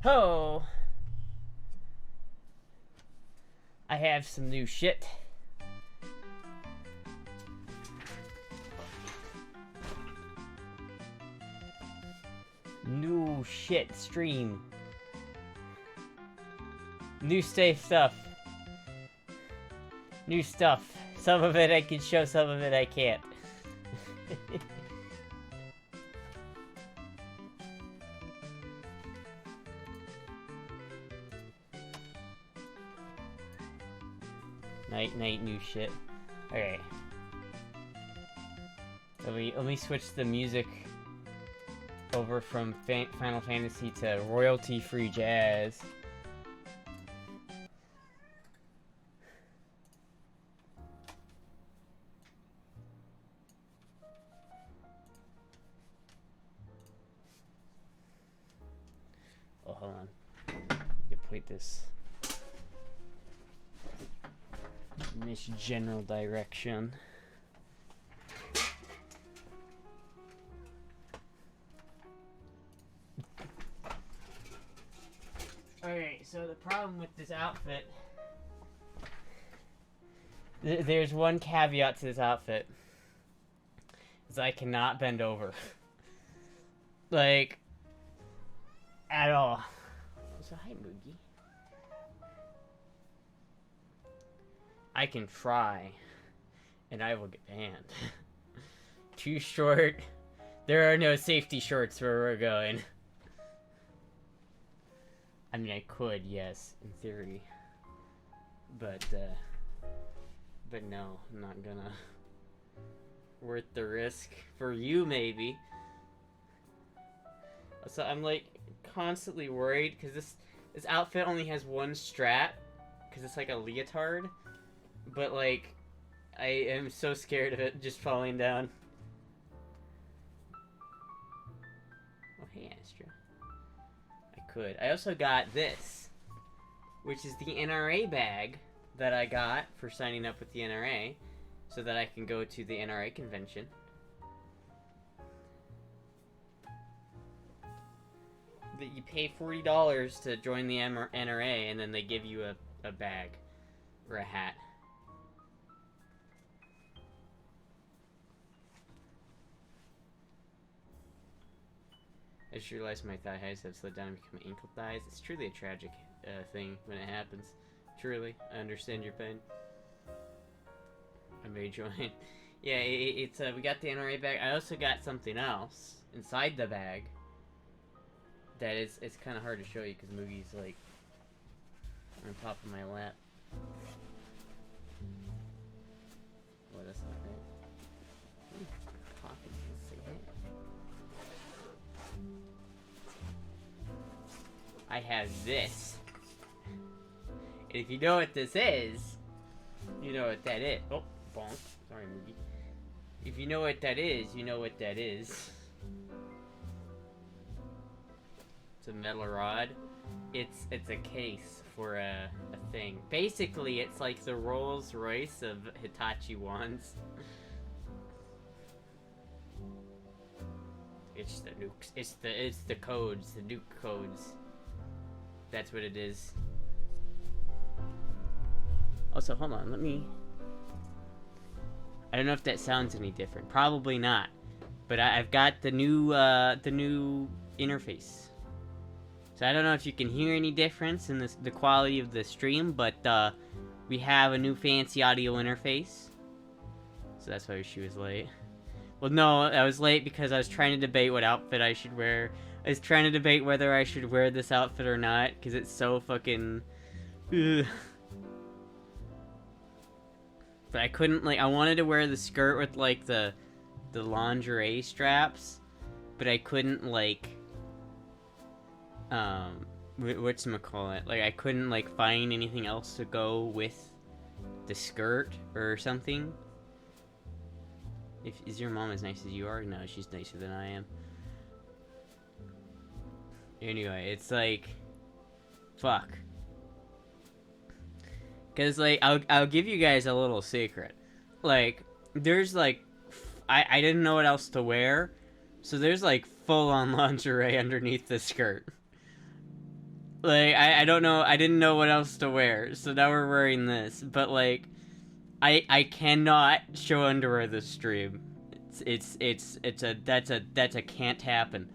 Ho! I have some new shit. New shit stream. New safe stuff. New stuff. Some of it I can show, some of it I can't. Night, new shit. Okay. Let me switch the music over from Final Fantasy to royalty-free jazz. Oh, hold on. You point this in this general direction. Alright, so the problem with this outfit... There's one caveat to this outfit. Is I cannot bend over. Like... At all. So hi, Moogie. I can try. And I will get banned. Too short. There are no safety shorts where we're going. I mean, I could, yes, in theory. But no, I'm not gonna. Worth the risk. For you, maybe. So I'm, like, constantly worried, because this outfit only has one strap, because it's like a leotard. But, like, I am so scared of it just falling down. Oh, hey, Astra. Could. I also got this, which is the NRA bag that I got for signing up with the NRA, so that I can go to the NRA convention. That you pay $40 to join the NRA, and then they give you a bag or a hat. I just realized my thigh highs have slid down and become ankle thighs. It's truly a tragic thing when it happens. Truly, I understand your pain. I may join. Yeah, it's we got the NRA bag. I also got something else inside the bag. That it's kind of hard to show you because Moogie's like on top of my lap. Well, that's not right. Coffee, cigarette. I have this. And if you know what this is, you know what that is. Oh, bonk. Sorry, Moogie. If you know what that is, you know what that is. It's a metal rod. It's a case for a thing. Basically, it's like the Rolls Royce of Hitachi wands. It's the nukes. It's the codes, the nuke codes. That's what it is. Also, hold on, let me... I don't know if that sounds any different. Probably not. But I've got the new interface. So I don't know if you can hear any difference in the quality of the stream, but we have a new fancy audio interface. So that's why she was late. Well, no, I was late because I was trying to debate what outfit I should wear. I was trying to debate whether I should wear this outfit or not, because it's so fucking... Ugh. But I couldn't, like, I wanted to wear the skirt with, like, the lingerie straps, but I couldn't, like, whatchamacallit? Like, I couldn't, like, find anything else to go with the skirt or something. Is your mom as nice as you are? No, she's nicer than I am. Anyway, it's like, fuck. Cause like, I'll give you guys a little secret. Like, there's like, I didn't know what else to wear, so there's like full-on lingerie underneath the skirt. Like, I don't know, I didn't know what else to wear, so now we're wearing this. But, like, I cannot show underwear this stream. That's a can't happen.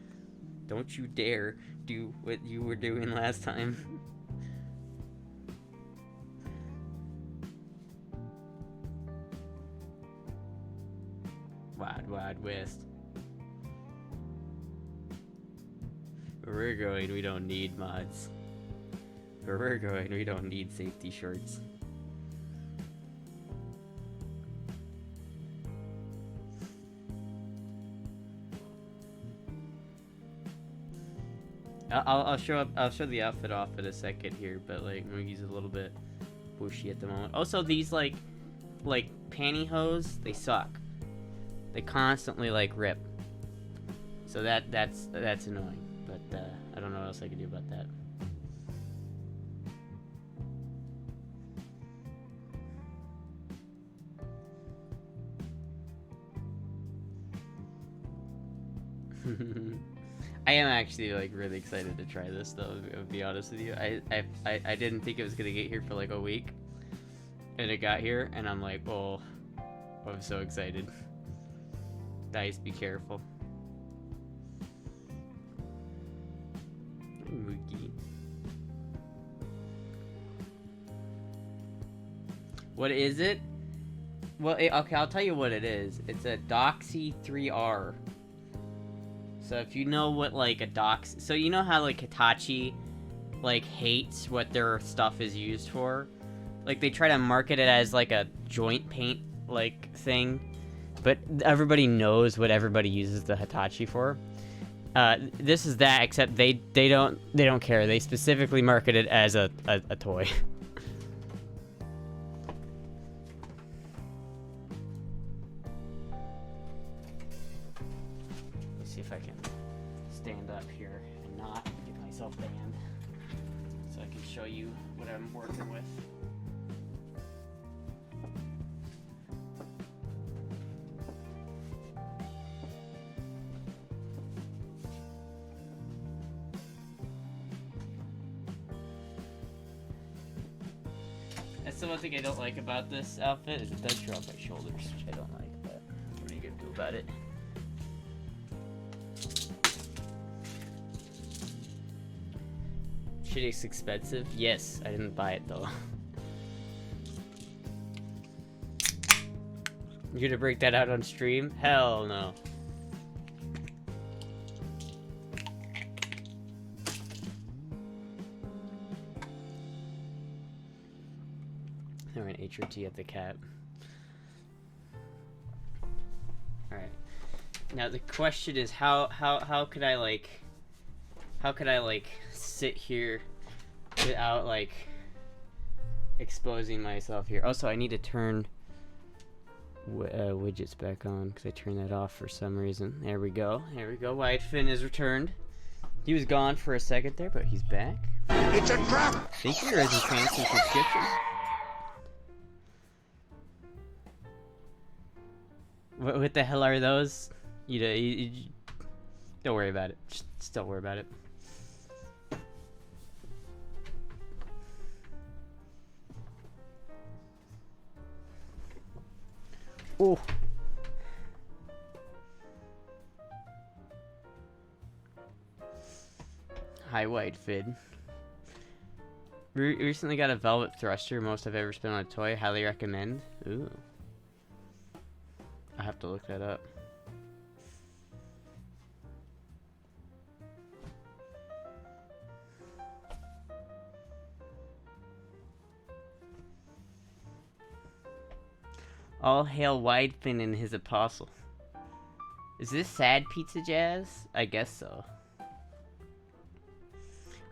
Don't you dare do what you were doing last time. Wild Wild West. Where we're going, we don't need mods. Where we're going, we don't need safety shorts. I'll show the outfit off in a second here, but like Moogie's a little bit bushy at the moment. Also, these like pantyhose, they suck. They constantly like rip. So that's annoying. But I don't know what else I can do about that. I am actually like really excited to try this though, to be honest with you. I didn't think it was gonna get here for like a week. And it got here and I'm like, oh, I'm so excited. Guys, be careful. Moogie. What is it? Well, okay, I'll tell you what it is. It's a Doxy 3R. So if you know what like a Dox, so you know how like Hitachi like hates what their stuff is used for? Like they try to market it as like a joint paint like thing, but everybody knows what everybody uses the Hitachi for. This is that, except they don't care. They specifically market it as a toy. Let's see if I can stand up here and not get myself banned, so I can show you what I'm working with. That's the one thing I don't like about this outfit, is it does show up my shoulders, which I don't like, but what are you gonna do about it? Shit is expensive? Yes, I didn't buy it though. You gonna break that out on stream? Hell no. They're an HRT at the cap. Alright. Now the question is how could I like sit here without like exposing myself here. Also, I need to turn widgets back on because I turned that off for some reason. There we go. There we go. Wyatt Finn is returned. He was gone for a second there, but he's back. It's a trap! Thank you, Resin Fancy subscription. What the hell are those? You don't worry about it. Just don't worry about it. Oh. Hi, White Fid. Recently got a velvet thruster, most I've ever spent on a toy. Highly recommend. Ooh. I have to look that up. All hail Widefin and his apostle. Is this sad pizza jazz? I guess so.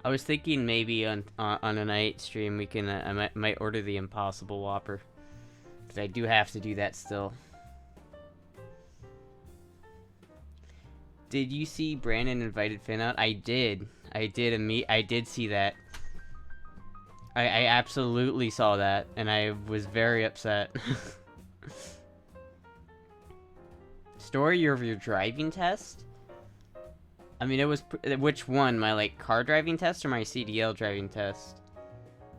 I was thinking maybe on a night stream we can I might order the Impossible Whopper, because I do have to do that still. Did you see Brandon invited Finn out? I did. I did see that. I absolutely saw that, and I was very upset. Story of your driving test? I mean, it was... Which one? My, like, car driving test or my CDL driving test?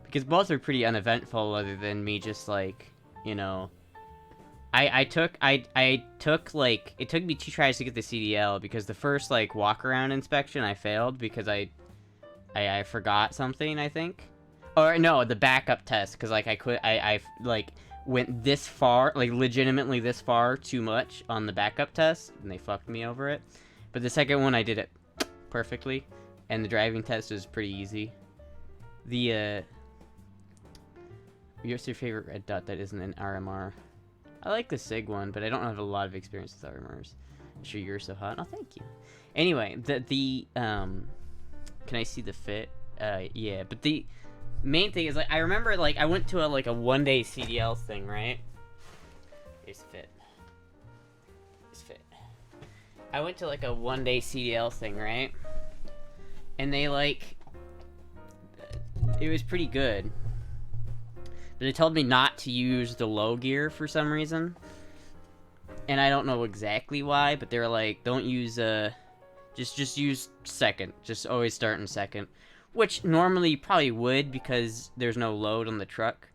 Because both are pretty uneventful other than me just, like, you know... I took, like... It took me 2 tries to get the CDL because the first, like, walk-around inspection I failed because I forgot something, I think. Or, no, the backup test, because, like, I like, went this far, like, legitimately this far too much on the backup test, and they fucked me over it. But the second one, I did it perfectly, and the driving test was pretty easy. What's your favorite red dot that isn't an RMR? I like the SIG one, but I don't have a lot of experience with RMRs. I'm sure you're so hot. Oh, thank you. Anyway, can I see the fit? Yeah, but the main thing is, like, I remember, like, I went to a 1-day CDL thing, right? Here's fit. I went to, like, a 1-day CDL thing, right? And they, like... It was pretty good. But they told me not to use the low gear for some reason. And I don't know exactly why, but they were like, don't use, just use second. Just always start in second. Which normally you probably would because there's no load on the truck.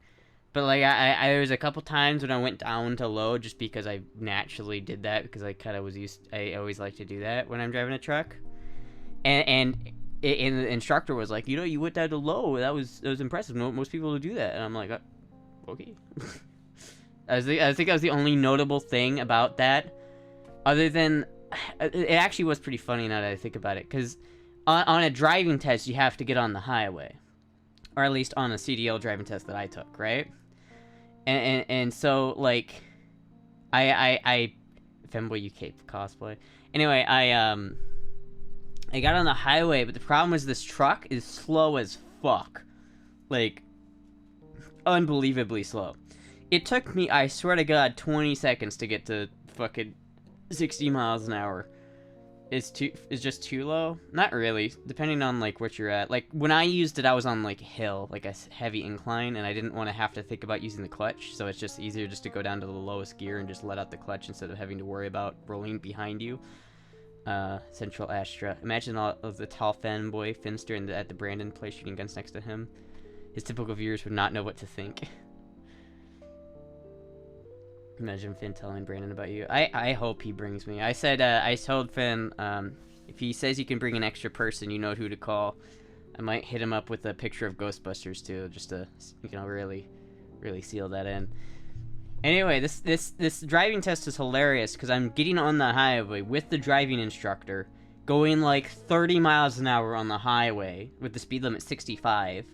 But, like, there was a couple times when I went down to low just because I naturally did that because I kind of was I always like to do that when I'm driving a truck. And the instructor was like, you know, you went down to low. That was impressive. Most people would do that. And I'm like, okay. I think that was the only notable thing about that. Other than, it actually was pretty funny now that I think about it. Because on a driving test, you have to get on the highway. Or at least on a CDL driving test that I took, right? And so, like, I Femboy UK cosplay. Anyway, I got on the highway, but the problem was this truck is slow as fuck. Like, unbelievably slow. It took me, I swear to God, 20 seconds to get to fucking 60 miles an hour. Is just too low? Not really, depending on, like, what you're at. Like, when I used it, I was on, like, a hill, like a heavy incline, and I didn't want to have to think about using the clutch, so it's just easier just to go down to the lowest gear and just let out the clutch instead of having to worry about rolling behind you. Central Astra. Imagine all of the tall fanboy Finster at the Brandon place shooting guns next to him. His typical viewers would not know what to think. Imagine Finn telling Brandon about you. I hope he brings me. I said, I told Finn, if he says you can bring an extra person, you know who to call. I might hit him up with a picture of Ghostbusters, too, just to, you know, really seal that in. Anyway, this driving test is hilarious, because I'm getting on the highway with the driving instructor, going, like, 30 miles an hour on the highway, with the speed limit 65,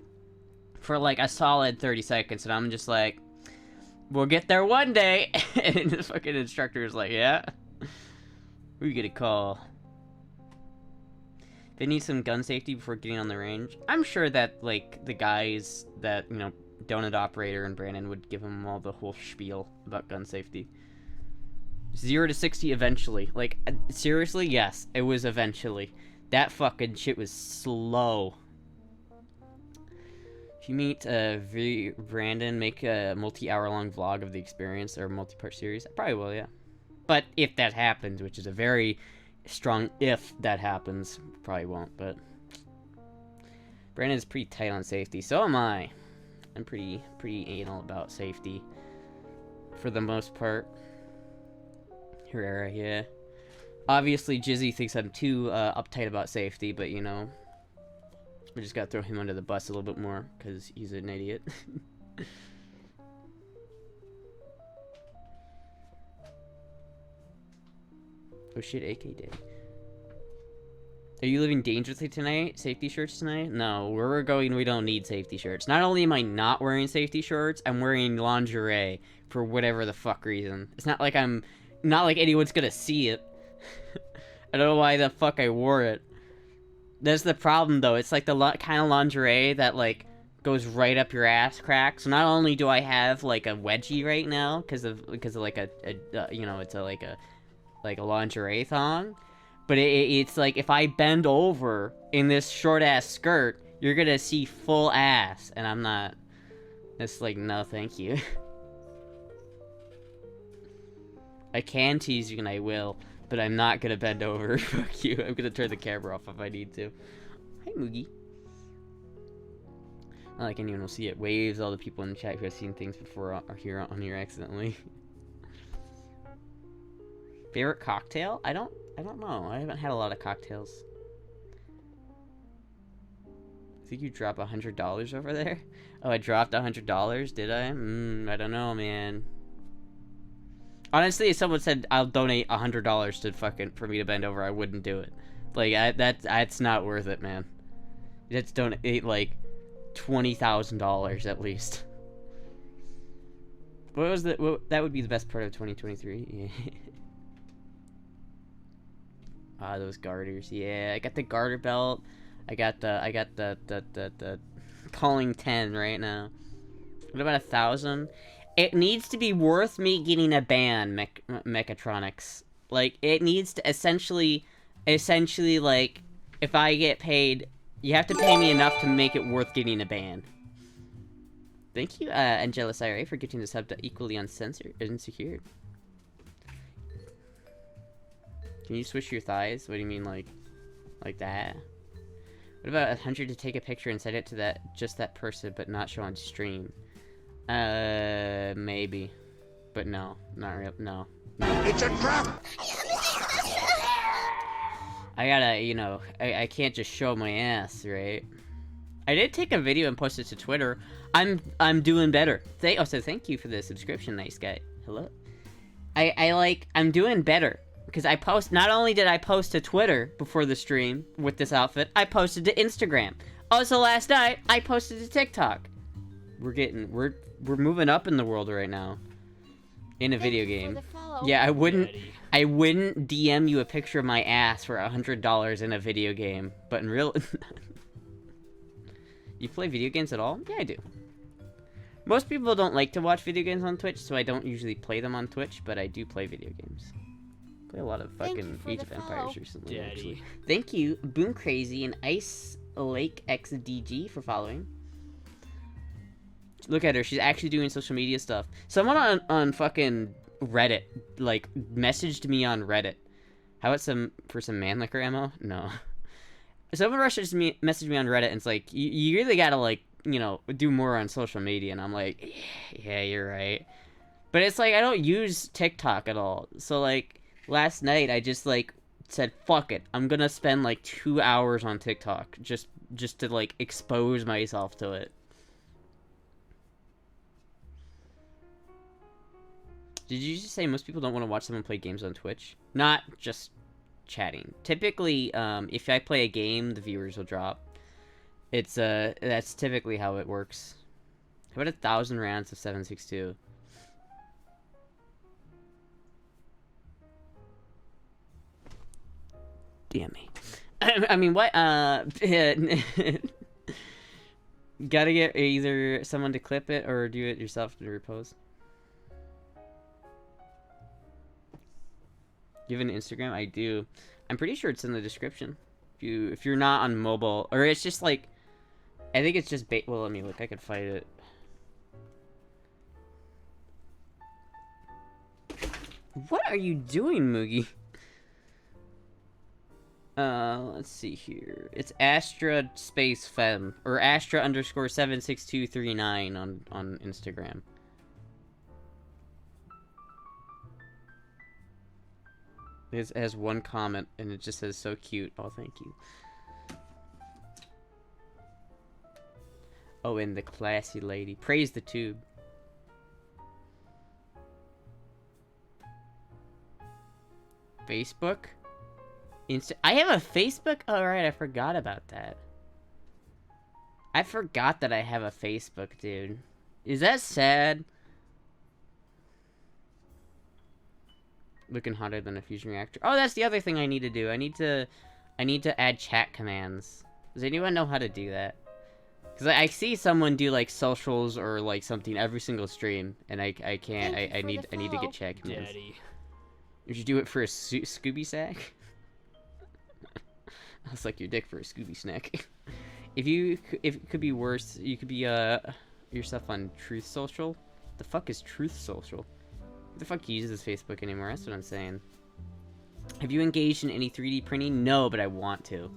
for, like, a solid 30 seconds, and I'm just like, we'll get there one day. And the fucking instructor is like, yeah, we get a call. They need some gun safety before getting on the range. I'm sure that, like, the guys that, you know, Donut Operator and Brandon would give him all the whole spiel about gun safety. 0 to 60 eventually. Like, seriously? Yes, it was eventually. That fucking shit was slow. If you meet Brandon, make a multi-hour-long vlog of the experience, or a multi-part series. I probably will, yeah. But if that happens, which is a very strong if that happens, probably won't, but... Brandon's pretty tight on safety, so am I. I'm pretty anal about safety, for the most part. Herrera, yeah. Obviously, Jizzy thinks I'm too uptight about safety, but, you know... We just gotta throw him under the bus a little bit more, because he's an idiot. Oh shit, AK Day. Are you living dangerously tonight? Safety shirts tonight? No, where we're going, we don't need safety shirts. Not only am I not wearing safety shirts, I'm wearing lingerie for whatever the fuck reason. It's not like not like anyone's gonna see it. I don't know why the fuck I wore it. That's the problem, though. It's like the kind of lingerie that, like, goes right up your ass crack. So not only do I have, like, a wedgie right now, because of like you know, it's like a lingerie thong, but it's like, if I bend over in this short-ass skirt, you're gonna see full ass, and I'm not. It's like, no, thank you. I can tease you, and I will. But I'm not gonna bend over. Fuck you. I'm gonna turn the camera off if I need to. Hi, Moogie. Not like anyone will see it. Waves all the people in the chat who have seen things before are here on here accidentally. Favorite cocktail? I don't know. I haven't had a lot of cocktails. I think you dropped $100 over there? Oh, I dropped $100? Did I? I don't know, man. Honestly, if someone said I'll donate $100 to for me to bend over, I wouldn't do it. Like, that's not worth it, man. Let's donate like $20,000 at least. What was the? That would be the best part of 2023. Yeah. Ah, those garters. Yeah, I got the garter belt. I got the calling 10 right now. What about 1,000? It needs to be worth me getting a ban, Mechatronics. Like, it needs to essentially, like, if I get paid, you have to pay me enough to make it worth getting a ban. Thank you, Angelus IRA, for getting the sub to Equally Uncensored, Insecure. Can you switch your thighs? What do you mean, like that? What about 100 to take a picture and send it to just that person, but not show on stream? Maybe. But no. Not real. No. It's a trap! I gotta, you know, I can't just show my ass, right? I did take a video and post it to Twitter. I'm doing better. So thank you for the subscription, nice guy. Hello? I'm doing better. Because not only did I post to Twitter before the stream with this outfit, I posted to Instagram. Also last night, I posted to TikTok. We're moving up in the world right now. In a video game. Yeah, I wouldn't DM you a picture of my ass for $100 in a video game. But in real... You play video games at all? Yeah, I do. Most people don't like to watch video games on Twitch, so I don't usually play them on Twitch, but I do play video games. Play a lot of fucking Age of Empires recently, actually. Thank you, Boom Crazy and Ice Lake XDG for following. Look at her, she's actually doing social media stuff. Someone on fucking Reddit, like, messaged me on Reddit. How about for some man liquor ammo? No. Someone messaged me on Reddit and it's like, you really gotta, like, you know, do more on social media. And I'm like, yeah, you're right. But it's like, I don't use TikTok at all. So, like, last night I just, like, said, fuck it. I'm gonna spend, like, 2 hours on TikTok just to, like, expose myself to it. Did you just say most people don't want to watch someone play games on Twitch? Not just chatting. Typically, if I play a game, the viewers will drop. It's, that's typically how it works. How about 1,000 rounds of 7.62? Damn me. I mean, what, gotta get either someone to clip it or do it yourself to repose. You have an Instagram? I do. I'm pretty sure it's in the description. If you're not on mobile, or it's just like, I think it's just well, let me look. I could find it. What are you doing, Moogie? Let's see here. It's Astra space Fem, or Astra underscore 76239 on Instagram. It has one comment, and it just says, so cute. Oh, thank you. Oh, and the classy lady. Praise the tube. Facebook? I have a Facebook? Alright, I forgot about that. I forgot that I have a Facebook, dude. Is that sad? Looking hotter than a fusion reactor. Oh, that's the other thing I need to do. I need to add chat commands. Does anyone know how to do that? Because I see someone do like socials or like something every single stream, and I can't. I need to get chat commands. Daddy. Would you do it for a Scooby sack? That's like your dick for a Scooby snack. If it could be worse, you could be yourself on Truth Social. The fuck is Truth Social? Who the fuck uses Facebook anymore? That's what I'm saying. Have you engaged in any 3D printing? No, but I want to.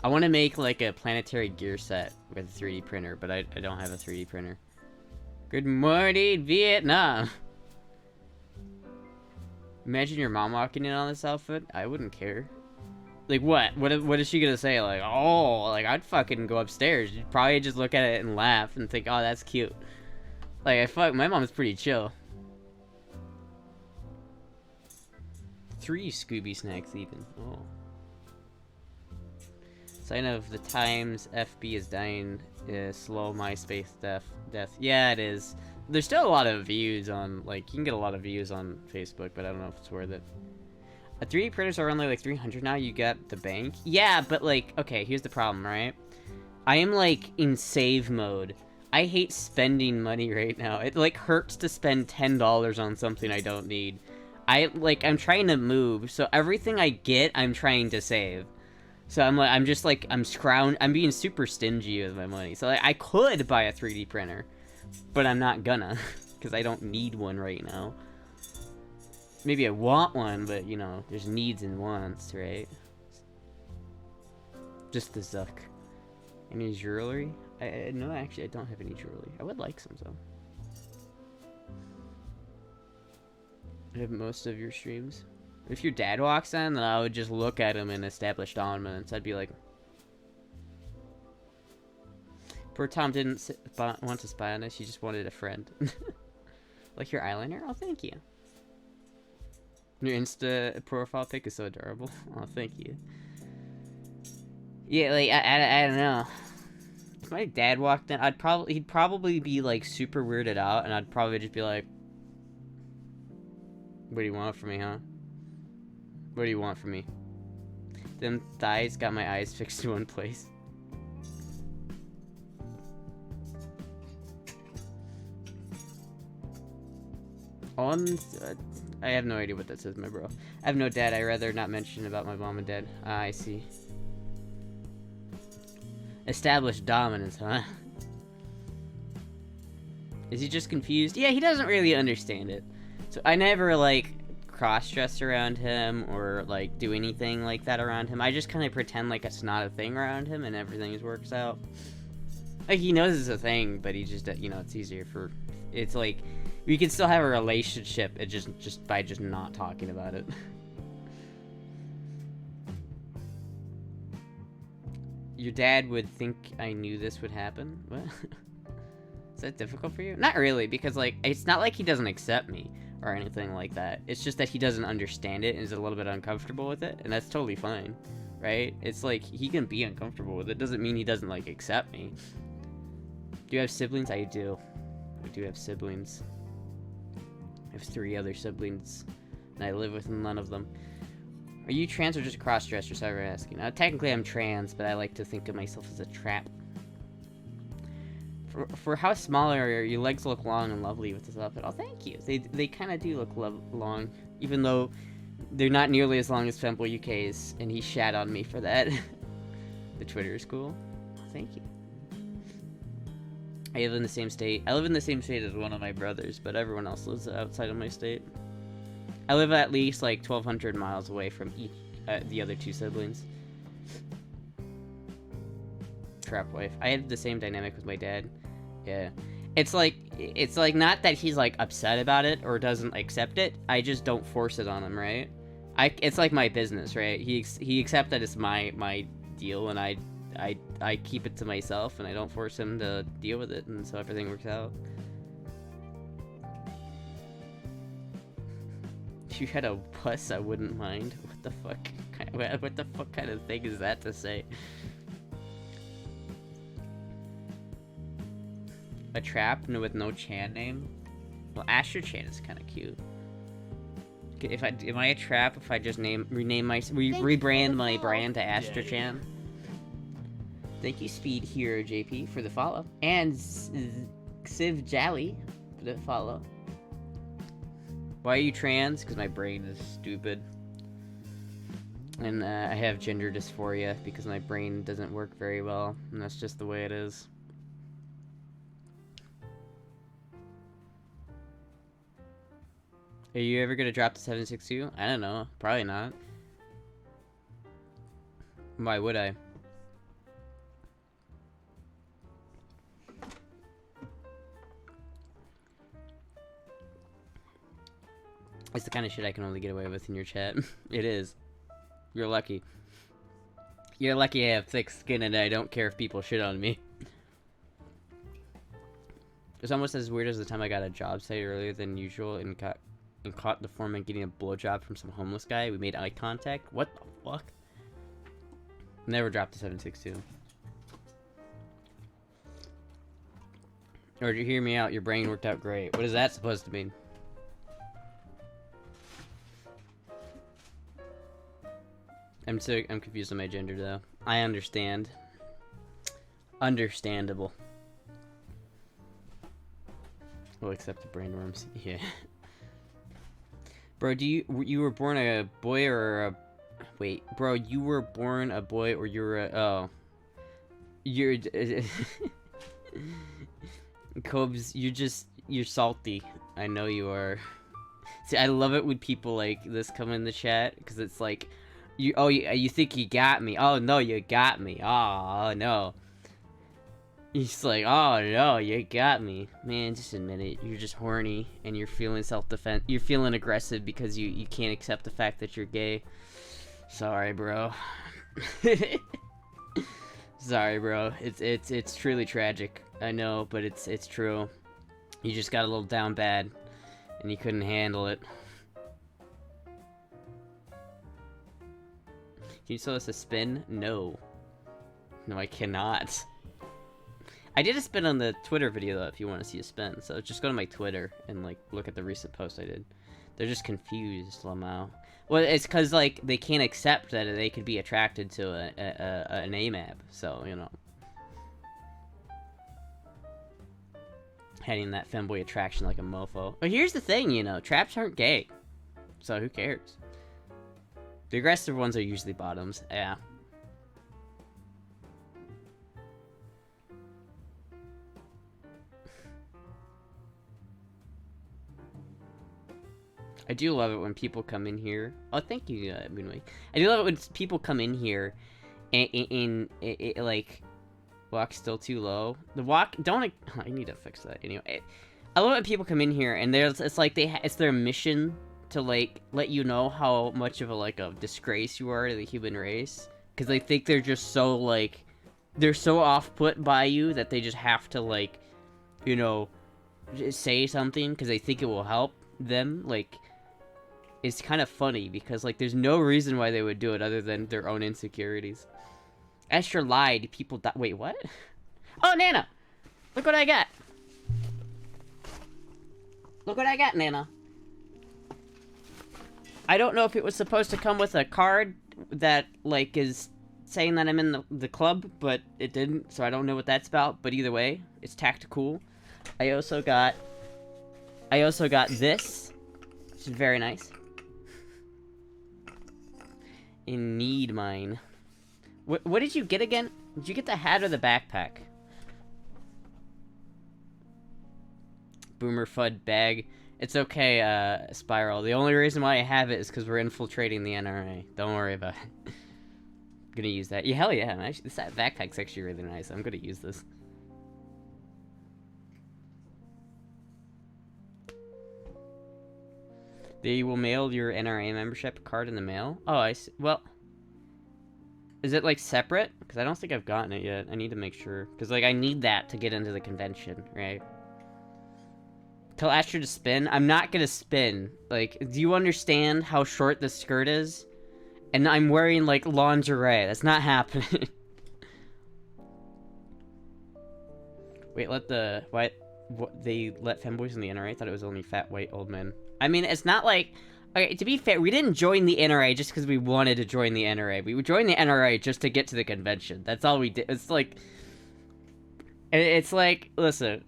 I want to make like a planetary gear set with a 3D printer, but I don't have a 3D printer. Good morning, Vietnam! Imagine your mom walking in on this outfit. I wouldn't care. Like, what? What is she gonna say? Like, oh, like, I'd fucking go upstairs. You'd probably just look at it and laugh and think, oh, that's cute. Like, my mom's pretty chill. 3 Scooby snacks, even. Oh. Sign of the times, FB is dying. Slow MySpace death. Yeah, it is. There's still a lot of views on, like, you can get a lot of views on Facebook, but I don't know if it's worth it. 3D printers are only like 300 now. You got the bank. Yeah, but like, okay, here's the problem, right? I am like in save mode. I hate spending money right now. It like hurts to spend $10 on something I don't need. I'm trying to move, so everything I get, I'm trying to save. So I'm being super stingy with my money. So like, I could buy a 3D printer, but I'm not gonna, because I don't need one right now. Maybe I want one, but, you know, there's needs and wants, right? Just the Zuck. Any jewelry? No, actually, I don't have any jewelry. I would like some, though. I have most of your streams. If your dad walks in, then I would just look at him and establish dominance. I'd be like... Poor Tom didn't want to spy on us, he just wanted a friend. Like your eyeliner? Oh, thank you. Your Insta profile pic is so adorable. Oh, thank you. Yeah, like, I don't know. If my dad walked in, he'd probably be, like, super weirded out, and I'd probably just be like, what do you want from me, huh? What do you want from me? Them thighs got my eyes fixed in one place. I have no idea what that says, my bro. I have no dad. I'd rather not mention about my mom and dad. Ah, I see. Established dominance, huh? Is he just confused? Yeah, he doesn't really understand it. So I never, like, cross-dress around him or, like, do anything like that around him. I just kind of pretend like it's not a thing around him and everything just works out. Like, he knows it's a thing, but he just, you know, it's easier for... It's like... We can still have a relationship, it just by not talking about it. Your dad would think I knew this would happen? What? Is that difficult for you? Not really, because, like, it's not like he doesn't accept me or anything like that. It's just that he doesn't understand it and is a little bit uncomfortable with it, and that's totally fine, right? It's like, he can be uncomfortable with it. Doesn't mean he doesn't, like, accept me. Do you have siblings? I do. I do have siblings. I have 3 other siblings, and I live with none of them. Are you trans or just a cross-dresser? Sorry for asking. Technically, I'm trans, but I like to think of myself as a trap. For how small are your legs look long and lovely with this outfit. Oh, thank you. They kind of do look long, even though they're not nearly as long as Femboy UK's, and he shat on me for that. The Twitter is cool. Oh, thank you. I live in the same state. I live in the same state as one of my brothers, but everyone else lives outside of my state. I live at least like 1,200 miles away from the other 2 siblings. Trap wife. I have the same dynamic with my dad. Yeah. It's like not that he's like upset about it or doesn't accept it. I just don't force it on him, right? It's like my business, right? He accepts that it's my deal, and I keep it to myself, and I don't force him to deal with it, and so everything works out. If you had a puss, I wouldn't mind. What the fuck? What the fuck kind of thing is that to say? A trap with no Chan name? Well, Astra Chan is kind of cute. Am I a trap if I just rebrand my brand to Astra Chan? Thank you, Speed Hero JP, for the follow. And Civ Jally for the follow. Why are you trans? Because my brain is stupid. And I have gender dysphoria because my brain doesn't work very well. And that's just the way it is. Are you ever going to drop the 762? I don't know. Probably not. Why would I? It's the kind of shit I can only get away with in your chat. It is. You're lucky. You're lucky I have thick skin and I don't care if people shit on me. It's almost as weird as the time I got a job site earlier than usual and caught the foreman getting a blowjob from some homeless guy. We made eye contact. What the fuck? Never dropped a 762. Or did you hear me out? Your brain worked out great. What is that supposed to mean? I'm confused on my gender though. I understand. Understandable. Well, except the brainworms. Yeah. Bro, you were born a boy or a... Wait, bro, you were born a boy or you're a... Oh. You're... Cobes, you're salty. I know you are. See, I love it when people like this come in the chat, because it's like, you think you got me. Oh, no, you got me. Oh, no. He's like, oh, no, you got me. Man, just admit it. You're just horny, and you're feeling self-defense. You're feeling aggressive because you can't accept the fact that you're gay. Sorry, bro. Sorry, bro. It's truly tragic. I know, but it's true. You just got a little down bad, and you couldn't handle it. Can you show us a spin? No. No, I cannot. I did a spin on the Twitter video, though, if you want to see a spin. So just go to my Twitter and, like, look at the recent post I did. They're just confused, Lamau. Well, it's because, like, they can't accept that they could be attracted to an AMAB. So, you know. Heading that femboy attraction like a mofo. But here's the thing, you know. Traps aren't gay. So who cares? The aggressive ones are usually bottoms. Yeah. I do love it when people come in here. Oh, thank you, Moonway. I do love it when people come in here and like, walk still too low. The walk, don't, I need to fix that anyway. I love it when people come in here and it's like it's their mission to like let you know how much of a disgrace you are to the human race, because they think they're just so like, they're so off put by you that they just have to like, you know, just say something because they think it will help them. Like, it's kind of funny because like there's no reason why they would do it other than their own insecurities. Astra lied. People died. Wait, what? Oh, Nana! Look what I got! Look what I got, Nana. I don't know if it was supposed to come with a card that, like, is saying that I'm in the club, but it didn't, so I don't know what that's about. But either way, it's tactical. I also got this, which is very nice. In need mine. What did you get again? Did you get the hat or the backpack? Boomer Fud bag. It's okay, Spiral. The only reason why I have it is because we're infiltrating the NRA. Don't worry about it. I'm gonna use that. Yeah, hell yeah. Actually, this backpack's actually really nice. I'm gonna use this. They will mail your NRA membership card in the mail? Oh, I see. Well, is it, like, separate? Because I don't think I've gotten it yet. I need to make sure. Because, like, I need that to get into the convention, right? Tell Astra to spin? I'm not gonna spin. Like, do you understand how short this skirt is? And I'm wearing, like, lingerie. That's not happening. Wait, what, they let femboys in the NRA? I thought it was only fat white old men. I mean, it's not like... Okay, to be fair, we didn't join the NRA just because we wanted to join the NRA. We would join the NRA just to get to the convention. That's all we did. It's like... It's like, listen...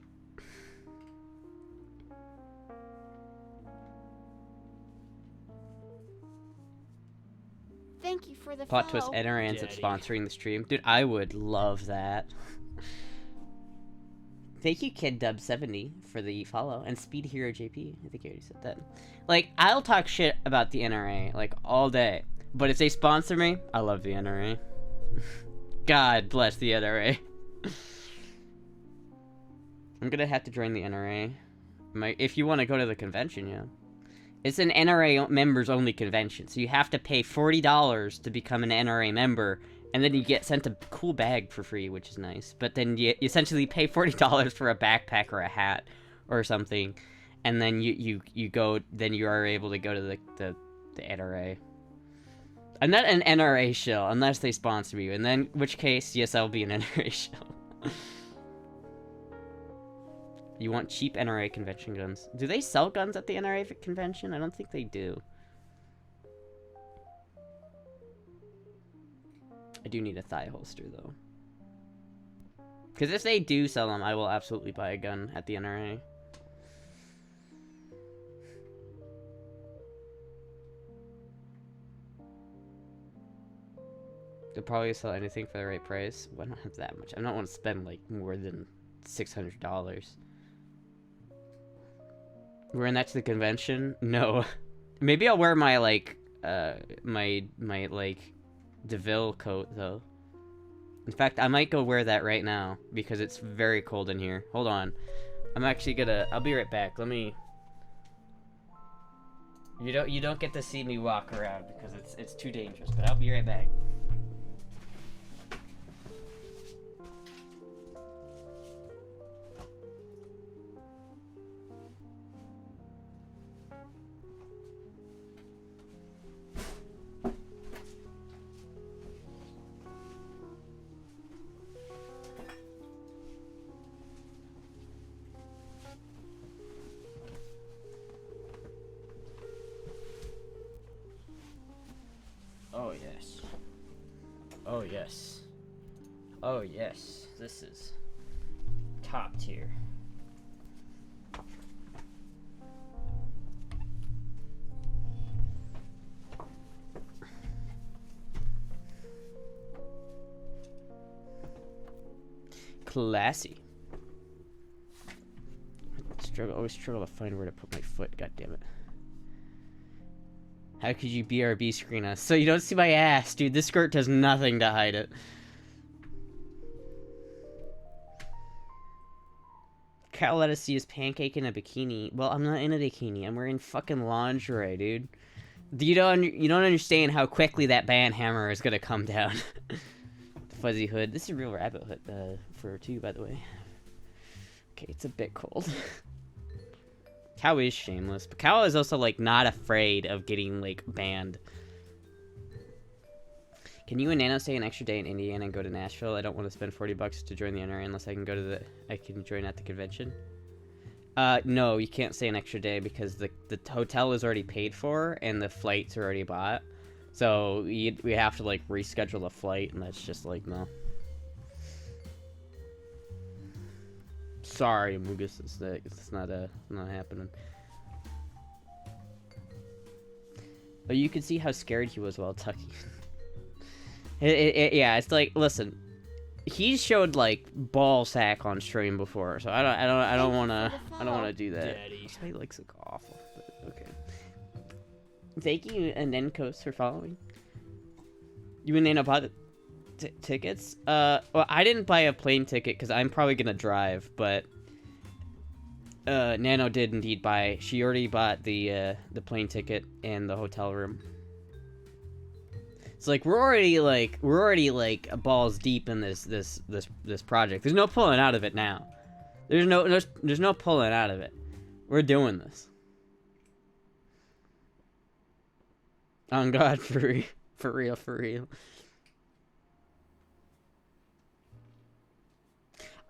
Thank you for the Plot twist, NRA ends up sponsoring the stream. Dude, I would love that. Thank you, KidDub70, for the follow. And Speed Hero JP. I think you already said that. Like, I'll talk shit about the NRA, like, all day. But if they sponsor me, I love the NRA. God bless the NRA. I'm gonna have to join the NRA. If you want to go to the convention, yeah. It's an NRA members only convention, so you have to pay $40 to become an NRA member, and then you get sent a cool bag for free, which is nice. But then you essentially pay $40 for a backpack or a hat or something, and then you go. Then you are able to go to the NRA. I'm not an NRA shill unless they sponsor you, and then which case, yes, I'll be an NRA shill. You want cheap NRA convention guns. Do they sell guns at the NRA convention? I don't think they do. I do need a thigh holster, though. Because if they do sell them, I will absolutely buy a gun at the NRA. They'll probably sell anything for the right price. Well, I don't have that much. I don't want to spend, like, more than $600. Wearing that to the convention? No. Maybe I'll wear my, like, my like, DeVille coat, though. In fact, I might go wear that right now, because it's very cold in here. Hold on. I'm actually gonna... I'll be right back. Let me... You don't get to see me walk around, because it's too dangerous, but I'll be right back. Oh yes. Oh yes. Oh yes. This is top tier. Classy. Always struggle to find where to put my foot, god damn it. How could you BRB screen us? So you don't see my ass, dude. This skirt does nothing to hide it. Cal let us see his pancake in a bikini. Well, I'm not in a bikini. I'm wearing fucking lingerie, dude. You don't understand how quickly that band hammer is gonna come down. Fuzzy hood. This is a real rabbit hood for two, by the way. Okay, it's a bit cold. Cow is shameless, but Cow is also, like, not afraid of getting, like, banned. Can you and Nano stay an extra day in Indiana and go to Nashville? I don't want to spend $40 to join the NRA unless I can go to I can join at the convention. No, you can't stay an extra day because the hotel is already paid for and the flights are already bought. So we have to, like, reschedule a flight, and that's just, like, no. Sorry, Amugus, it's not happening. But you can see how scared he was while tucking. Yeah, it's like, listen, he showed, like, ball sack on stream before, so I don't wanna do that. Daddy. My legs look awful, but okay. Thank you, Anenkos, for following. You and Nano bought tickets? Well, I didn't buy a plane ticket because I'm probably gonna drive, but Nano did indeed buy. She already bought the plane ticket and the hotel room. It's like we're already balls deep in this project. There's no pulling out of it now. There's no pulling out of it. We're doing this. On God, for real.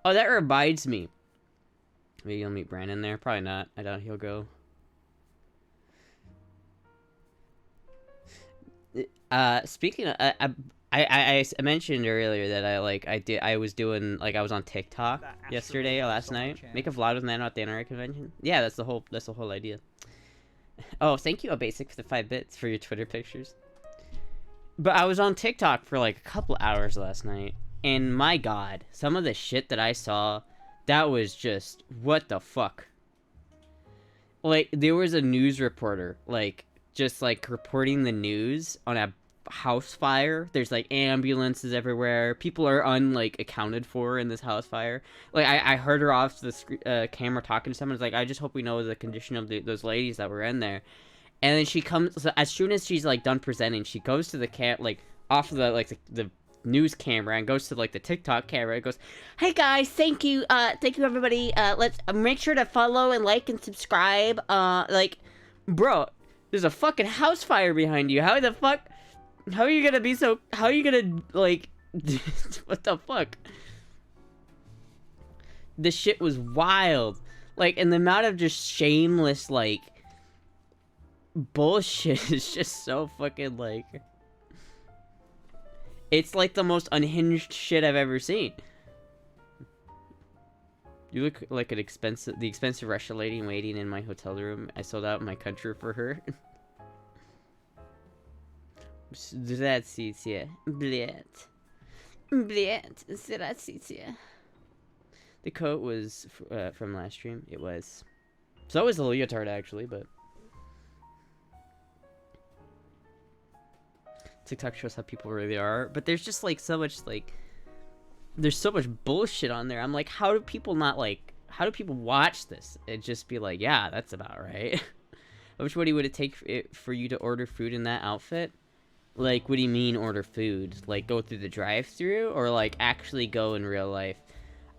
Oh, that reminds me. Maybe you'll meet Brandon there. Probably not. I doubt he'll go. Speaking of, I mentioned earlier that I was on TikTok yesterday or last night. Make a vlog with Nano at the NRA convention. Yeah, that's the whole idea. Oh, thank you, Basic, for the 5 bits for your Twitter pictures. But I was on TikTok for like a couple hours last night, and my God, some of the shit that I saw, that was just, what the fuck? Like, there was a news reporter, like, just, like, reporting the news on house fire. There's like ambulances everywhere. People are accounted for in this house fire. Like I heard her off the camera talking to someone. It's like, I just hope we know the condition of those ladies that were in there. And then she comes, so as soon as she's like done presenting, she goes to the off of the news camera and goes to like the TikTok camera. It goes, "Hey guys, thank you everybody. Let's make sure to follow and like and subscribe. Bro, there's a fucking house fire behind you. How are you gonna like what the fuck?" This shit was wild. Like, and the amount of just shameless like bullshit is just so fucking like, it's like the most unhinged shit I've ever seen. You look like the expensive Russian lady waiting in my hotel room. I sold out my country for her. Здравствуйте. Блядь. Блядь. Здравствуйте. The coat was from last stream. It was. So was the leotard, actually, but TikTok shows how people really are. But there's just like so much there's so much bullshit on there. I'm like, how do people watch this and just be like, yeah, that's about right? How much money would it take for you to order food in that outfit? Like, what do you mean order food? Like, go through the drive-thru, or like actually go in real life?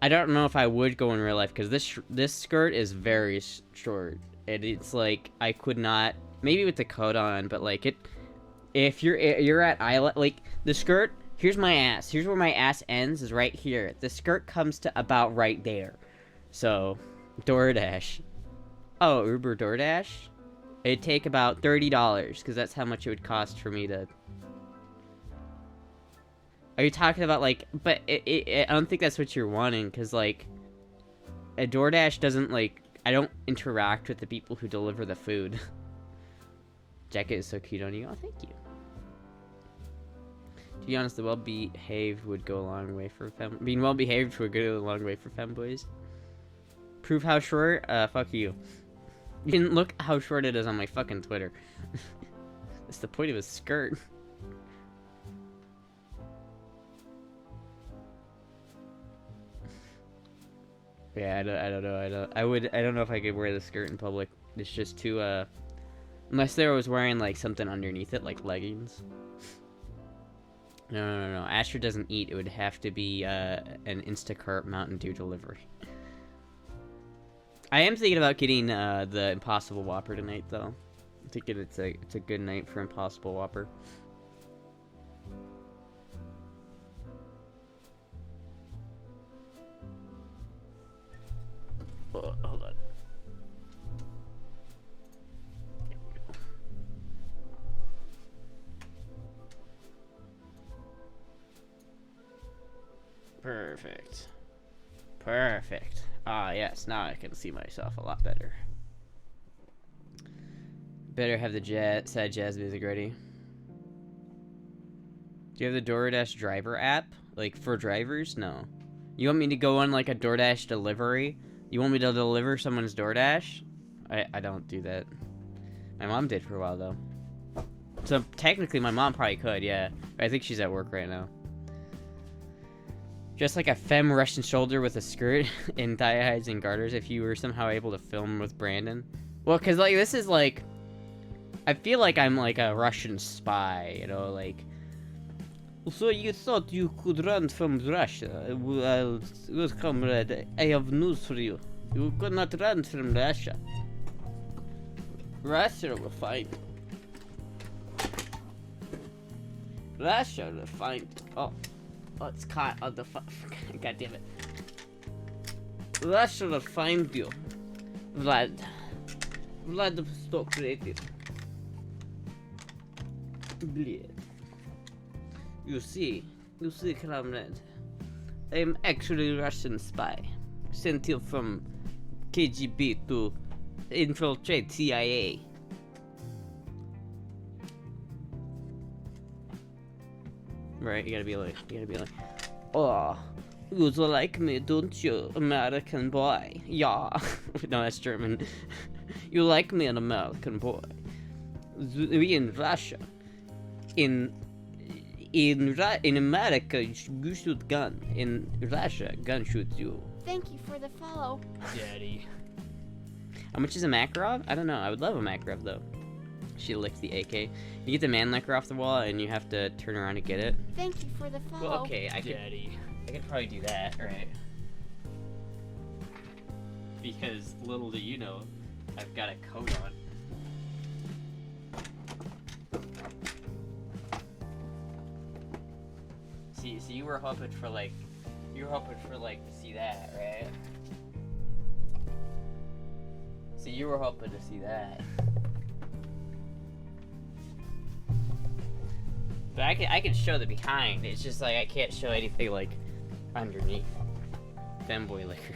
I don't know if I would go in real life, because this skirt is very short, and it's like I could not, maybe with the coat on, but like if you're at eyelid, like the skirt, here's my ass, here's where my ass ends, is right here. The skirt comes to about right there. So DoorDash, Uber DoorDash, it'd take about $30, because that's how much it would cost for me to. Are you talking about like, but I don't think that's what you're wanting, because like a DoorDash doesn't like, I don't interact with the people who deliver the food. Jacket is so cute on you. Oh, thank you. To be honest, the well-behaved would go a long way for being well-behaved would go a long way for femboys. Prove how short? Fuck you. You didn't look how short it is on my fucking Twitter. That's the point of a skirt. Yeah, I don't know. I don't know if I could wear the skirt in public. It's just too unless there was wearing like something underneath it, like leggings. No. Astra doesn't eat. It would have to be an Instacart Mountain Dew delivery. I am thinking about getting the Impossible Whopper tonight, though. I'm thinking it's a good night for Impossible Whopper. Oh, hold on. Perfect. Ah, yes, now I can see myself a lot better. Better have the sad jazz music ready. Do you have the DoorDash driver app? Like, for drivers? No. You want me to go on, like, a DoorDash delivery? You want me to deliver someone's DoorDash? I don't do that. My mom did for a while, though. So, technically, my mom probably could, yeah. I think she's at work right now. Just like a femme Russian shoulder with a skirt and thigh highs and garters if you were somehow able to film with Brandon. Well, because, like, this is, like... I feel like I'm, like, a Russian spy, you know, like... So you thought you could run from Russia? Well, comrade, I have news for you. You could not run from Russia. Russia will find you. Russia will find you. Oh, it's caught on the God damn it. Russia will find you. Vlad stop creative. Bleh. You see, comrade, I am actually a Russian spy, sent here from KGB to infiltrate CIA. Right, you gotta be like, oh, you like me, don't you, American boy? Yeah. No, that's German. You like me, an American boy. We in Russia, in in America, you shoot gun. In Russia, gun shoots you. Thank you for the follow. Daddy. How much is a Makarov? I don't know. I would love a Makarov, though. She licked the AK. You get the man licker off the wall, and you have to turn around to get it. Thank you for the follow. Well, okay, I could probably do that, right? Because little do you know, I've got a coat on. See, so you were hoping for like to see that, right? So you were hoping to see that. But I can show the behind. It's just like I can't show anything like underneath. Femboy liquor.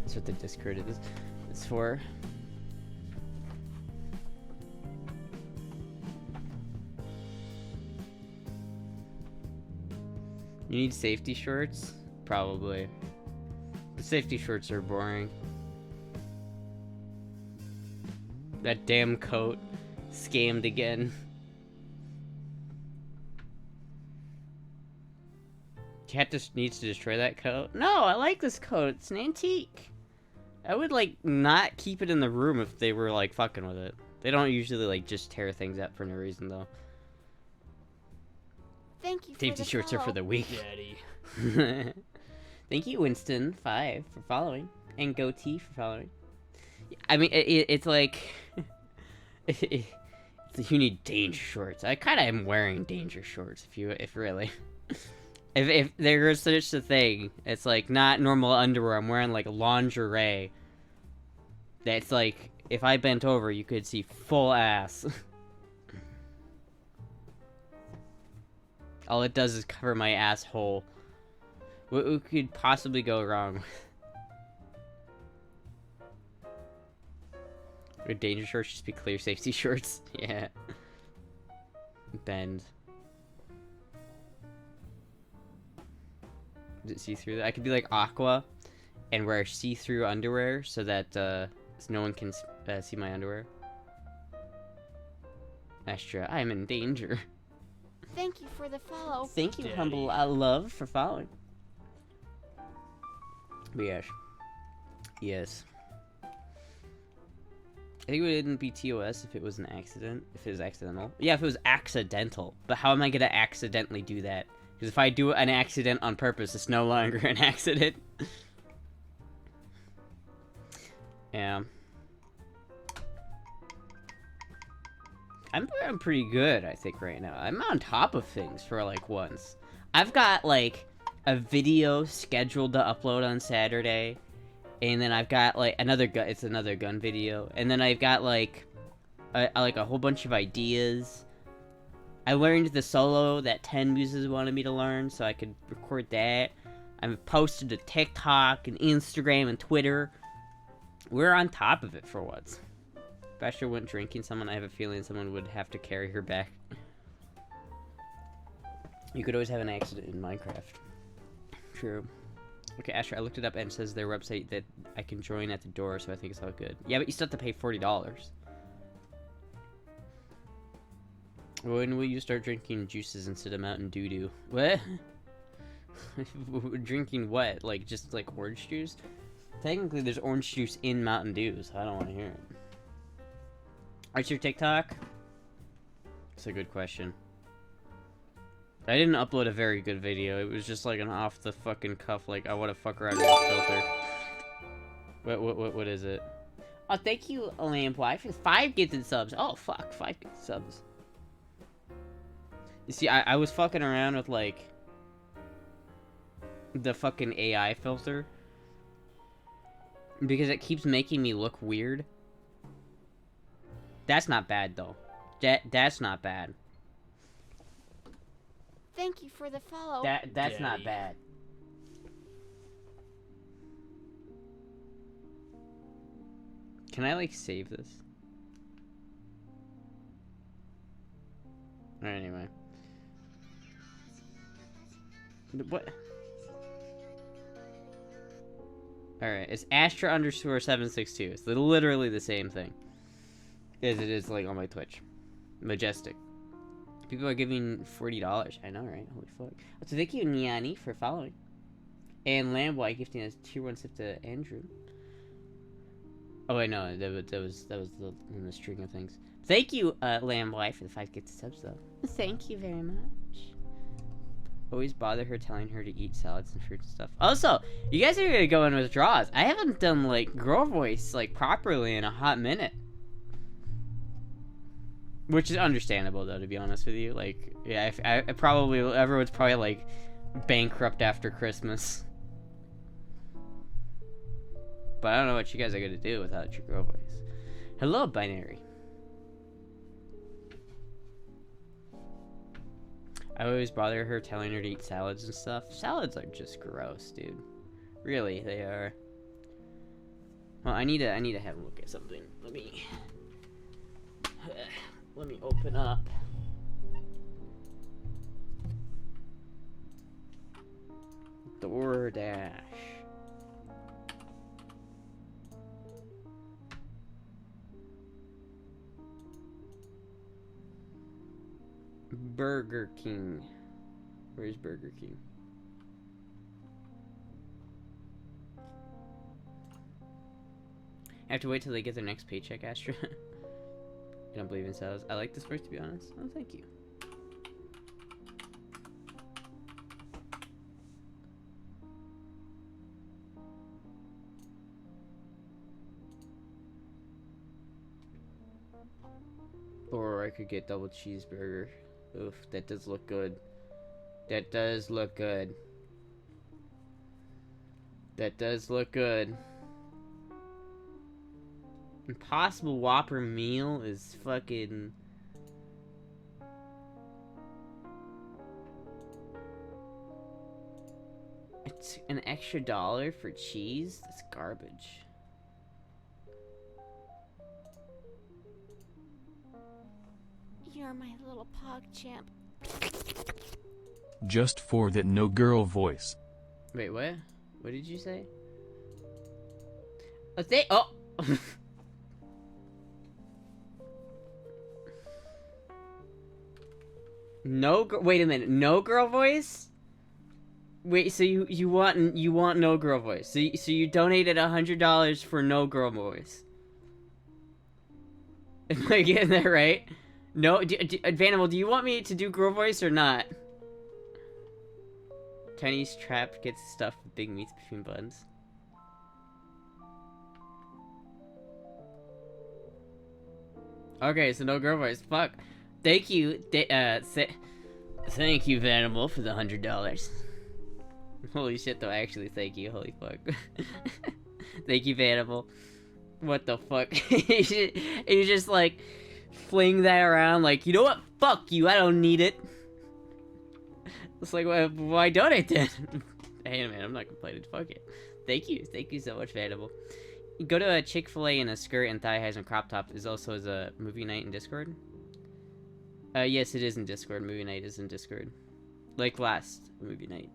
That's what the Discord is for. You need safety shorts? Probably. The safety shorts are boring. That damn coat. Scammed again. Cat just needs to destroy that coat? No, I like this coat. It's an antique. I would, like, not keep it in the room if they were, like, fucking with it. They don't usually, like, just tear things up for no reason, though. Thank you for Safety the shorts follow. are for the weak. Daddy. Thank you, Winston5, for following. And Goatee for following. I mean, it's like... you need danger shorts. I kind of am wearing danger shorts, if really... If there is such a thing, it's like not normal underwear. I'm wearing like lingerie. That's like, if I bent over, you could see full ass. All it does is cover my asshole. What could possibly go wrong? Would danger shorts just be clear safety shorts? Yeah. Bend. Is it see-through? I could be like Aqua and wear see-through underwear so that so no one can see my underwear. Astra, I am in danger. Thank you for the follow. Thank you, Daddy. humble love, for following. But yes. Yes. I think it wouldn't be TOS if it was an accident. If it was accidental. Yeah, if it was accidental. But how am I gonna accidentally do that? Because if I do an accident on purpose, it's no longer an accident. Yeah. I'm pretty good, I think, right now. I'm on top of things for, like, once. I've got, like, a video scheduled to upload on Saturday. And then I've got, like, another gun video. And then I've got, like, a whole bunch of ideas. I learned the solo that 10 Muses wanted me to learn, so I could record that. I've posted to TikTok and Instagram and Twitter. We're on top of it for once. If Astra went drinking someone, I have a feeling someone would have to carry her back. You could always have an accident in Minecraft. True. Okay, Astra, I looked it up and it says their website that I can join at the door, so I think it's all good. Yeah, but you still have to pay $40. When will you start drinking juices instead of Mountain Doo-Doo? What? Drinking what? Like, just like orange juice? Technically, there's orange juice in Mountain Dew, so I don't want to hear it. What's your TikTok? That's a good question. I didn't upload a very good video. It was just like an off the fucking cuff, like I want to fuck around with this filter. What is it? Oh, thank you, Lamp. 5 gifted subs. Oh fuck, 5 gifted subs. You see, I was fucking around with like the fucking AI filter because it keeps making me look weird. That's not bad though. That's not bad. Thank you for the follow. That's not bad. Can I like save this? Alright, anyway. What? Alright, it's Astra underscore 762. It's literally the same thing as it is like on my Twitch. Majestic. People are giving $40. I know, right? Holy fuck. So thank you, Niani, for following. And Lamboy gifting us tier 1 sip to Andrew. Oh wait, no, that was in the string of things. Thank you, Lamboy, for the 5 gifted subs though. Thank you very much. Always bother her telling her to eat salads and fruits and stuff. Also, you guys are gonna go in withdrawals. I haven't done like girl voice like properly in a hot minute. Which is understandable though, to be honest with you. Like, yeah, I probably, everyone's probably like bankrupt after Christmas. But I don't know what you guys are gonna do without your girl voice. Hello, Binary. I always bother her telling her to eat salads and stuff. Salads are just gross, dude. Really, they are. Well, I need to have a look at something. Let me open up. DoorDash. Burger King. Where's Burger King? I have to wait till they get their next paycheck, Astra. I don't believe in sales. I like this voice, to be honest. Oh, thank you. Or I could get double cheeseburger. Oof, that does look good. That does look good. That does look good. Impossible Whopper meal is fucking... It's an extra $1 for cheese? That's garbage. You're my little pog champ. Just for that no girl voice. Wait, what? What did you say? Oh! Wait a minute, no girl voice? Wait, so you want no girl voice? So you donated $100 for no girl voice? Am I getting that right? No, Vanimal, do you want me to do girl voice or not? Chinese trap gets stuffed with big meats between buns. Okay, so no girl voice. Fuck. Thank you, thank you, Vanimal, for the $100. Holy shit, though, actually, thank you. Holy fuck. Thank you, Vanimal. What the fuck? You just, like, fling that around, like, you know what? Fuck you, I don't need it. It's like, why donate then? Hey, man, I'm not complaining. Fuck it. Thank you so much, Vanimal. You go to a Chick-fil-A in a skirt and thigh highs and crop top is also as a movie night in Discord. Yes, it is in Discord. Movie night is in Discord. Like last movie night.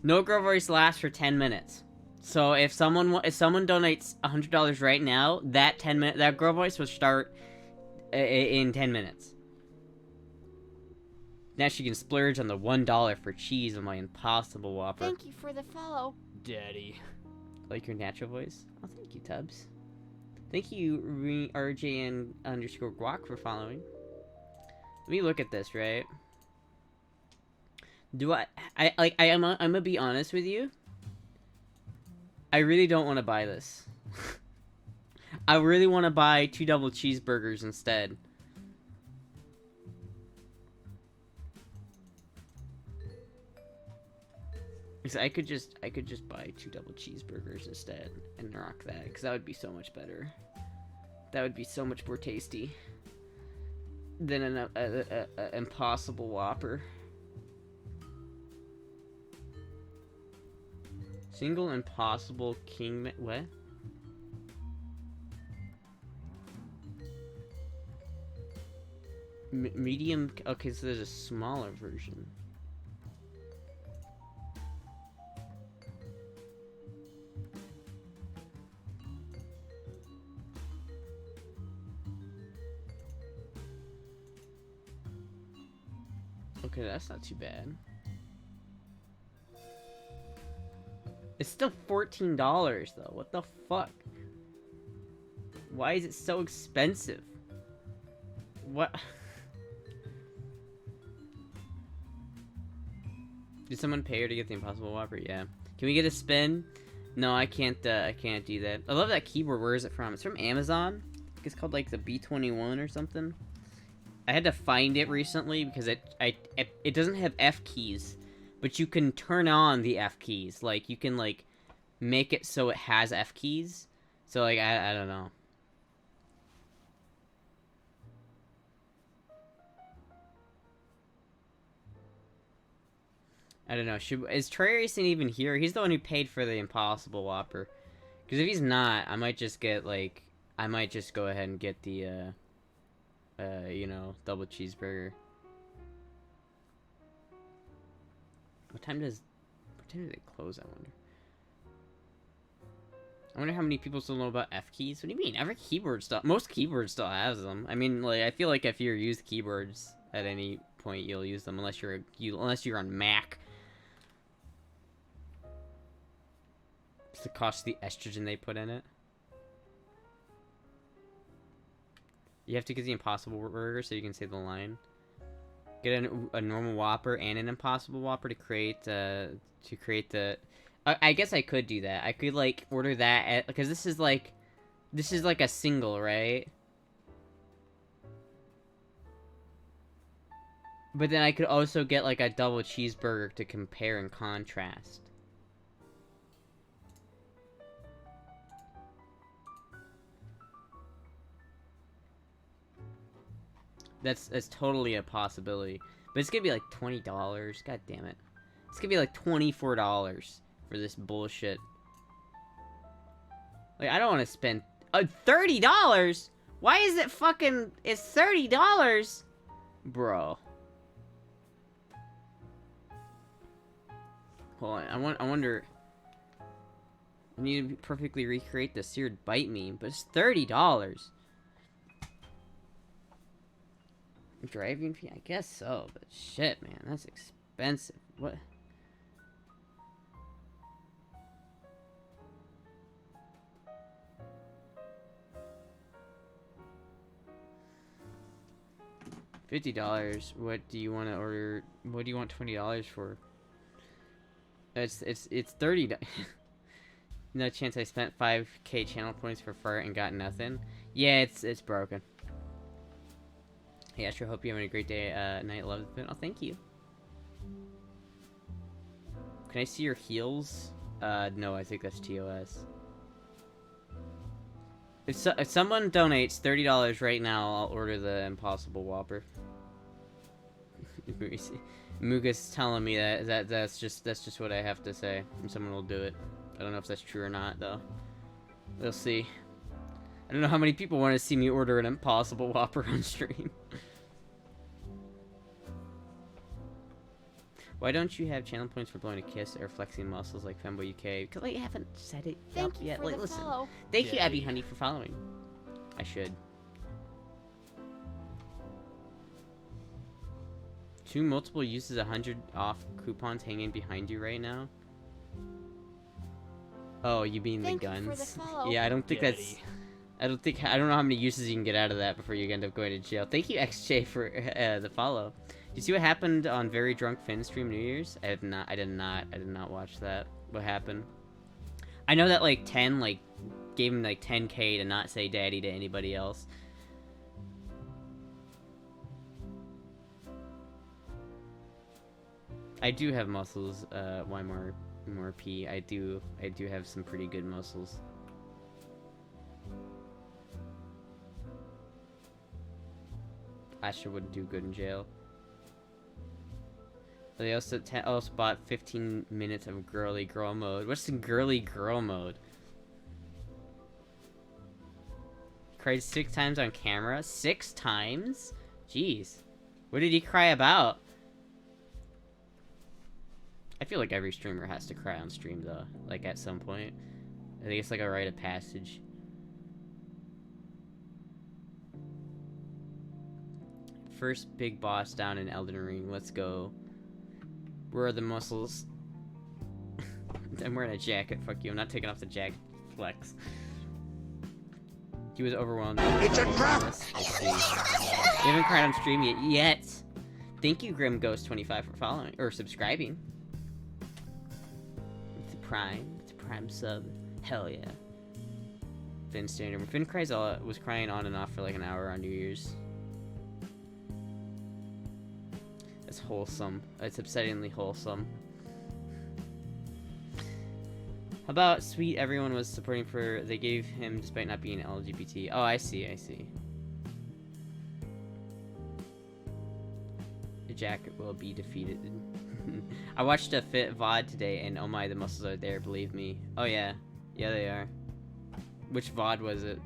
No girl voice lasts for 10 minutes. So if someone donates $100 right now, that girl voice will start in 10 minutes. Now she can splurge on the $1 for cheese on my Impossible Whopper. Thank you for the follow. Daddy. Like your natural voice? Oh, thank you, Tubbs. Thank you, RJN_guac for following. Let me look at this, right? I'm gonna be honest with you. I really don't want to buy this. I really want to buy 2 double cheeseburgers instead. Because I could just buy 2 double cheeseburgers instead and rock that, because that would be so much better. That would be so much more tasty than an Impossible Whopper. Single Impossible King... What? Medium. Okay, so there's a smaller version. Okay, that's not too bad. It's still $14 though. What the fuck? Why is it so expensive? What? Did someone pay her to get the Impossible Whopper? Yeah. Can we get a spin? No, I can't do that. I love that keyboard. Where is it from? It's from Amazon. I think it's called like the B21 or something. I had to find it recently because it doesn't have F keys, but you can turn on the F keys. Like you can like make it so it has F keys. So like I don't know. I don't know. Is Trey Racing even here? He's the one who paid for the Impossible Whopper. Because if he's not, I might just get like I might just go ahead and get the you know, double cheeseburger. What time does it close, I wonder how many people still know about F keys. What do you mean? Every keyboard still, most keyboards still has them. I mean, like I feel like if you're used keyboards at any point, you'll use them unless you're on Mac. It's the cost of the estrogen they put in it. You have to get the Impossible Burger so you can say the line. Get a normal Whopper and an Impossible Whopper to create the. I guess I could do that. I could like order that because this is like a single, right? But then I could also get like a double cheeseburger to compare and contrast. That's totally a possibility. But it's gonna be like $20. God damn it. It's gonna be like $24 for this bullshit. Like, I don't want to spend $30? Why is it fucking... It's $30? Bro. Hold on, I wonder... I need to perfectly recreate the seared bite meme, but it's $30. Driving fee? I guess so, but shit, man, that's expensive. What? $50. What do you want to order? What do you want $20 for? It's $30. No chance I spent 5k channel points for fart and got nothing. Yeah, it's broken. Hey, Astra, hope you're having a great day, night, love the Oh, thank you. Can I see your heels? No, I think that's TOS. If someone donates $30 right now, I'll order the Impossible Whopper. Muga's telling me that's just what I have to say, and someone will do it. I don't know if that's true or not, though. We'll see. I don't know how many people want to see me order an Impossible Whopper on stream. Why don't you have channel points for blowing a kiss or flexing muscles like Femboy UK? Because I haven't said it Thank you yet. for Like, the listen. follow. Thank you, Abby Honey, for following. I should. 2 multiple uses 100 off coupons hanging behind you right now. Oh, you mean Thank the you for guns? the follow. Yeah, I don't think that's. I don't know how many uses you can get out of that before you end up going to jail. Thank you, XJ, for the follow. Did you see what happened on Very Drunk Finn stream New Year's? I did not watch that. What happened? I know that like 10 like gave him like 10k to not say daddy to anybody else. I do have muscles, why more P. I do have some pretty good muscles. Astra would do good in jail. They also bought 15 minutes of girly girl mode. What's the girly girl mode? Cried 6 times on camera? 6 times? Jeez. What did he cry about? I feel like every streamer has to cry on stream, though. Like, at some point. I think it's like a rite of passage. First big boss down in Elden Ring. Let's go. Where are the muscles? I'm wearing a jacket. Fuck you. I'm not taking off the jacket. Flex. He was overwhelmed. It's a trap! I see. You haven't cried on stream yet. Thank you, Grim Ghost 25 for following or subscribing. It's a prime sub. Hell yeah. Finn standard. Finn was crying on and off for like an hour on New Year's. It's wholesome. It's upsettingly wholesome. How about sweet everyone was supporting for they gave him despite not being LGBT. Oh, I see. The jacket will be defeated. I watched a fit VOD today and oh my, the muscles are there, believe me. Oh yeah. Yeah, they are. Which VOD was it?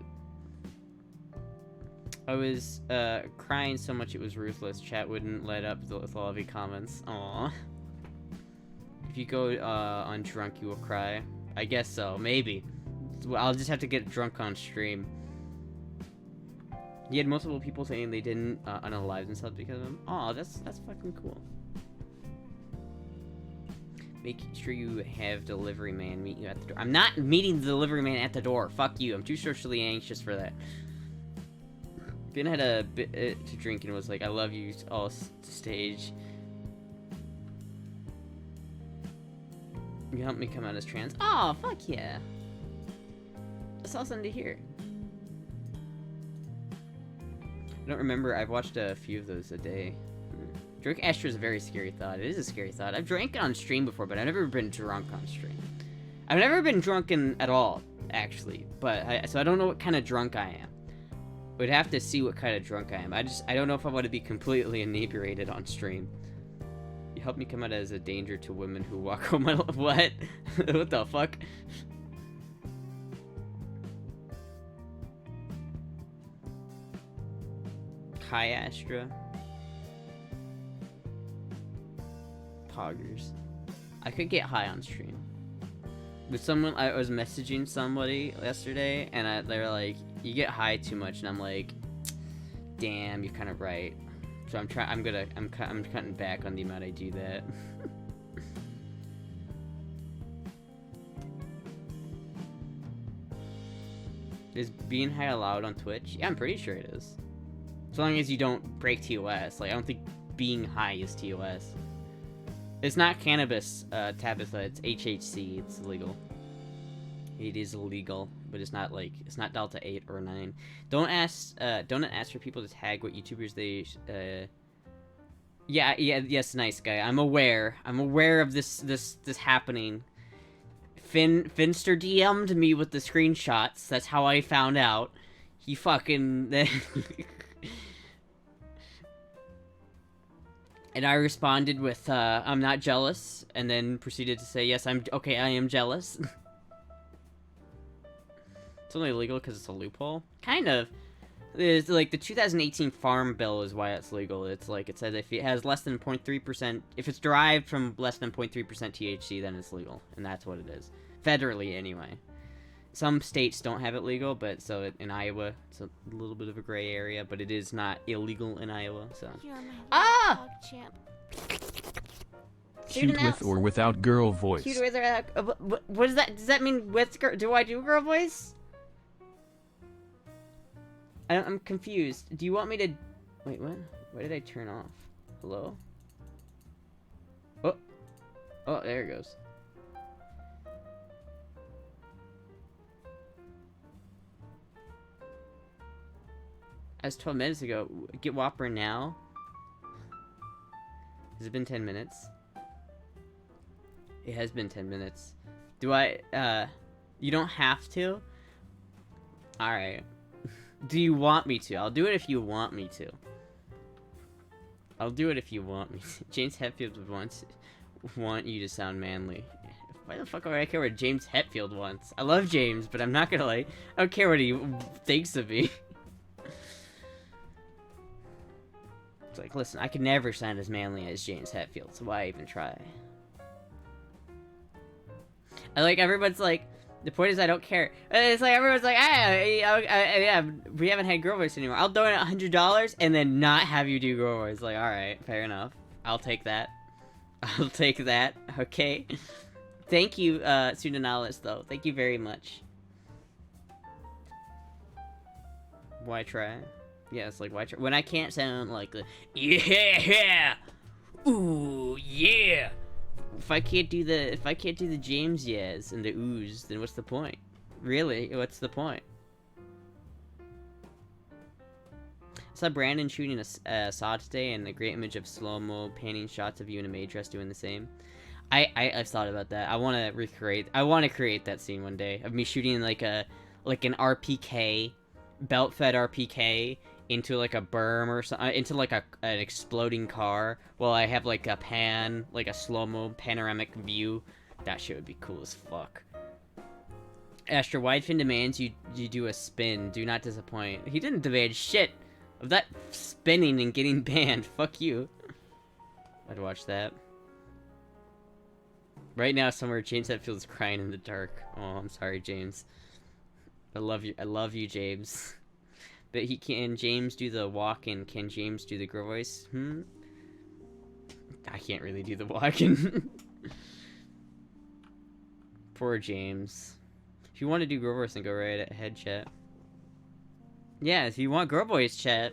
I was crying so much it was ruthless. Chat wouldn't let up with all of the comments. Aww. If you go on drunk, you will cry. I guess so. Maybe. I'll just have to get drunk on stream. You had multiple people saying they didn't unalive themselves because of him. Aw, that's fucking cool. Make sure you have delivery man meet you at the door. I'm not meeting the delivery man at the door. Fuck you. I'm too socially anxious for that. Finn had a bit to drink and was like, I love you all stage. You helped me come out as trans. Oh, fuck yeah. That's awesome to hear. I don't remember. I've watched a few of those a day. Drink Astra is a very scary thought. It is a scary thought. I've drank on stream before, but I've never been drunk on stream. I've never been drunken at all, actually. But so I don't know what kind of drunk I am. We'd have to see what kind of drunk I am. I don't know if I want to be completely inebriated on stream. You help me come out as a danger to women who walk home. What? What the fuck? Hi, Astra. Poggers. I could get high on stream. With someone, I was messaging somebody yesterday, and they were like, "You get high too much," and I'm like, "Damn, you're kind of right." So I'm cutting back on the amount I do that. Is being high allowed on Twitch? Yeah, I'm pretty sure it is. As long as you don't break TOS. Like, I don't think being high is TOS. It's not cannabis, Tabitha. It's HHC. It's illegal. It is illegal, but it's not like it's not Delta 8 or 9. Don't ask for people to tag what YouTubers they. Yes, nice guy. I'm aware of this happening. Finster DM'd me with the screenshots. That's how I found out. He fucking. And I responded with, I'm not jealous, and then proceeded to say, yes, I am jealous. It's only illegal because it's a loophole? Kind of. It's like the 2018 Farm Bill is why it's legal. It's like, it says if it has less than 0.3%, if it's derived from less than 0.3% THC, then it's legal. And that's what it is. Federally, anyway. Some states don't have it legal, but so in Iowa, it's a little bit of a gray area, but it is not illegal in Iowa, so. You're my dog champ. Cute with or without girl voice. Cute with or what does that? Does that mean with girl? Do I do girl voice? I'm confused. Do you want me to? Wait, what? Why did I turn off? Hello? Oh, there it goes. As 12 minutes ago. Get Whopper now. Has it been 10 minutes? It has been 10 minutes. Do I, you don't have to? Alright. Do you want me to? I'll do it if you want me to. I'll do it if you want me to. James Hetfield would want you to sound manly. Why the fuck would I care what James Hetfield wants? I love James, but I'm not gonna I don't care what he thinks of me. It's like, listen, I could never sound as manly as James Hetfield, so why even try? I like, everyone's like, the point is I don't care. It's like, everyone's like, yeah, we haven't had girl voice anymore. I'll donate $100 and then not have you do girl voice. Like, alright, fair enough. I'll take that. I'll take that, okay? Thank you, Pseudonalis, though. Thank you very much. Why try? Yeah, it's like, why try? When I can't sound like the, yeah! Ooh, yeah! If I can't do the James yes and the oohs, then what's the point? Really, what's the point? I saw Brandon shooting a saw today, and a great image of slow-mo panning shots of you in a maid dress doing the same. I've thought about that. I want to create that scene one day of me shooting like an RPK, belt-fed RPK into like a berm or something, into like an exploding car, while I have like a slow-mo panoramic view. That shit would be cool as fuck. Astra, Widefin demands you do a spin. Do not disappoint. He didn't demand shit of that spinning and getting banned. Fuck you. I'd watch that. Right now, somewhere, James Hetfield's crying in the dark. Oh, I'm sorry, James. I love you, James. But can James do the walk, and can James do the girl voice? I can't really do the walking. Poor James. If you want to do girl voice, then go right ahead, chat. Yeah, if you want girl voice, chat.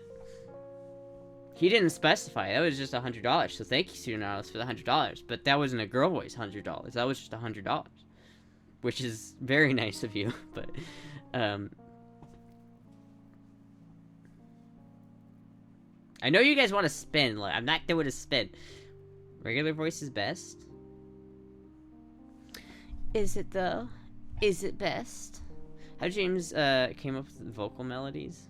He didn't specify. That was just $100. So thank you, Pseudonalis, for the $100. But that wasn't a girl voice $100. That was just $100, which is very nice of you. But I know you guys want to spin. Like, I'm not doing a spin. Regular voice is best. Is it though? Is it best? How James came up with vocal melodies?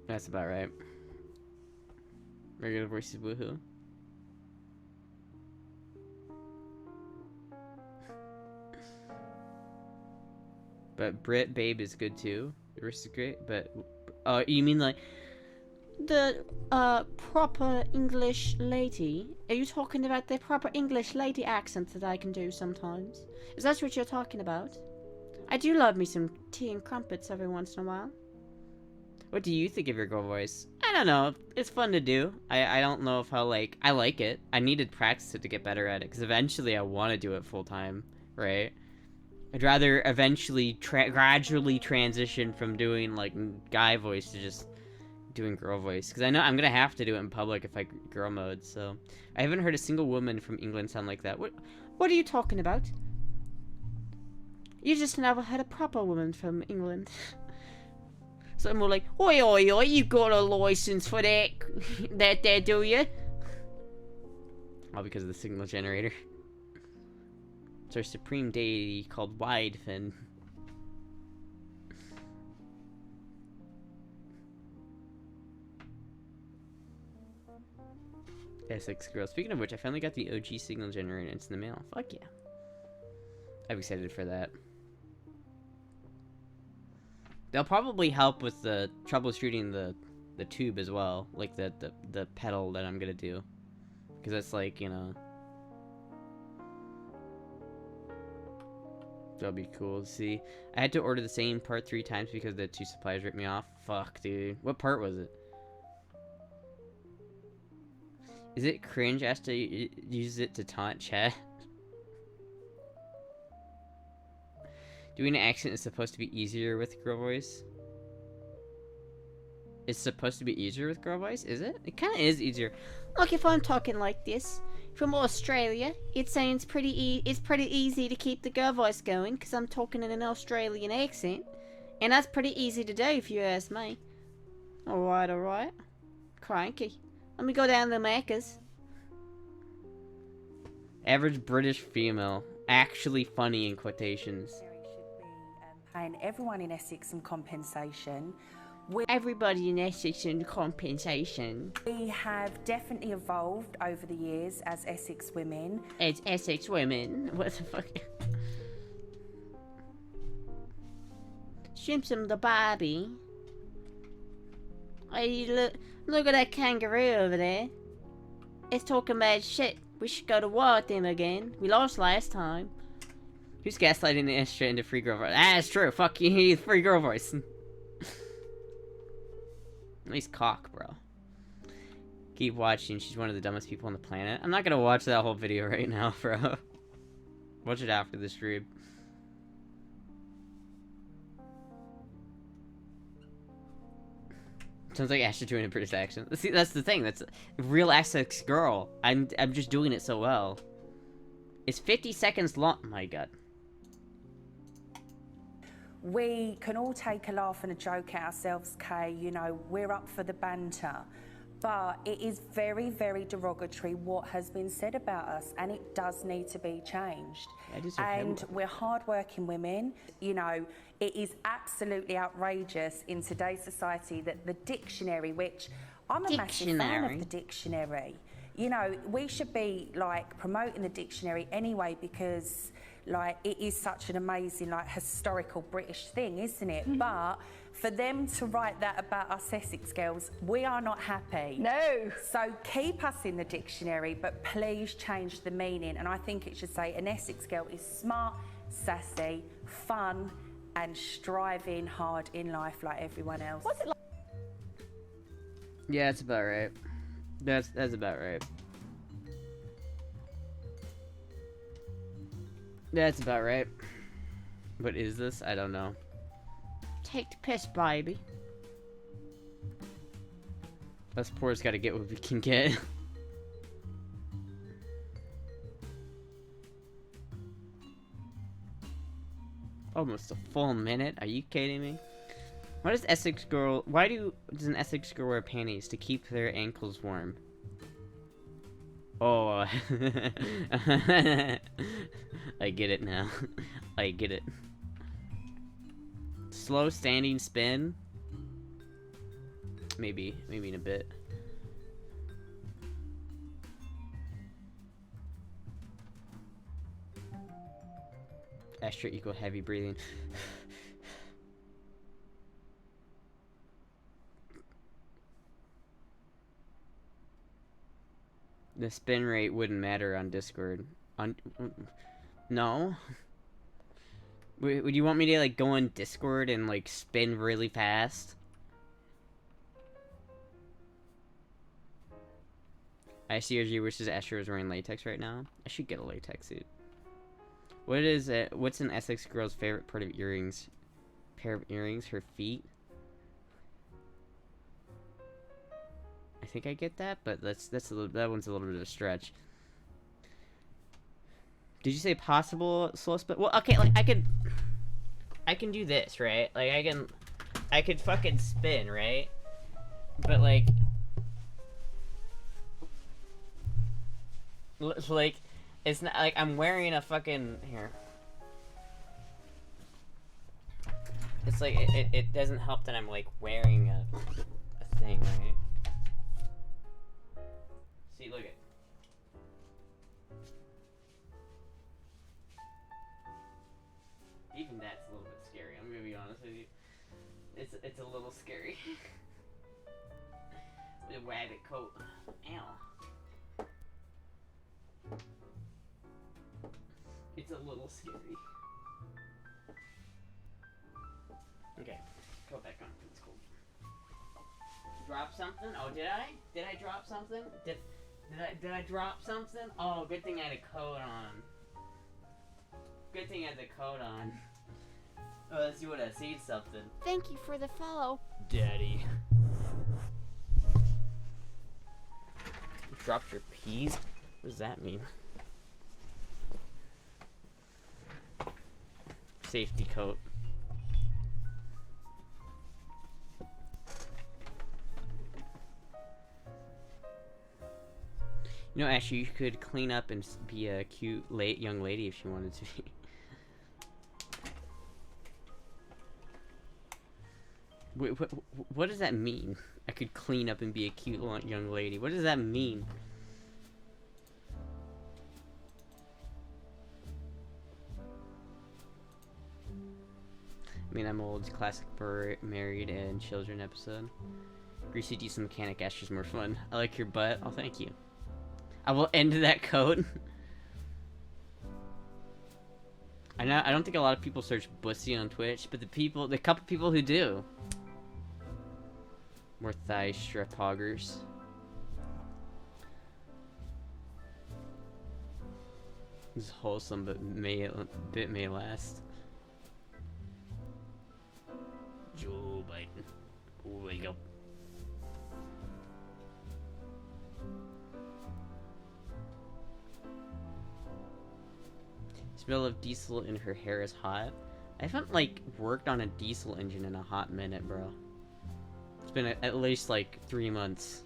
That's about right. Regular voice is woohoo. But Brit Babe is good too. The voice is great, but you mean like The proper English lady? Are you talking about the proper English lady accent that I can do sometimes? Is that what you're talking about? I do love me some tea and crumpets every once in a while. What do you think of your girl voice? I don't know. It's fun to do. I don't know if I like it. I needed practice it to get better at it, because eventually I want to do it full time, right? I'd rather eventually gradually transition from doing like guy voice to just doing girl voice, because I know I'm gonna have to do it in public if I girl mode. So I haven't heard a single woman from England sound like that. What are you talking about? You just never had a proper woman from England. So more like, oi, oi, oi, you got a license for that, that there, do you? All because of the signal generator. It's our supreme deity called Widefin. Essex girl. Speaking of which, I finally got the OG signal generator and it's in the mail. Fuck yeah. I'm excited for that. They'll probably help with the troubleshooting the tube as well, like the pedal that I'm gonna do, because that's like, you know, that'll be cool to see. I had to order the same part 3 times because the 2 suppliers ripped me off. Fuck, dude. What part was it? Is it cringe as to use it to taunt chat? Doing an accent is supposed to be easier with girl voice. It's supposed to be easier with girl voice, is it? It kind of is easier. Look, if I'm talking like this from Australia, it sounds it's pretty easy to keep the girl voice going because I'm talking in an Australian accent, and that's pretty easy to do if you ask me. All right. Cranky. Let me go down to the Macca's. Average British female, actually funny in quotations. Paying everyone in Essex some compensation. Everybody in Essex some compensation. We have definitely evolved over the years as Essex women. As Essex women? What the fuck? Simpson the Barbie. Hey, look at that kangaroo over there. It's talking bad shit. We should go to war with them again. We lost last time. Who's gaslighting the Astra into free girl voice? Ah, it's true. Fuck you, he's free girl voice. Nice cock, bro. Keep watching. She's one of the dumbest people on the planet. I'm not gonna watch that whole video right now, bro. Watch it after the stream. Sounds like Astra doing a British accent. See, that's the thing. That's a real Essex girl. I'm just doing it so well. It's 50 seconds long. Oh my god. We can all take a laugh and a joke at ourselves, Kay. You know, we're up for the banter. But it is very, very derogatory what has been said about us, and it does need to be changed. And we're hard-working women. You know, it is absolutely outrageous in today's society that the dictionary, which I'm a massive fan of the dictionary, you know, we should be, like, promoting the dictionary anyway because, like, it is such an amazing, like, historical British thing, isn't it? But for them to write that about us Essex girls, we are not happy. No. So keep us in the dictionary, but please change the meaning. And I think it should say an Essex girl is smart, sassy, fun, and striving hard in life like everyone else. What's it like? Yeah, that's about right. That's about right. That's about right. What is this? I don't know. Take the piss, baby. Us poor's gotta get what we can get. Almost a full minute? Are you kidding me? Why does Essex girl? Does an Essex girl wear panties to keep their ankles warm? Oh, I get it now. I get it. Slow standing spin? Maybe in a bit. Astra equal heavy breathing. The spin rate wouldn't matter on Discord. No? Would you want me to, like, go on Discord and, like, spin really fast? ICRG wishes Astra was wearing latex right now. I should get a latex suit. What is it? What's an Essex girl's favorite part of earrings? Pair of earrings? Her feet? I think I get that, but that one's a little bit of a stretch. Did you say possible slow spin? Well, okay, like I can do this, right? Like I could fucking spin, right? But like it's not like I'm wearing a fucking here. It's like it doesn't help that I'm like wearing a thing, right? See, look at. Even that's a little bit scary. I'm gonna be honest with you. It's a little scary. The rabbit coat. Ow. It's a little scary. Okay, go back on. It's cool. Drop something? Oh, did I? Did I drop something? Did I drop something? Oh, good thing I had a coat on. Good thing I had the coat on. Oh, let's see what I see something. Thank you for the follow. Daddy. You dropped your peas? What does that mean? Safety coat. You know, Ashley, you could clean up and be a cute young lady if you wanted to be. Wait, what does that mean? I could clean up and be a cute young lady. What does that mean? I mean, I'm old. Classic married and children episode. Greasy decent mechanic. Astra's more fun. I like your butt. Oh, thank you. I will end that code. I don't think a lot of people search bussy on Twitch, but the couple people who do. More thigh strip hoggers. This is wholesome, but may last. Joe Biden. Oh, there you go. Smell of diesel in her hair is hot. I haven't like worked on a diesel engine in a hot minute, bro. It's been at least like 3 months.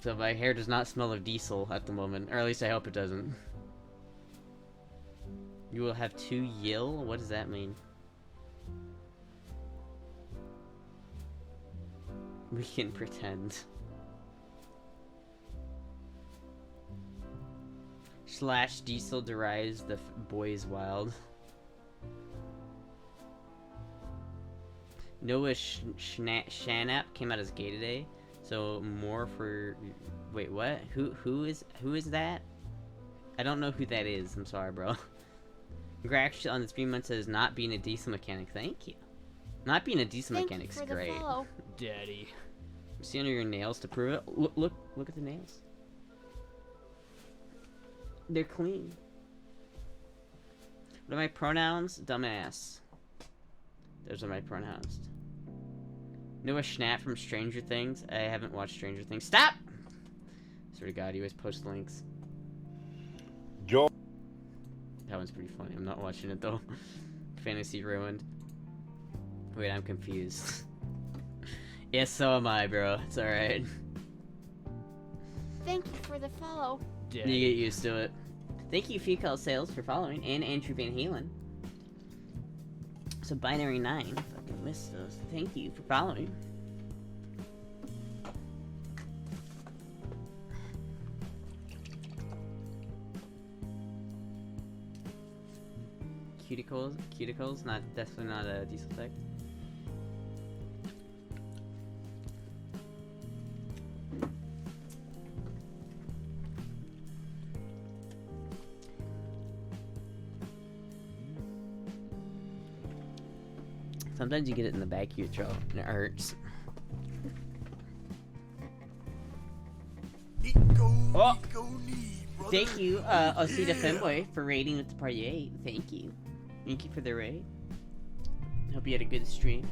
So my hair does not smell of diesel at the moment, or at least I hope it doesn't. You will have 2 yill? What does that mean? We can pretend. Slash diesel derives the boys wild. Noah Shanap came out as gay today, so more for. Wait, what? Who is that? I don't know who that is. I'm sorry, bro. Congrats on the 3 months as not being a diesel mechanic. Thank you. Not being a diesel mechanic's great. Daddy. See under your nails to prove it. Look at the nails. They're clean. What are my pronouns? Dumbass. Those are my pronouns. Noah Schnapp from Stranger Things. I haven't watched Stranger Things. Stop! Swear to God, he always posts links. Joe. That one's pretty funny. I'm not watching it though. Fantasy ruined. Wait, I'm confused. Yes, so am I, bro. It's alright. Thank you for the follow. Daddy. You get used to it. Thank you, Fecal Sales, for following, and Andrew Van Halen. So Binary 9, fucking missed those. Thank you for following. Cuticles, definitely not a diesel tech. Sometimes you get it in the back of your throat and it hurts. Oh! Thank you, Osita Femboy, for raiding with the party 8. Thank you. Thank you for the raid. Hope you had a good stream.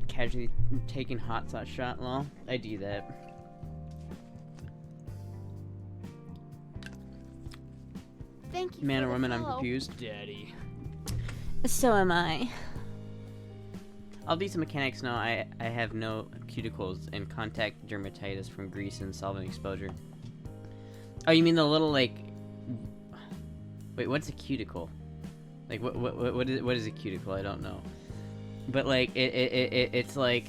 Casually taking hot sauce shot, lol. I do that. Thank you. Man for or the woman, I'm follow. confused. Daddy. So am I. All decent mechanics know I have no cuticles and contact dermatitis from grease and solvent exposure. Oh, you mean the little like? Wait, what's a cuticle? Like what is a cuticle? I don't know. But like it's like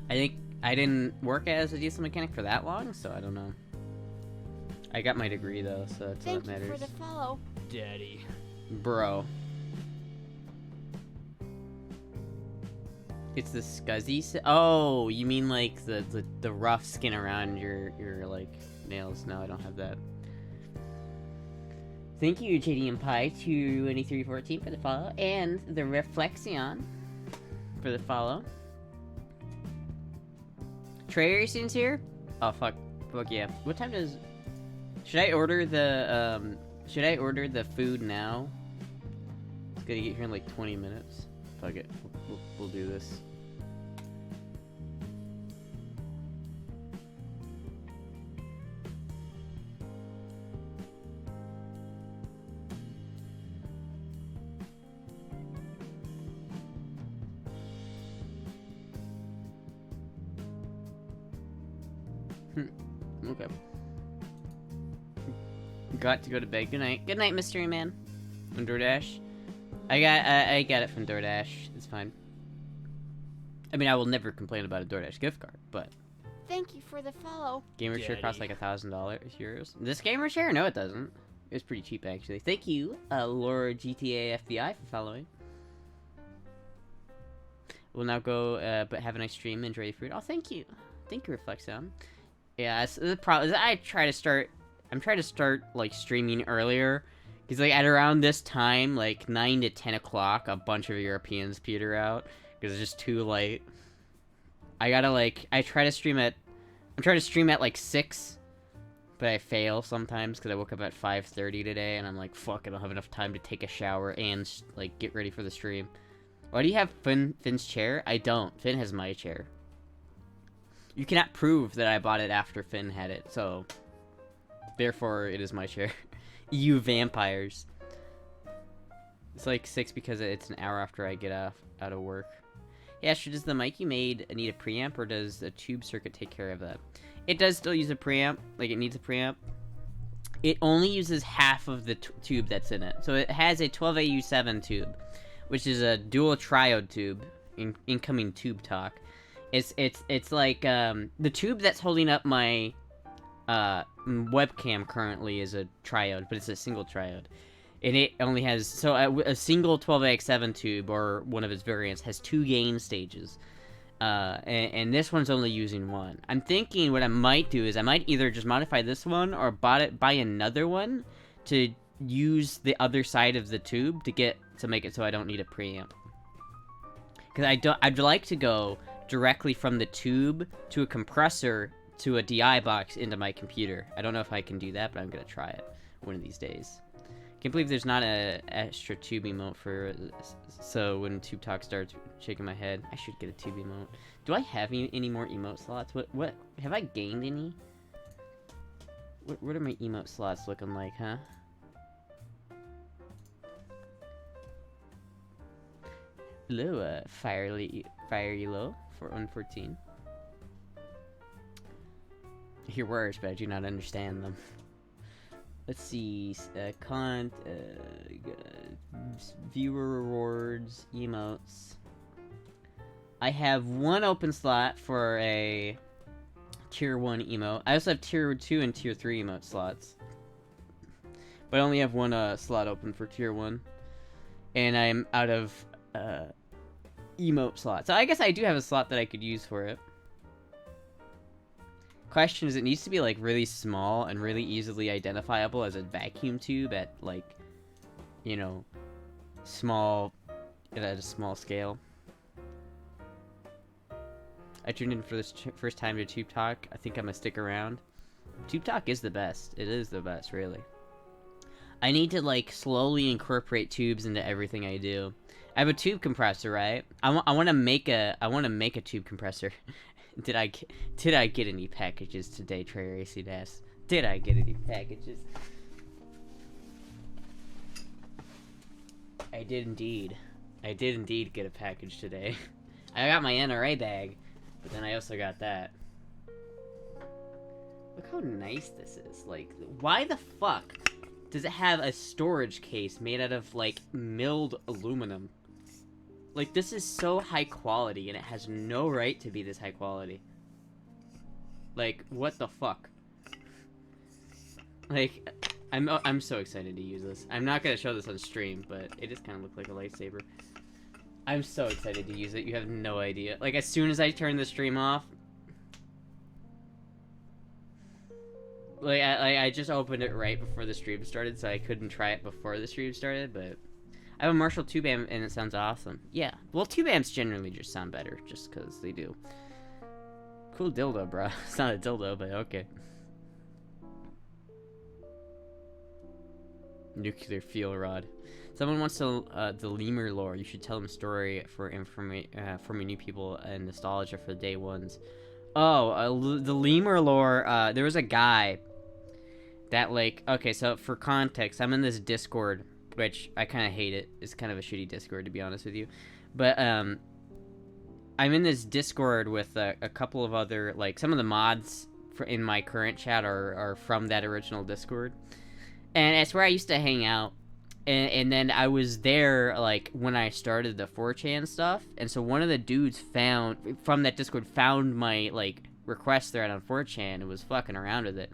I think I didn't work as a diesel mechanic for that long, so I don't know. I got my degree though, so that's all that matters. Thank you for the follow. Daddy. Bro. It's the scuzzy. Oh, you mean like the rough skin around your like nails? No, I don't have that. Thank you, JD and Pi 2314 for the follow, and the Reflexion for the follow. Trey Racing's here. Oh fuck yeah. What time does? Should I order the food now? It's gonna get here in like 20 minutes. Fuck it. We'll do this. Okay. Got to go to bed. Good night. Good night, Mystery Man. On DoorDash. I got it from DoorDash. It's fine. I mean, I will never complain about a DoorDash gift card, but Thank you for the follow. gamer share costs Daddy. like $1,000 euros. This gamer share? No, it doesn't. It was pretty cheap, actually. Thank you, Laura GTA FBI, for following. We'll now go, but have a nice stream, enjoy the food. Oh, thank you. Thank you, Reflexon. Yeah, so the problem is I'm trying to start, like, streaming earlier. Because, like, at around this time, like, 9 to 10 o'clock, a bunch of Europeans peter out. Because it's just too late. I gotta, like, I'm trying to stream at, like, 6. But I fail sometimes because I woke up at 5:30 today. And I'm like, fuck, I don't have enough time to take a shower and, like, get ready for the stream. Why do you have Finn's chair? I don't. Finn has my chair. You cannot prove that I bought it after Finn had it, so... Therefore, it is my chair. You vampires. It's like 6 because it's an hour after I get out of work. Yeah, sure, does the mic you made need a preamp, or does a tube circuit take care of that? It does still use a preamp. Like, it needs a preamp. It only uses half of the tube that's in it. So it has a 12AU7 tube, which is a dual triode tube. Incoming tube talk. It's like, the tube that's holding up my webcam currently is a triode, but it's a single triode. And it only has, so a single 12AX7 tube, or one of its variants, has 2 gain stages. And this one's only using 1. I'm thinking what I might do is I might either just modify this one, or buy another one to use the other side of the tube to make it so I don't need a preamp. Because I'd like to go directly from the tube to a compressor to a DI box into my computer. I don't know if I can do that, but I'm gonna try it one of these days. Can't believe there's not a extra tube emote for, so when Tube Talk starts shaking my head, I should get a tube emote. Do I have any more emote slots? What have I gained any? What are my emote slots looking like, huh? Hello, Fiery Low for 114. I hear words, but I do not understand them. Let's see, viewer rewards, emotes. I have 1 open slot for a tier 1 emote. I also have tier 2 and tier 3 emote slots. But I only have 1 slot open for tier 1. And I'm out of emote slots. So I guess I do have a slot that I could use for it. Question is, it needs to be, like, really small and really easily identifiable as a vacuum tube at, like, you know, at a small scale. I tuned in for this first time to Tube Talk. I think I'm gonna stick around. Tube Talk is the best. It is the best, really. I need to, like, slowly incorporate tubes into everything I do. I have a tube compressor, right? I want to make a tube compressor. Did I get any packages today, Trey Racy Dass? Did I get any packages? I did indeed. I did indeed get a package today. I got my NRA bag, but then I also got that. Look how nice this is. Like, why the fuck does it have a storage case made out of, like, milled aluminum? Like, this is so high quality, and it has no right to be this high quality. Like, what the fuck? Like, I'm so excited to use this. I'm not gonna show this on stream, but it just kind of looked like a lightsaber. I'm so excited to use it, you have no idea. Like, as soon as I turn the stream off... Like, I just opened it right before the stream started, so I couldn't try it before the stream started, but... I have a Marshall tube amp, and it sounds awesome. Yeah. Well, tube amps generally just sound better, just because they do. Cool dildo, bro. It's not a dildo, but okay. Nuclear fuel rod. Someone wants to, the lemur lore. You should tell them a story for informing new people and nostalgia for the day ones. Oh, the lemur lore, there was a guy that, like... Okay, so for context, I'm in this Discord... Which, I kind of hate it. It's kind of a shitty Discord, to be honest with you. But, I'm in this Discord with a couple of other, like, some of the mods in my current chat are from that original Discord. And it's where I used to hang out. And then I was there, like, when I started the 4chan stuff. And so one of the dudes from that Discord found my, like, request thread on 4chan and was fucking around with it.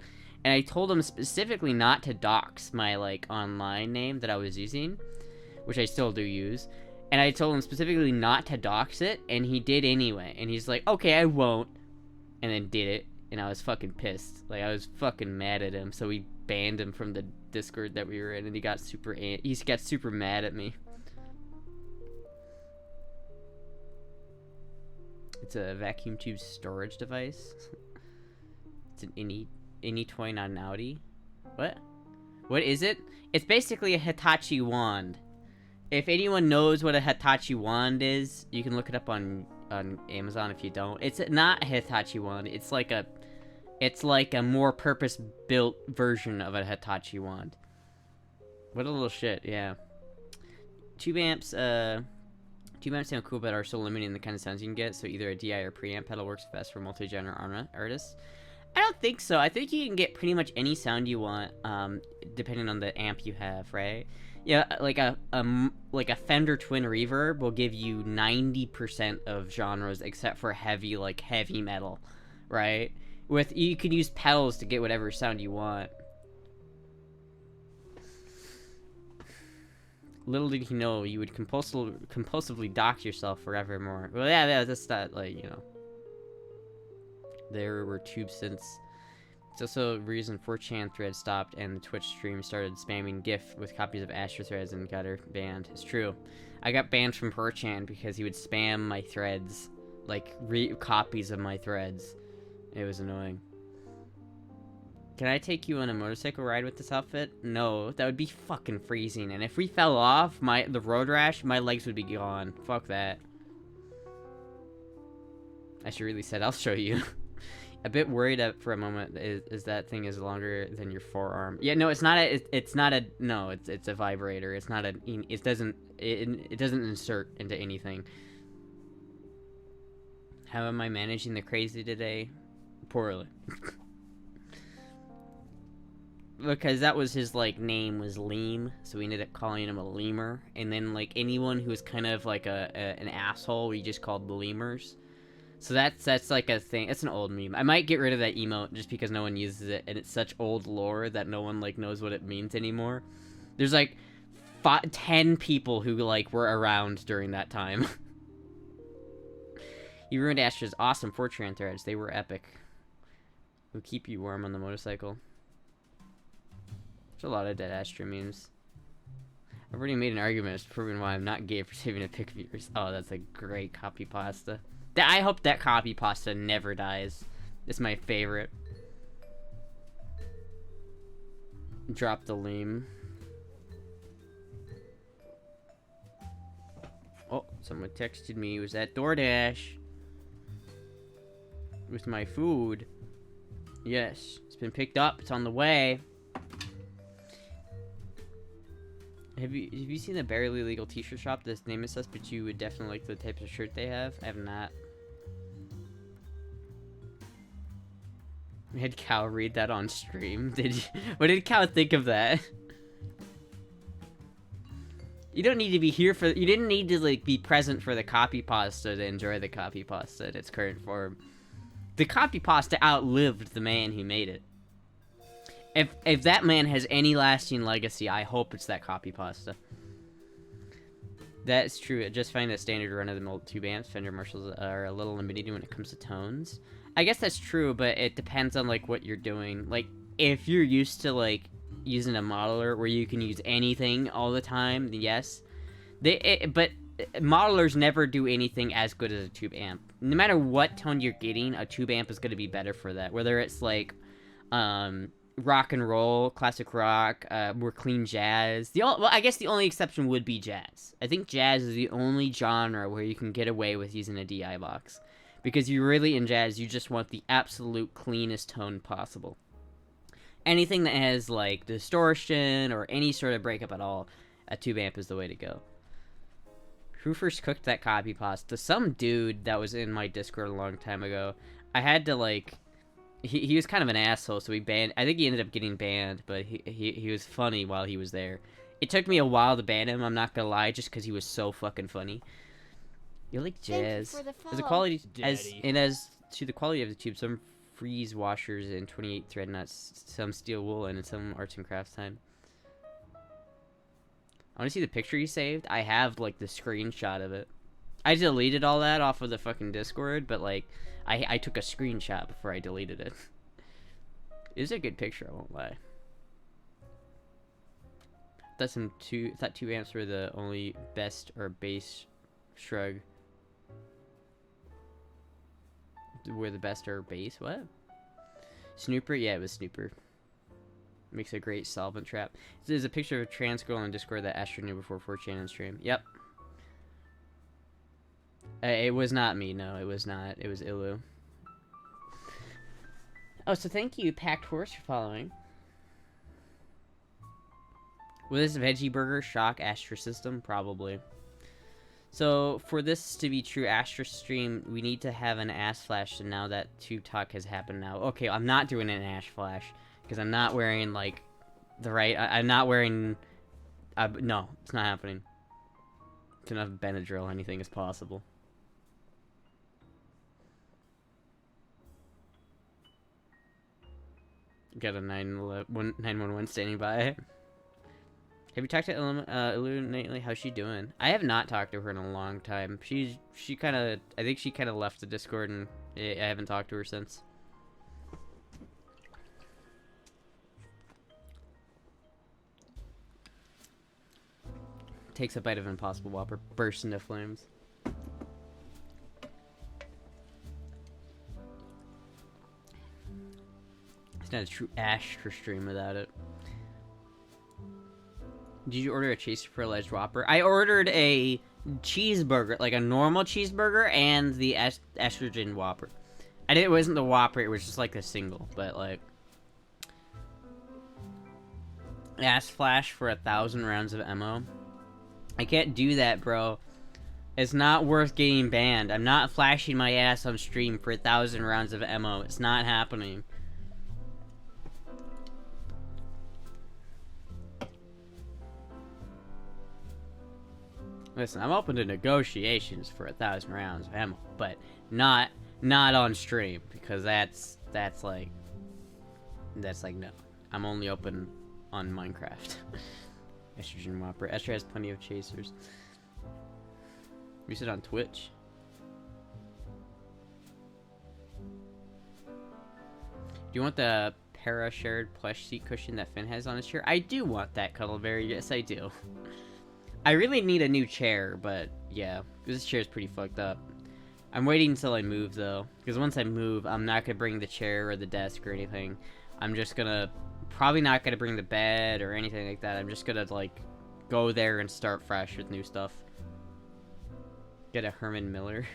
and I told him specifically not to dox my, like, online name that I was using, which I still do use, and I told him specifically not to dox it, and he did anyway, and he's like, okay, I won't, and then did it, and I was fucking pissed. Like, I was fucking mad at him, so we banned him from the Discord that we were in, and he got super mad at me. It's a vacuum tube storage device. It's an any toy, not an Audi. What is it? It's basically a Hitachi wand. If anyone knows what a Hitachi wand is, you can look it up on Amazon if you don't. It's not a Hitachi wand. It's like a more purpose-built version of a Hitachi wand. What a little shit, yeah. Tube amps sound cool, but are so limiting the kind of sounds you can get, so either a DI or preamp pedal works best for multi-genre artists. I don't think so. I think you can get pretty much any sound you want, depending on the amp you have, right? Yeah, like a Fender Twin Reverb will give you 90% of genres except for heavy metal, right? You can use pedals to get whatever sound you want. Little did he know you would compulsively dox yourself forevermore. Well, yeah, that's not, like, you know. There were tubes since. It's also a reason 4chan thread stopped and the Twitch stream started spamming GIF with copies of Astra threads and got her banned. It's true. I got banned from 4chan because he would spam my threads, like, copies of my threads. It was annoying. Can I take you on a motorcycle ride with this outfit? No, that would be fucking freezing. And if we fell off the road rash, my legs would be gone. Fuck that. I should really said I'll show you. A bit worried for a moment is that thing is longer than your forearm. Yeah, no, it's not it's a vibrator. It's not it doesn't insert into anything. How am I managing the crazy today? Poorly. Because that was his, like, name was Leem, so we ended up calling him a lemur. And then, like, anyone who was kind of like an asshole, we just called the lemurs. So that's like a thing. It's an old meme. I might get rid of that emote just because no one uses it, and it's such old lore that no one, like, knows what it means anymore. There's, like, 10 people who, like, were around during that time. You ruined Astra's awesome 4chan threads. They were epic. Will keep you warm on the motorcycle. There's a lot of dead Astra memes. I've already made an argument as proving why I'm not gay for saving a pic of yours. Oh, that's a great copy pasta. I hope that copy pasta never dies. It's my favorite. Drop the Leem. Oh, someone texted me. It was at DoorDash. With my food. Yes, it's been picked up. It's on the way. Have you seen the Barely Legal t-shirt shop? This name is sus, but you would definitely like the type of shirt they have. I have not. I had Cal read that on stream. What did Cal think of that? You don't need to be here you didn't need to, like, be present for the copy pasta to enjoy the copy pasta in its current form. The copy pasta outlived the man who made it. If that man has any lasting legacy, I hope it's that copy pasta. That's true. I just find that standard run-of-the-mill tube amps, Fender Marshalls, are a little limiting when it comes to tones. I guess that's true, but it depends on, like, what you're doing. Like, if you're used to, like, using a modeler where you can use anything all the time, then yes. But modelers never do anything as good as a tube amp. No matter what tone you're getting, a tube amp is going to be better for that. Whether it's, like, rock and roll, classic rock, more clean jazz. Well, I guess the only exception would be jazz. I think jazz is the only genre where you can get away with using a DI box. Because you really, in jazz, you just want the absolute cleanest tone possible. Anything that has, like, distortion or any sort of breakup at all, a tube amp is the way to go. Who first cooked that copy pasta? Some dude that was in my Discord a long time ago. I had to, like... He was kind of an asshole, so I think he ended up getting banned, but he was funny while he was there. It took me a while to ban him, I'm not gonna lie, just because he was so fucking funny. You like jazz. Thank you for the As a follow. quality, Daddy. as to the quality of the tube, some freeze washers and 28 thread nuts, some steel wool, and some arts and crafts time. I want to see the picture you saved. I have like the screenshot of it. I deleted all that off of the fucking Discord, but like I took a screenshot before I deleted it. It was a good picture, I won't lie. Thought 2 amps were the only best or bass shrug. Were the best or bass? What? Snooper? Yeah, it was Snooper. Makes a great solvent trap. There's a picture of a trans girl on Discord that Astra knew before 4chan and stream. Yep. It was not me, no, it was not. It was Ilu. Oh, so thank you, Packed Horse, for following. Will this veggie burger shock Astra system? Probably. So, for this to be true Astra stream, we need to have an ass flash, and now that tube talk has happened now. Okay, I'm not doing an ass flash, because I'm not wearing, like, the right... I'm not wearing... no, it's not happening. It's enough Benadryl, anything is possible. Got a 911 standing by. Have you talked to Ilu lately? How's she doing? I have not talked to her in a long time. She kind of... I think she kind of left the Discord, and I haven't talked to her since. Takes a bite of Impossible Whopper. Bursts into flames. It's not a true Astra stream without it. Did you order a chaser for alleged Whopper? I ordered a cheeseburger, like a normal cheeseburger, and the estrogen Whopper. It wasn't the Whopper, it was just like a single, but like... Ass flash for 1,000 rounds of ammo. I can't do that, bro. It's not worth getting banned. I'm not flashing my ass on stream for 1,000 rounds of ammo. It's not happening. Listen, I'm open to negotiations for 1,000 rounds of ammo, but not on stream, because that's like no. I'm only open on Minecraft. Estrogen Whopper. Astra has plenty of chasers. We sit on Twitch. Do you want the para shared plush seat cushion that Finn has on his chair? I do want that, Cuddleberry. Yes, I do. I really need a new chair, but yeah, this chair is pretty fucked up. I'm waiting until I move, though, because once I move, I'm not going to bring the chair or the desk or anything. I'm just going to... Probably not going to bring the bed or anything like that. I'm just going to, like, go there and start fresh with new stuff. Get a Herman Miller.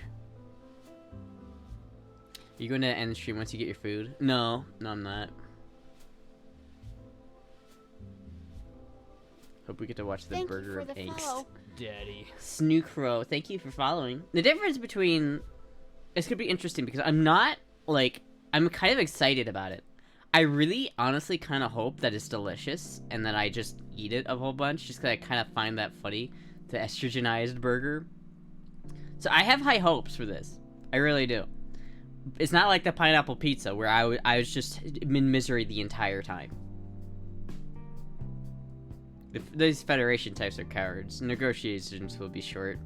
You going to end the stream once you get your food? No, I'm not. Hope we get to watch the burger of angst. Daddy. Snookro, thank you for following. The difference between... It's going to be interesting because I'm not, like... I'm kind of excited about it. I really, honestly, kind of hope that it's delicious and that I just eat it a whole bunch just because I kind of find that funny. The estrogenized burger. So I have high hopes for this. I really do. It's not like the pineapple pizza where I was just in misery the entire time. These Federation types are cowards. Negotiations will be short.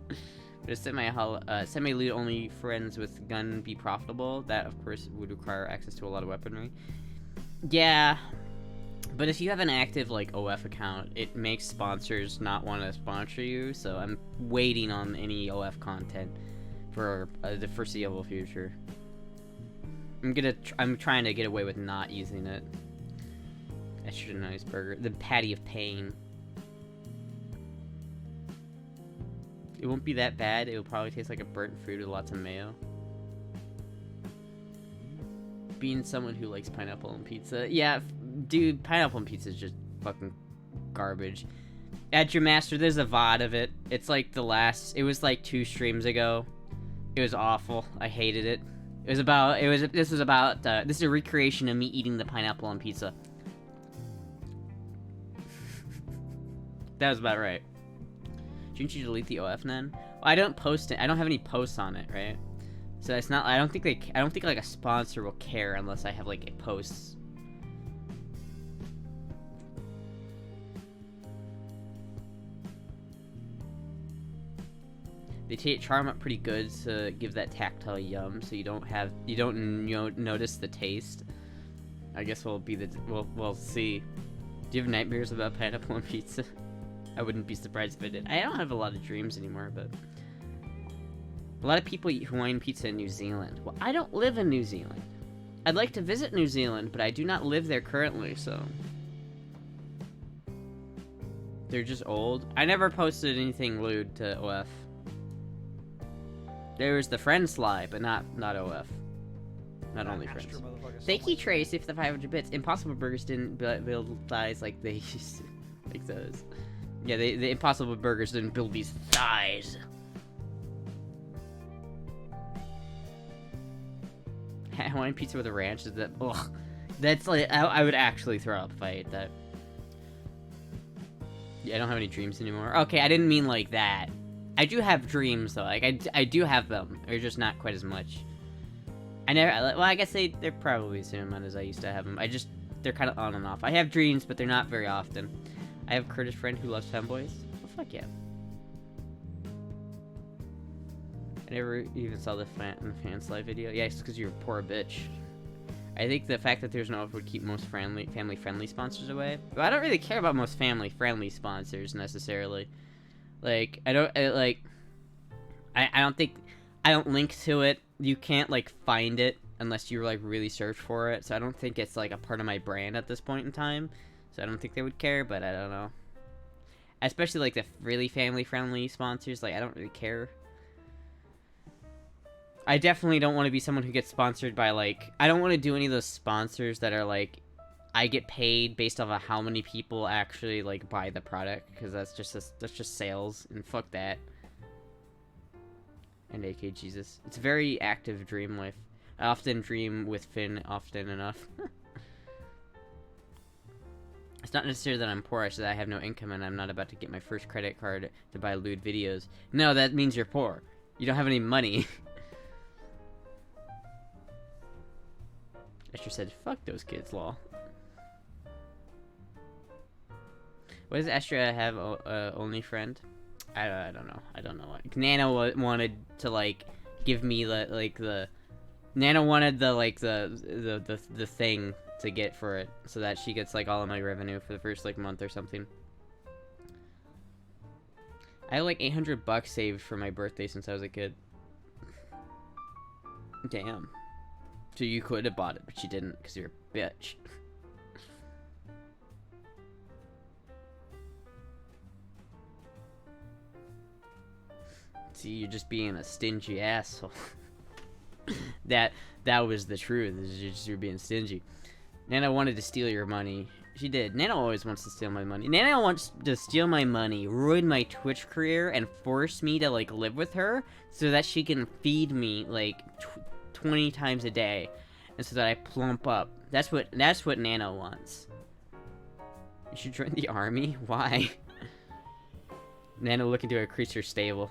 But if semi-loot only friends with gun be profitable, that of course would require access to a lot of weaponry. Yeah, but if you have an active like OF account, it makes sponsors not want to sponsor you. So I'm waiting on any OF content for the foreseeable future. I'm trying to get away with not using it. Estrogenized burger. The patty of pain. It won't be that bad. It will probably taste like a burnt fruit with lots of mayo. Being someone who likes pineapple on pizza. Yeah, dude, pineapple on pizza is just fucking garbage. At your master, there's a VOD of it. It's like it was like 2 streams ago. It was awful. I hated it. This is a recreation of me eating the pineapple on pizza. That was about right. Shouldn't you delete the OF then? Well, I don't post it. I don't have any posts on it, right? So it's not. I don't think like a sponsor will care unless I have like a post. They charm up pretty good to give that tactile yum, so you don't notice the taste. I guess we'll see. Do you have nightmares about pineapple on pizza? I wouldn't be surprised if I did. I don't have a lot of dreams anymore, but a lot of people eat Hawaiian pizza in New Zealand. Well, I don't live in New Zealand. I'd like to visit New Zealand, but I do not live there currently, so they're just old. I never posted anything lewd to OF. There was the friend slide, but not OF. Not only friends. Thank you, Trace, if the 500 bits. Impossible Burgers didn't build thighs like they used to. Like those. Yeah, the Impossible Burgers didn't build these thighs. Hawaiian pizza with a ranch, is that... Ugh. That's like... I would actually throw up if I ate that. Yeah, I don't have any dreams anymore. Okay, I didn't mean like that. I do have dreams, though. Like, I do have them. They're just not quite as much. Well, I guess they're probably the same amount as I used to have them. They're kind of on and off. I have dreams, but they're not very often. I have a Kurdish friend who loves femboys. Well, fuck yeah. I never even saw the fan slide video. Yeah, it's because you're a poor bitch. I think the fact that there's no would keep most family-friendly sponsors away. Well, I don't really care about most family-friendly sponsors, necessarily. Like, I don't link to it. You can't, like, find it unless you, like, really search for it. So I don't think it's, like, a part of my brand at this point in time. So I don't think they would care, but I don't know. Especially, like, the really family-friendly sponsors. Like, I don't really care. I definitely don't want to be someone who gets sponsored by, like... I don't want to do any of those sponsors that are, like... I get paid based off of how many people actually, like, buy the product. Because that's just sales. And fuck that. And AK Jesus. It's a very active dream life. I often dream with Finn often enough. It's not necessarily that I'm poor, it's that I have no income and I'm not about to get my first credit card to buy lewd videos. No, that means you're poor. You don't have any money. Astra said, fuck those kids, lol. What does Astra have, only friend? I don't know. I don't know what. Nano wanted to, like, give me, Nano wanted the thing to get for it, so that she gets, like, all of my revenue for the first, like, month or something. I had, like, $800 saved for my birthday since I was a kid. Damn. So you could have bought it, but you didn't, because you're a bitch. See, you're just being a stingy asshole. that was the truth. You're being stingy. Nana wanted to steal your money. She did. Nana always wants to steal my money. Nana wants to steal my money, ruin my Twitch career, and force me to, like, live with her so that she can feed me, like, 20 times a day, and so that I plump up. That's what Nana wants. You should join the army? Why? Nana looking to increase her stable.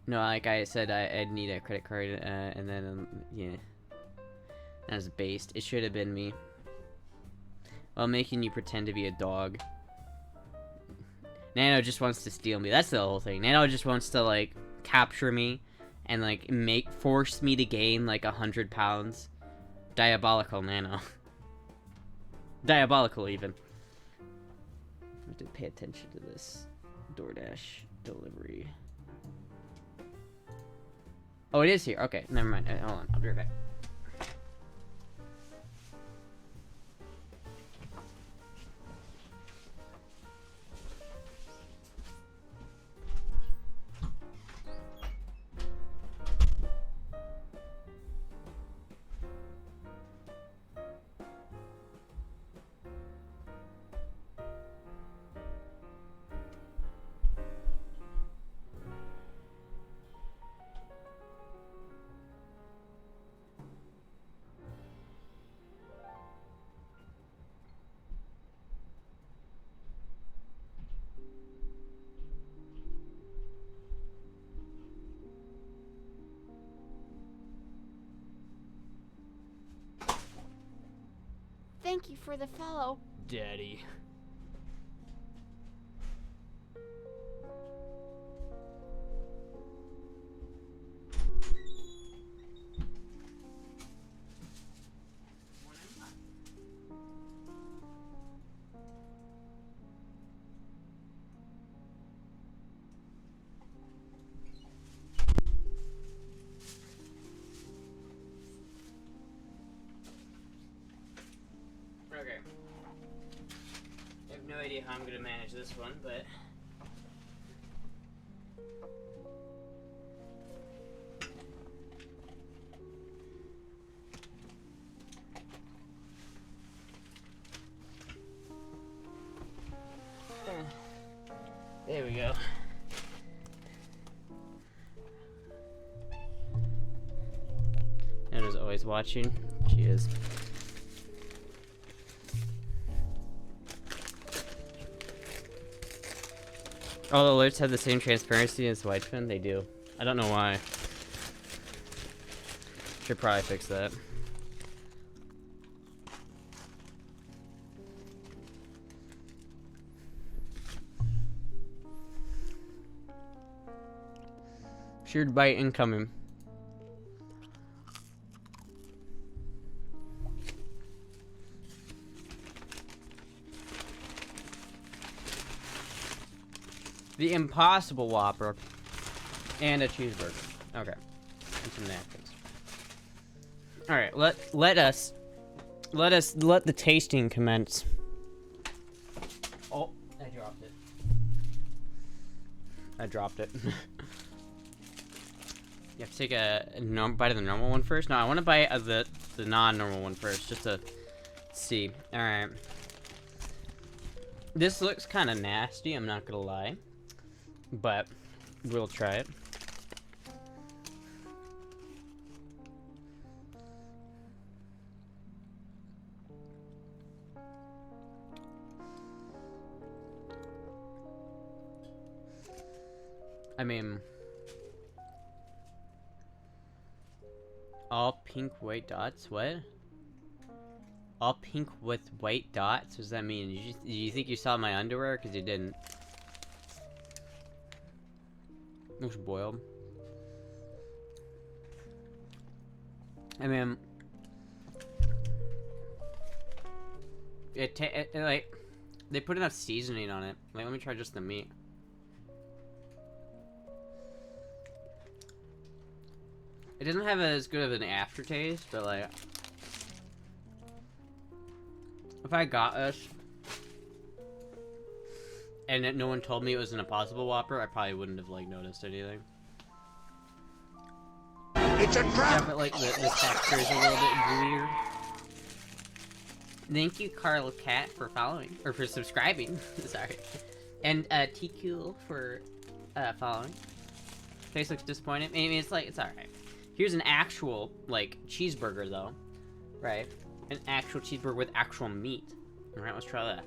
No, like I said, I'd need a credit card, and then, yeah. That was based. It should have been me. While making you pretend to be a dog. Nano just wants to steal me. That's the whole thing. Nano just wants to, like, capture me and, like, force me to gain, like, 100 pounds. Diabolical, Nano. Diabolical, even. I have to pay attention to this. DoorDash delivery. Oh, it is here. Okay, never mind. Hold on. I'll be right back. Thank you for the follow. Daddy. Okay. I have no idea how I'm gonna manage this one, but there we go. Anna's always watching. She is. All the alerts have the same transparency as Widespin? They do. I don't know why. Should probably fix that. Shared byte incoming. The Impossible Whopper and a cheeseburger. Okay. And some napkins. Alright, let the tasting commence. Oh, I dropped it. I dropped it. You have to take a bite of the normal one first? No, I want to bite of the non-normal one first, just to see. Alright. This looks kind of nasty, I'm not gonna lie. But we'll try it. I mean, all pink white dots? What? All pink with white dots? What does that mean? You think you saw my underwear? Because you didn't. Looks boiled. I mean, it like, they put enough seasoning on it. Like, let me try just the meat. It doesn't have as good of an aftertaste, but like, if I got this and no one told me it was an Impossible Whopper, I probably wouldn't have like noticed anything. It's a trap! Yeah, but like the texture is a little bit gooier. Thank you, Carl Cat, for following or for subscribing. Sorry, and TQ for following. Face looks disappointed. I mean, it's like it's all right. Here's an actual like cheeseburger though, right? An actual cheeseburger with actual meat. All right, let's try that.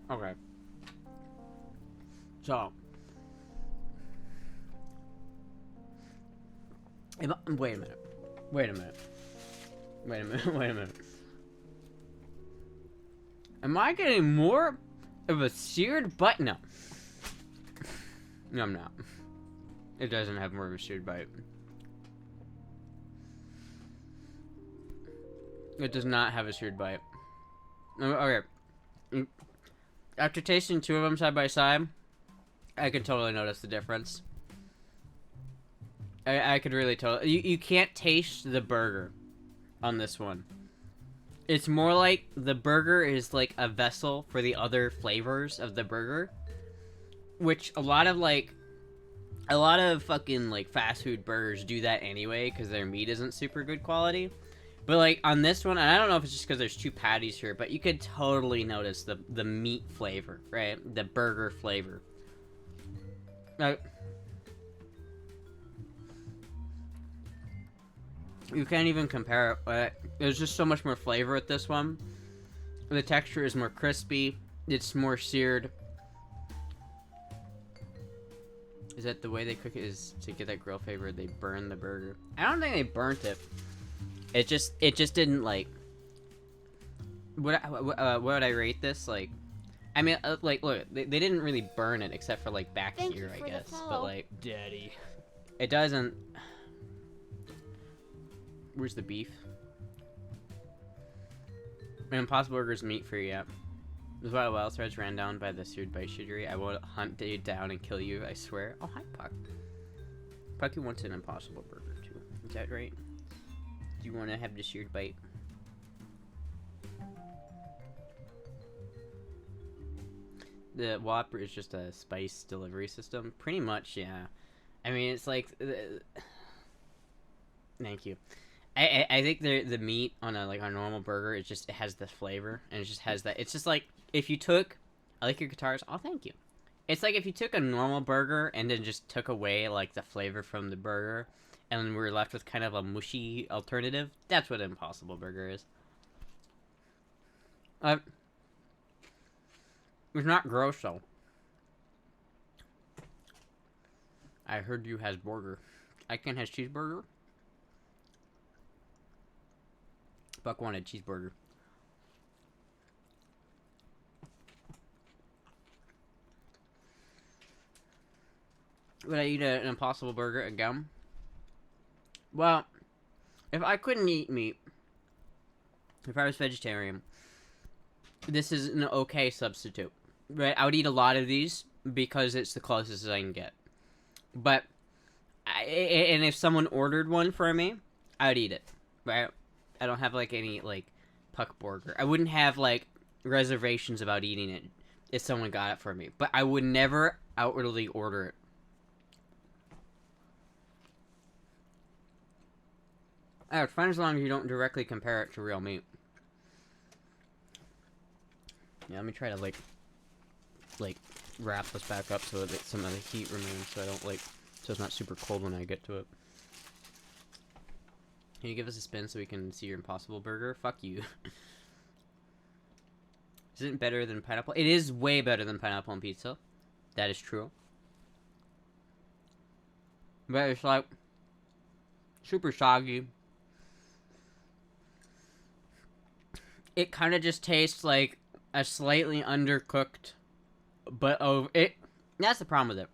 Okay. So, wait a minute. Wait a minute. Wait a minute. Wait a minute. Am I getting more of a seared bite? No. No, I'm not. It doesn't have more of a seared bite. It does not have a seared bite. Okay. After tasting two of them side by side, I can totally notice the difference. I could really tell. You can't taste the burger on this one. It's more like the burger is like a vessel for the other flavors of the burger, which a lot of fucking like fast food burgers do that anyway because their meat isn't super good quality. But like on this one, and I don't know if it's just because there's two patties here, but you could totally notice the meat flavor, right? The burger flavor. You can't even compare it. There's just so much more flavor with this one. The texture is more crispy. It's more seared. Is that the way they cook it is to get that grill flavor? They burn the burger. I don't think they burnt it. It just didn't like. What would I rate this? Like, I mean, like, look, they didn't really burn it except for like back Thank here, you I for the guess. follow. But like, Daddy. it doesn't. Where's the beef? An Impossible Burger's meat free, yeah. This is why Wild Threads ran down by the seared bite shootery. I will hunt you down and kill you, I swear. Oh, hi, Puck. Pucky wants an Impossible Burger, too. Is that right? Do you want to have the seared bite? The Whopper is just a spice delivery system. Pretty much, yeah. I mean, it's like... Thank you. I think the meat on a normal burger, it has the flavor, and it just has that. It's just like if you took, I like your guitars. Oh, thank you. It's like if you took a normal burger and then just took away like the flavor from the burger, and we were left with kind of a mushy alternative. That's what an Impossible Burger is. It's not gross though. I heard you has burger. I can has cheeseburger. Buck wanted cheeseburger. Would I eat an Impossible Burger again? Well, if I couldn't eat meat, if I was vegetarian, this is an okay substitute. Right? I would eat a lot of these because it's the closest I can get. But, and if someone ordered one for me, I would eat it. Right? I don't have like any like Puck burger. I wouldn't have like reservations about eating it if someone got it for me, but I would never outwardly order it. It's fine as long as you don't directly compare it to real meat. Yeah, let me try to like wrap this back up so that some of the heat remains, so I don't so it's not super cold when I get to it. Can you give us a spin so we can see your Impossible Burger? Fuck you. Isn't it better than pineapple? It is way better than pineapple on pizza. That is true. But it's like super soggy. It kind of just tastes like a slightly undercooked, but that's the problem with it.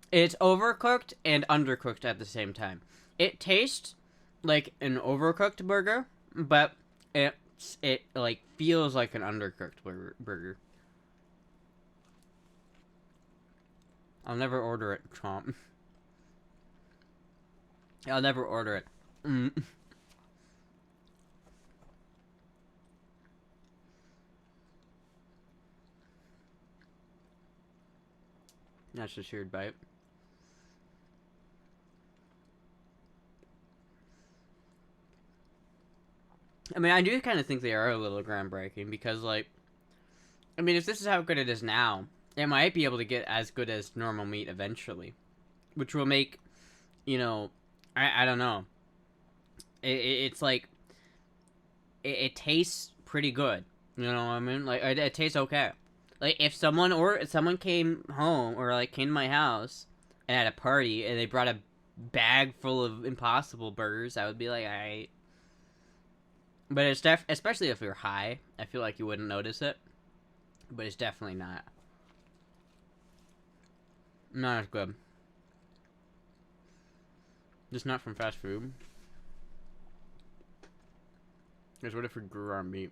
It's overcooked and undercooked at the same time. It tastes like an overcooked burger, but it like feels like an undercooked burger. I'll never order it, Trump. I'll never order it. That's a shared bite. I mean, I do kind of think they are a little groundbreaking because, like, I mean, if this is how good it is now, it might be able to get as good as normal meat eventually, which will make, you know, I don't know. It's like, it tastes pretty good. You know what I mean? Like, it tastes okay. Like, if someone came home or, like, came to my house and had a party and they brought a bag full of Impossible Burgers, I would be like, alright. But it's especially if you're high, I feel like you wouldn't notice it. But it's definitely not as good. Just not from fast food. Because what if we grew our meat?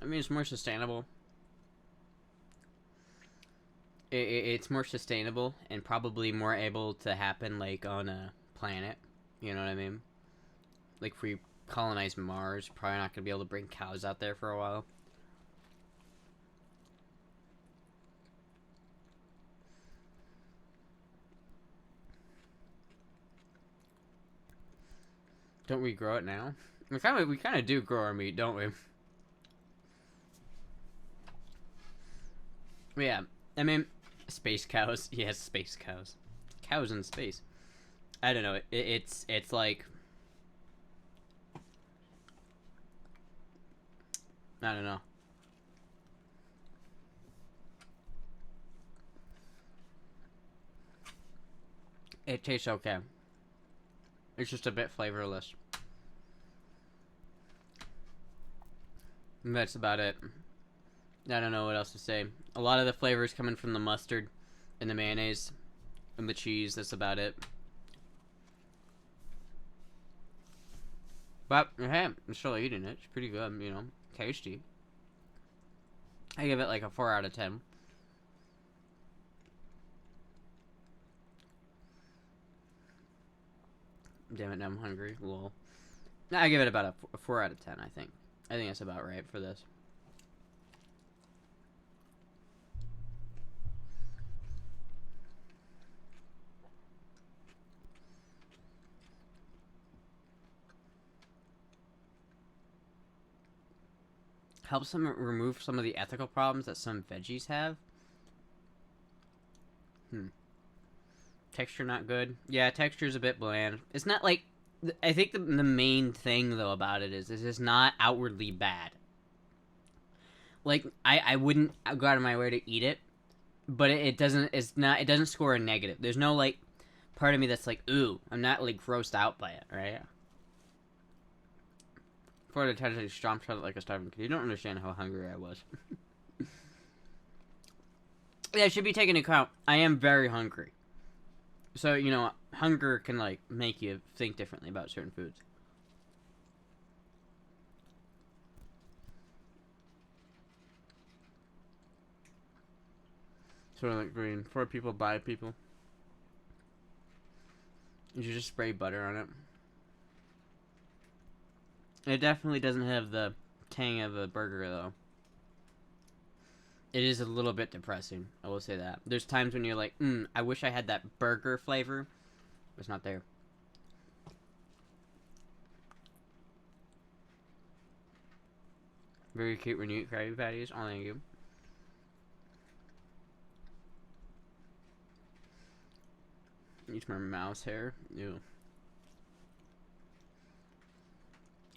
I mean, it's more sustainable. It's more sustainable and probably more able to happen, like, on a planet. You know what I mean? Like, if we colonize Mars, probably not going to be able to bring cows out there for a while. Don't we grow it now? We kind of do grow our meat, don't we? Yeah, I mean, space cows. Yes, space cows. Cows in space. I don't know. It's like, I don't know. It tastes okay. It's just a bit flavorless. And that's about it. I don't know what else to say. A lot of the flavors coming from the mustard and the mayonnaise and the cheese. That's about it. But, hey, I'm still eating it. It's pretty good, you know. Tasty. I give it like a 4 out of 10. Damn it, now I'm hungry. Lol. No, I give it about a 4 out of 10, I think. I think that's about right for this. Helps them remove some of the ethical problems that some veggies have. Texture not good. Yeah, texture's a bit bland. It's not like... I think the main thing, though, about it is it's not outwardly bad. Like, I wouldn't go out of my way to eat it, but it doesn't... It doesn't score a negative. There's no, like, part of me that's like, ooh, I'm not, like, grossed out by it, right? For the attention, I stomped out like a starving kid. You don't understand how hungry I was. Yeah, it should be taken into account. I am very hungry. So, you know, hunger can, like, make you think differently about certain foods. Sort of like green. For people, by people. You should just spray butter on it. It definitely doesn't have the tang of a burger, though. It is a little bit depressing, I will say that. There's times when you're like, I wish I had that burger flavor. It's not there. Very cute when you eat Krabby Patties. Oh, thank you. Eat my mouse hair. Ew.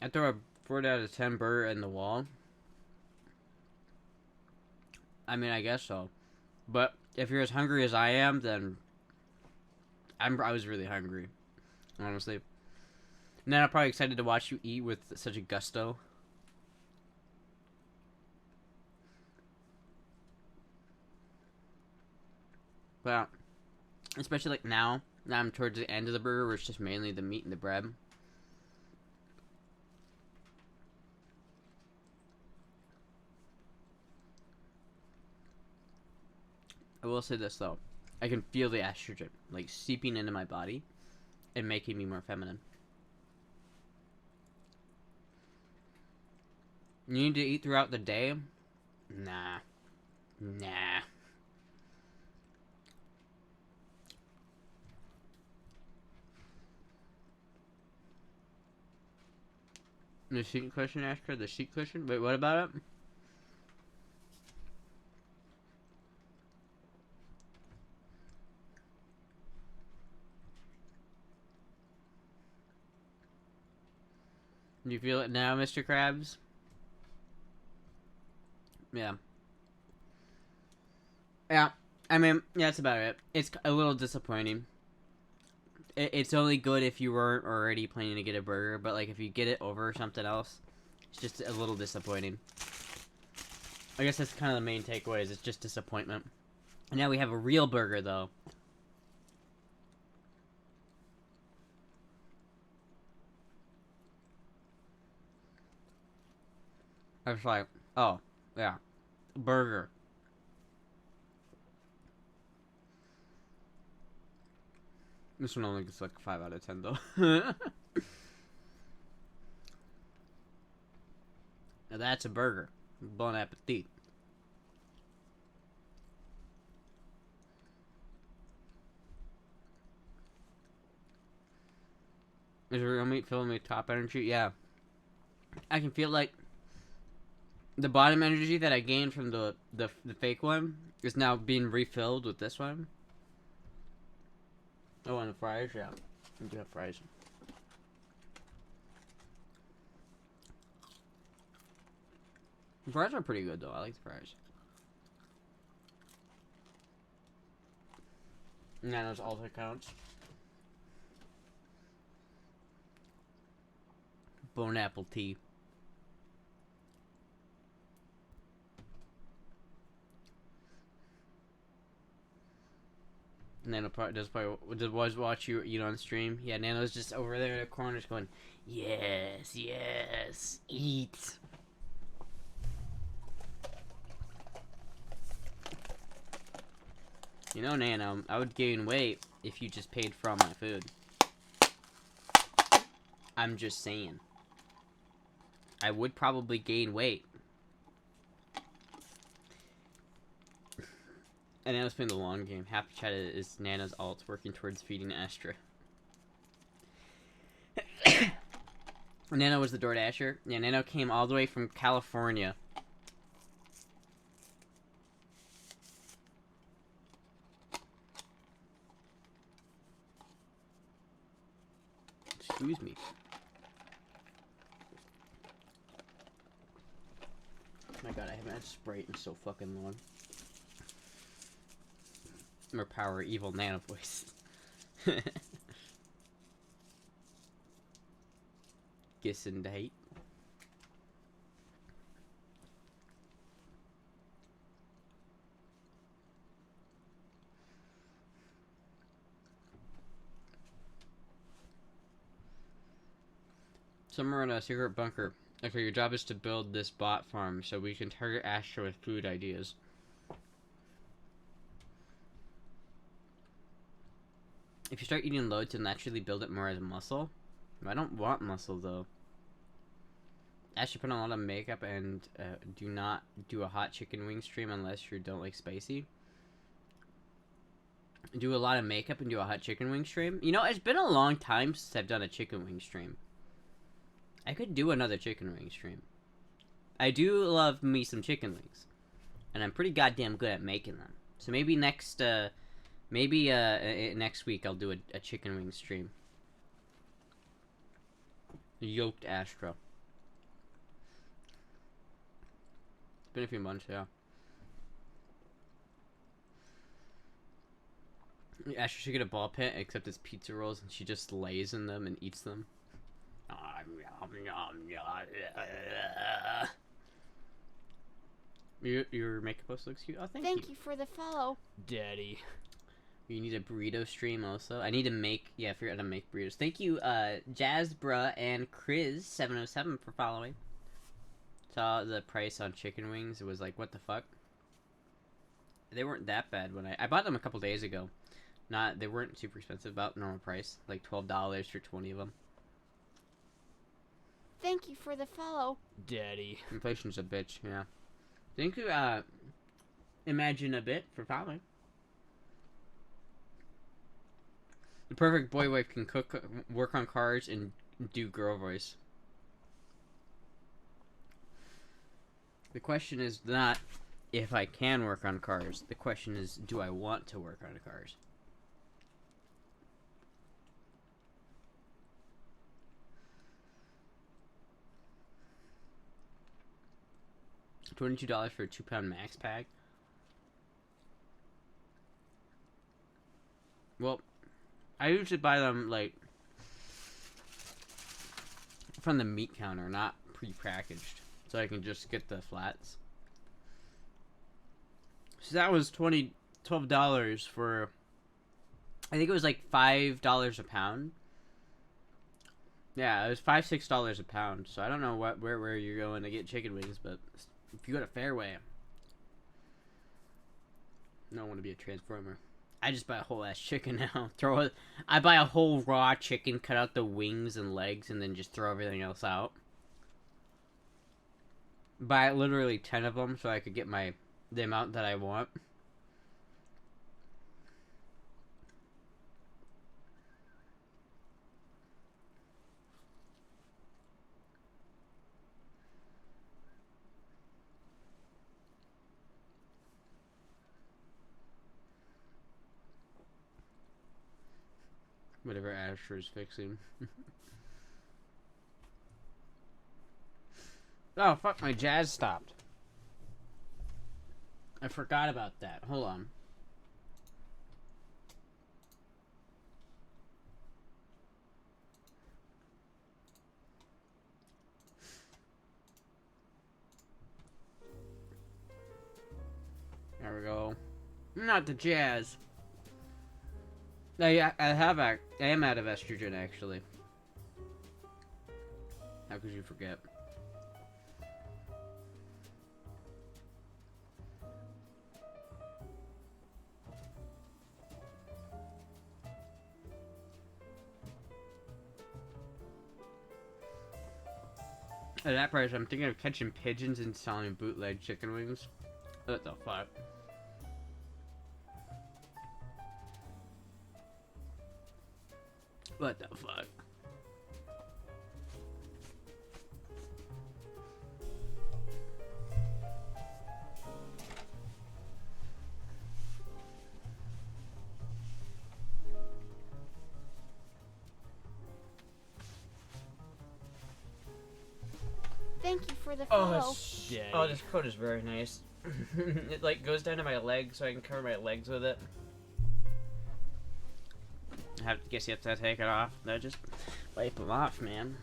I'd throw a 4 out of 10 burger in the wall. I mean, I guess so. But if you're as hungry as I am, then I was really hungry, honestly. And then I'm probably excited to watch you eat with such a gusto. But especially like now I'm towards the end of the burger where it's just mainly the meat and the bread. I will say this though, I can feel the estrogen like seeping into my body and making me more feminine. You need to eat throughout the day? Nah. The seat cushion, Astra? The seat cushion? Wait, what about it? Do you feel it now, Mr. Krabs? Yeah. Yeah, I mean, yeah, that's about it. It's a little disappointing. It's only good if you weren't already planning to get a burger, but like if you get it over something else, it's just a little disappointing. I guess that's kind of the main takeaway, is it's just disappointment. And now we have a real burger, though. I was like, oh, yeah, burger. This one only gets like 5 out of 10, though. Now that's a burger. Bon appetit. Is real meat filling me top energy? Yeah. I can feel like the bottom energy that I gained from the fake one is now being refilled with this one. Oh, and the fries? Yeah. I do have fries. The fries are pretty good though. I like the fries. Nano's also counts. Bone apple tea. Nano was watch you eat on stream. Yeah, Nano's just over there in the corner going, yes, yes, eat. You know, Nano, I would gain weight if you just paid for all my food. I'm just saying. I would probably gain weight. And Nano's playing the long game. Happy Chat is Nano's alt, working towards feeding Astra. Nano was the DoorDasher. Yeah, Nano came all the way from California. Excuse me. My god, I haven't had Sprite in so fucking long. More power, evil Nano voice. Gesundheit. Somewhere in a secret bunker. Okay, your job is to build this bot farm so we can target Astra with food ideas. If you start eating loads, you'll naturally build it more as a muscle. I don't want muscle, though. Astra put on a lot of makeup and do not do a hot chicken wing stream unless you don't like spicy. Do a lot of makeup and do a hot chicken wing stream. You know, it's been a long time since I've done a chicken wing stream. I could do another chicken wing stream. I do love me some chicken wings. And I'm pretty goddamn good at making them. So maybe next week I'll do a chicken wing stream. Yoked Astra. It's been a few months, yeah. Astra should get a ball pit, except it's pizza rolls, and she just lays in them and eats them. Your makeup post looks cute. Oh, thank you. You for the follow. Daddy. You need a burrito stream also. I need to make, yeah, figure out how to make burritos. Thank you, Jazzbra and Chris707 for following. Saw the price on chicken wings. It was like, what the fuck? They weren't that bad when I bought them a couple days ago. They weren't super expensive, about normal price. Like $12 for 20 of them. Thank you for the follow. Daddy. Inflation's a bitch, yeah. Thank you, Imagine a Bit for following. The perfect boy wife can cook, work on cars, and do girl voice. The question is not if I can work on cars. The question is, do I want to work on cars? $22 for a 2-pound max pack. Well, I usually buy them like from the meat counter, not pre-packaged, so I can just get the flats. So that was $12 for, I think it was like $5 a pound. Yeah, it was $5-6 a pound. So I don't know where you're going to get chicken wings, but if you go to Fairway, I don't want to be a transformer. I just buy a whole ass chicken now. I buy a whole raw chicken, cut out the wings and legs, and then just throw everything else out. Buy literally 10 of them so I could get the amount that I want. Whatever Astra is fixing. Oh, fuck, my jazz stopped. I forgot about that. Hold on. There we go. Not the jazz. I am out of estrogen, actually. How could you forget? At that price, I'm thinking of catching pigeons and selling bootleg chicken wings. What the fuck? What the fuck? Thank you for the Oh, follow. this coat is very nice. It like goes down to my leg, so I can cover my legs with it. Guess you have to take it off. No, just wipe them off, man.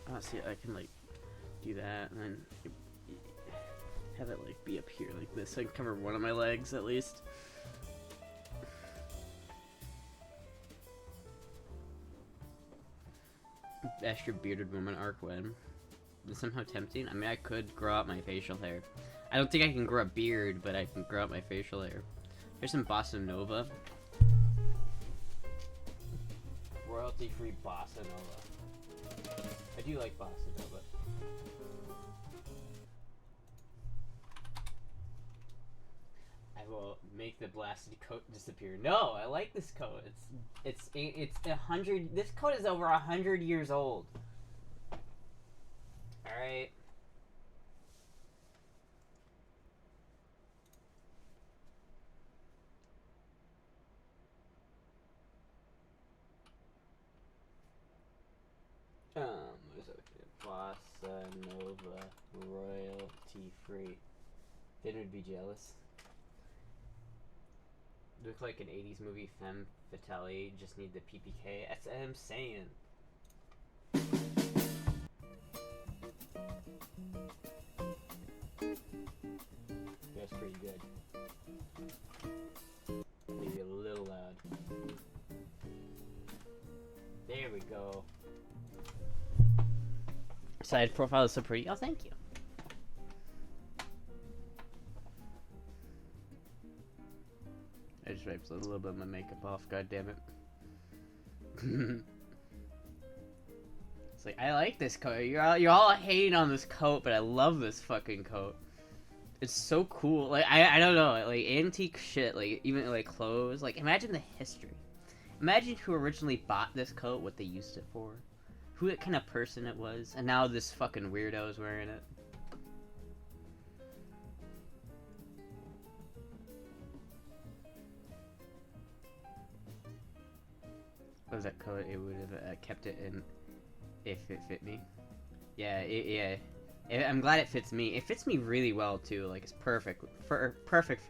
Oh, see, I can like do that and then have it like be up here like this, so I can cover one of my legs at least. Extra bearded woman arc when. Is somehow tempting? I mean, I could grow out my facial hair. I don't think I can grow a beard, but I can grow out my facial hair. Here's some Bossa Nova. Royalty-free Bossa Nova. I do like Bossa Nova. I will make the blasted coat disappear. No, I like this coat. It's 100. This coat is over 100 years old. All right. What is it? Bossa Nova royalty free. Then would be jealous. Look like an 80s movie, Femme Fatale. Just need the PPK. That's what I'm saying. That's pretty good. Maybe a little loud. There we go. Side profile is so pretty. Oh, thank you. I just wiped a little bit of my makeup off. God damn it. It's like, I like this coat. You're all hating on this coat, but I love this fucking coat. It's so cool. Like I don't know, like antique shit, like even like clothes. Like imagine the history. Imagine who originally bought this coat, what they used it for, who that kind of person it was, and now this fucking weirdo is wearing it. What was that coat? It would have kept it in if it fit me. Yeah, yeah. I'm glad it fits me. It fits me really well too. Like it's perfect for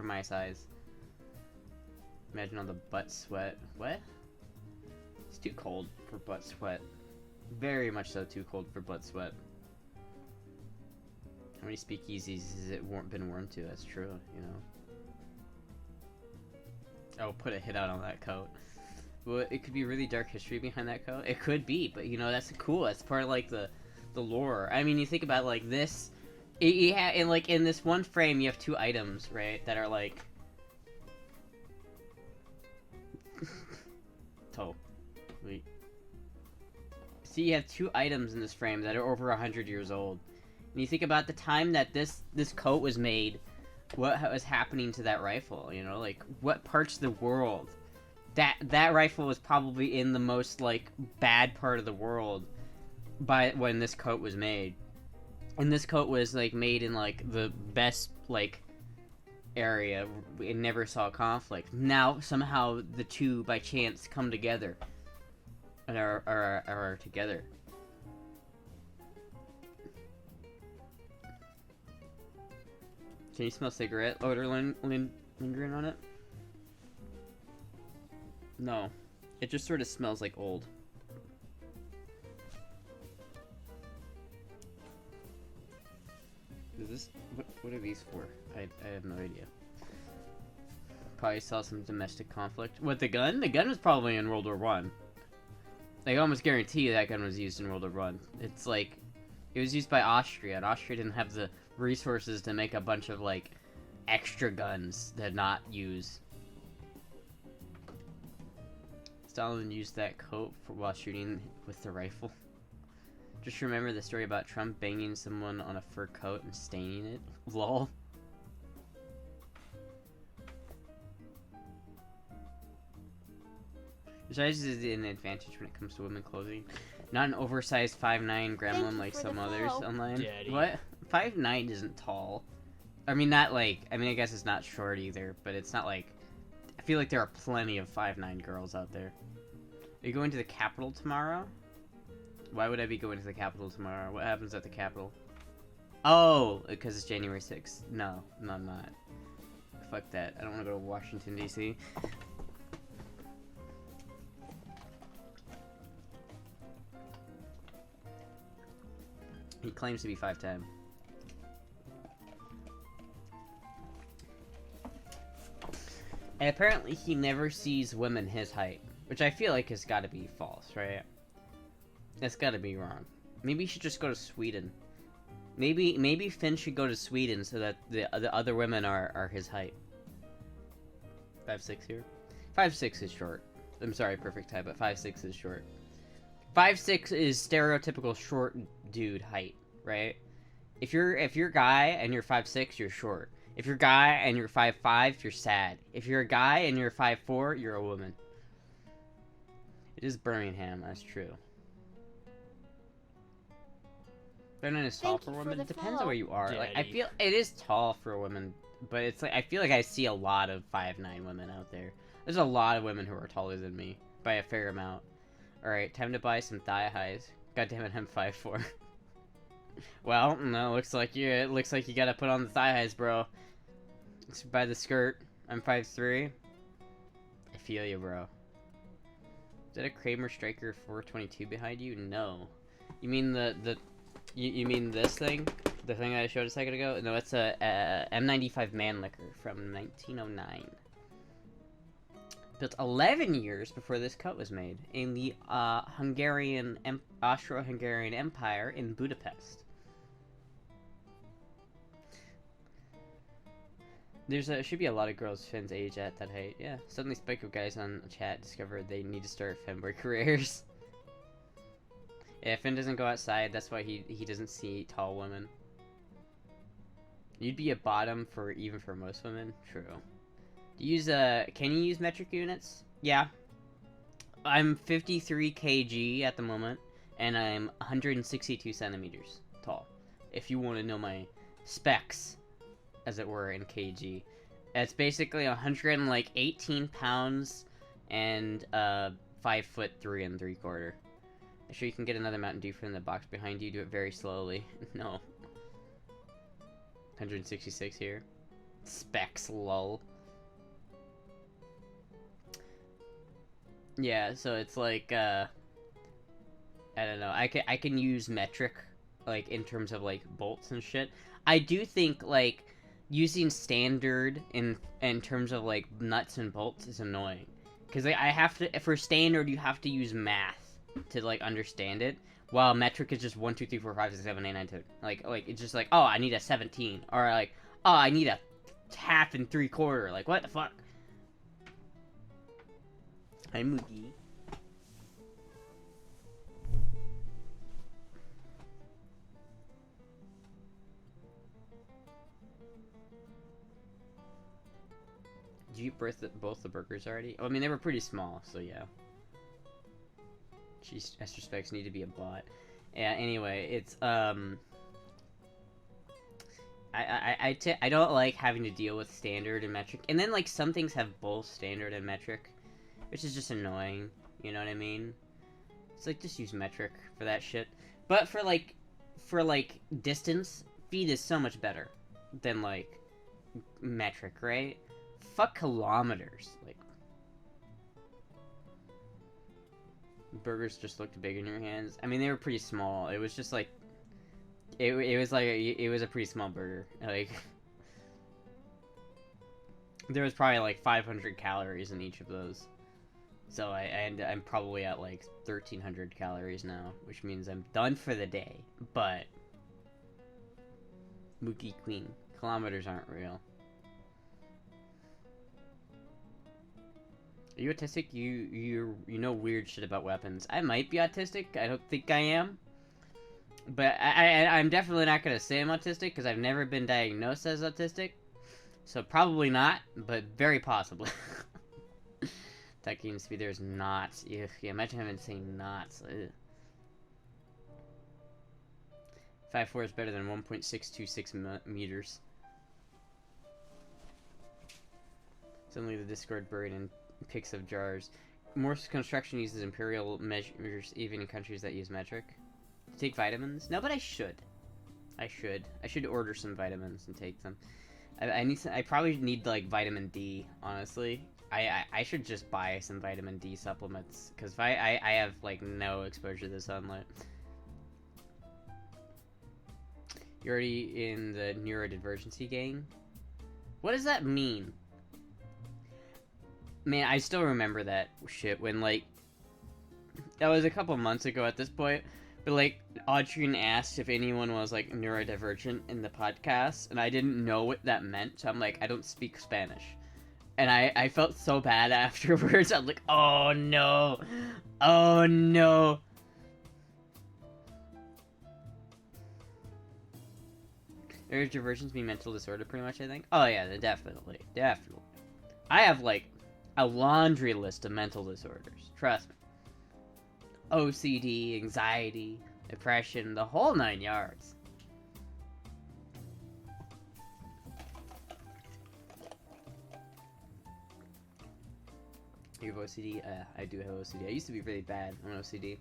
my size. Imagine all the butt sweat. What? It's too cold for butt sweat. Very much so too cold for butt sweat. How many speakeasies has it been worn to? That's true, you know. Oh, put a hit out on that coat. Well, it could be really dark history behind that coat. It could be, but you know that's cool. That's part of like the lore. I mean, you think about like this. In this one frame, you have two items, right? That are like. Toe. Wait. See, you have two items in this frame that are over 100 years old. And you think about the time that this coat was made, what was happening to that rifle? You know, like what parts of the world. That rifle was probably in the most like bad part of the world by when this coat was made, and this coat was like made in like the best like area. It never saw conflict. Now somehow the two by chance come together and are together. Can you smell cigarette odor lingering on it? No. It just sort of smells like old. Is this... What are these for? I have no idea. Probably saw some domestic conflict. What, the gun? The gun was probably in World War One. I almost guarantee that gun was used in World War One. It's like... It was used by Austria, and Austria didn't have the resources to make a bunch of, like, extra guns to not use. Stalin used that coat while shooting with the rifle. Just remember the story about Trump banging someone on a fur coat and staining it. Lol. Size is an advantage when it comes to women clothing. Not an oversized 5'9" gremlin like some others online. Daddy. What? 5'9" isn't tall. I mean, not like... I mean, I guess it's not short either, but it's not like... I feel like there are plenty of 5'9" girls out there. Are you going to the Capitol tomorrow? Why would I be going to the Capitol tomorrow? What happens at the Capitol? Oh, because it's January 6th. No, I'm not. Fuck that. I don't want to go to Washington, D.C. He claims to be 5'10". And apparently he never sees women his height, which I feel like has got to be false, right? That's got to be wrong. Maybe he should just go to Sweden. Maybe Finn should go to Sweden so that the other women are his height. 5'6" here. 5'6" is short. I'm sorry, perfect height, but 5'6" is short. 5'6" is stereotypical short dude height, right? If you're a guy and you're 5'6", you're short. If you're a guy and you're 5'5", you're sad. If you're a guy and you're 5'4", you're a woman. It is Birmingham, that's true. 5'9" is tall for a woman. It depends on where you are. Like, I feel it is tall for a woman, but it's like I feel like I see a lot of 5'9" women out there. There's a lot of women who are taller than me by a fair amount. Alright, time to buy some thigh highs. God damn it, I'm 5'4". Well, no, it looks like you gotta put on the thigh highs, bro. Let's buy the skirt. I'm 5'3". I feel you, bro. Is that a Kramer Striker 422 behind you? No. You mean you mean this thing? The thing I showed a second ago? No, it's a M95 Mannlicher from 1909. Built 11 years before this coat was made in the Austro-Hungarian Empire in Budapest. Should be a lot of girls Finn's age at that height. Yeah, suddenly spike of guys on chat discovered they need to start femboy careers. Yeah, Finn doesn't go outside, that's why he doesn't see tall women. You'd be a bottom even for most women? True. Can you use metric units? Yeah. I'm 53 kg at the moment, and I'm 162 centimeters tall. If you want to know my specs, as it were, in kg. It's basically 118 pounds and 5'3" 3/4. I'm sure you can get another Mountain Dew from the box behind you. Do it very slowly. No. 166 here. Specs, lol. Yeah, so it's like, I don't know, I can use metric, like, in terms of, like, bolts and shit. I do think, like, using standard in terms of, like, nuts and bolts is annoying. Because I have to, for standard, you have to use math to, like, understand it. While metric is just 1, 2, 3, 4, 5, 6, 7, 8, 9, 10. Like, it's just like, oh, I need a 17. Or, like, oh, I need a 1/2 and 3/4. Like, what the fuck? Hi, Moogie. Did you eat both the burgers already? Oh, I mean, they were pretty small, so yeah. Jeez, Esther specs need to be a bot. Yeah, anyway, it's, I don't like having to deal with standard and metric. And then, like, some things have both standard and metric, which is just annoying, you know what I mean? It's like, just use metric for that shit. But for distance, feet is so much better than, like, metric, right? Fuck kilometers. Like, burgers just looked big in your hands. I mean, they were pretty small. It was just like, it was like it was a pretty small burger. Like, there was probably like 500 calories in each of those. So I'm probably at like 1,300 calories now, which means I'm done for the day. But Mookie Queen, kilometers aren't real. Are you autistic? You know weird shit about weapons. I might be autistic. I don't think I am. But I'm definitely not going to say I'm autistic because I've never been diagnosed as autistic. So probably not, but very possibly. Talking speed, there's knots. Ugh, yeah, imagine having to say knots. 5'4" is better than 1.626 meters. Suddenly the Discord buried in pics of jars. Most construction uses imperial measures, even in countries that use metric. Take vitamins? No, but I should. I should order some vitamins and take them. I probably need like vitamin D, honestly. I should just buy some vitamin D supplements because I have like no exposure to the sunlight. You're already in the neurodivergency gang? What does that mean? Man, I still remember that shit when like that was a couple months ago at this point. But, like, Audrey asked if anyone was, like, neurodivergent in the podcast, and I didn't know what that meant, so I'm like, I don't speak Spanish. And I felt so bad afterwards. I'm like, oh, no. Oh, no. Neurodivergence mean mental disorder, pretty much, I think. Oh, yeah, definitely. Definitely. I have, like, a laundry list of mental disorders. Trust me. OCD, anxiety, depression, the whole 9 yards. You have OCD? I do have OCD. I used to be really bad on OCD.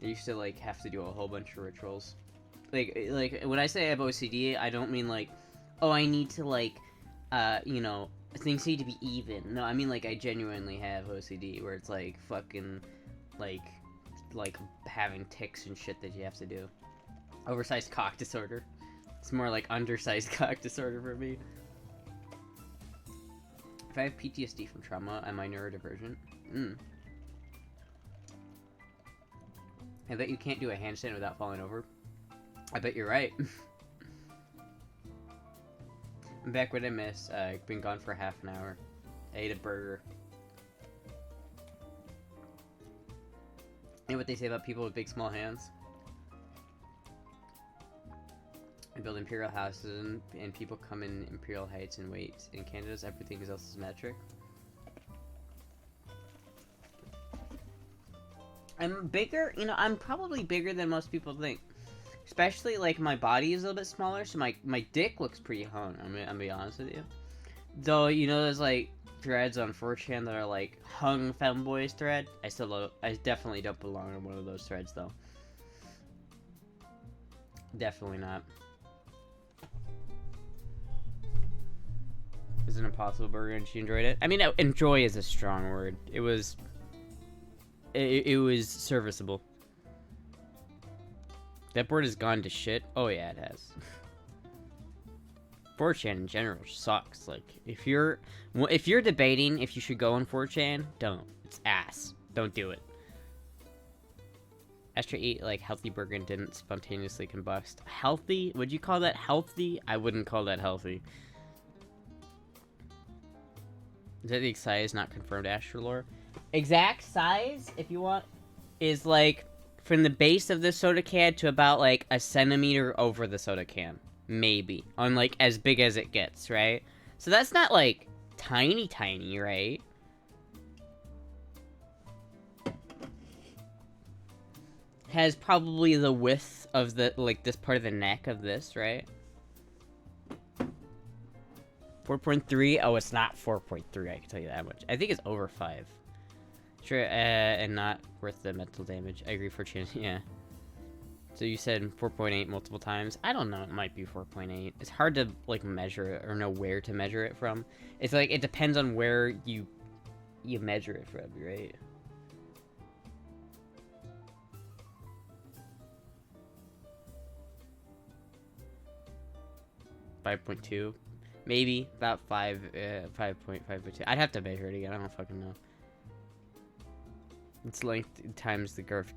I used to, like, have to do a whole bunch of rituals. Like, when I say I have OCD, I don't mean, like, oh, I need to, like, you know, things need to be even. No, I mean, like, I genuinely have OCD, where it's, like, fucking, like having tics and shit that you have to do. Oversized cock disorder. It's more like undersized cock disorder for me. If I have PTSD from trauma, am I neurodivergent? I bet you can't do a handstand without falling over. I bet you're right. I'm back. What I miss? I've been gone for half an hour. I ate a burger. You know what they say about people with big, small hands? I build imperial houses and people come in imperial heights and weights. In Canada's everything else is metric. I'm bigger, you know, I'm probably bigger than most people think. Especially, like, my body is a little bit smaller, so my dick looks pretty hung, I'm gonna be honest with you. Though, you know, there's, like, threads on 4chan that are like hung femboys thread. I definitely don't belong on one of those threads though. Definitely not. It was an impossible burger and she enjoyed it. I mean, enjoy is a strong word. It was serviceable. That board has gone to shit. Oh yeah, it has. 4chan in general sucks. Like, if you're debating if you should go on 4chan, don't. It's ass. Don't do it. Astra ate, like, healthy burger and didn't spontaneously combust. Healthy? Would you call that healthy? I wouldn't call that healthy. Is that the exact size not confirmed Astra lore? Exact size, if you want, is, like, from the base of the soda can to about, like, a centimeter over the soda can. Maybe. On, like, as big as it gets, right? So that's not, like, tiny, right? Has probably the width of the, like, this part of the neck of this, right? 4.3? Oh, it's not 4.3, I can tell you that much. I think it's over 5. Sure, and not worth the mental damage. I agree for Chin, yeah. So you said 4.8 multiple times. I don't know. It might be 4.8. It's hard to like measure it or know where to measure it from. It's like it depends on where you measure it from, right? .2, maybe about 5.5.2. I'd have to measure it again. I don't fucking know. It's length times the girth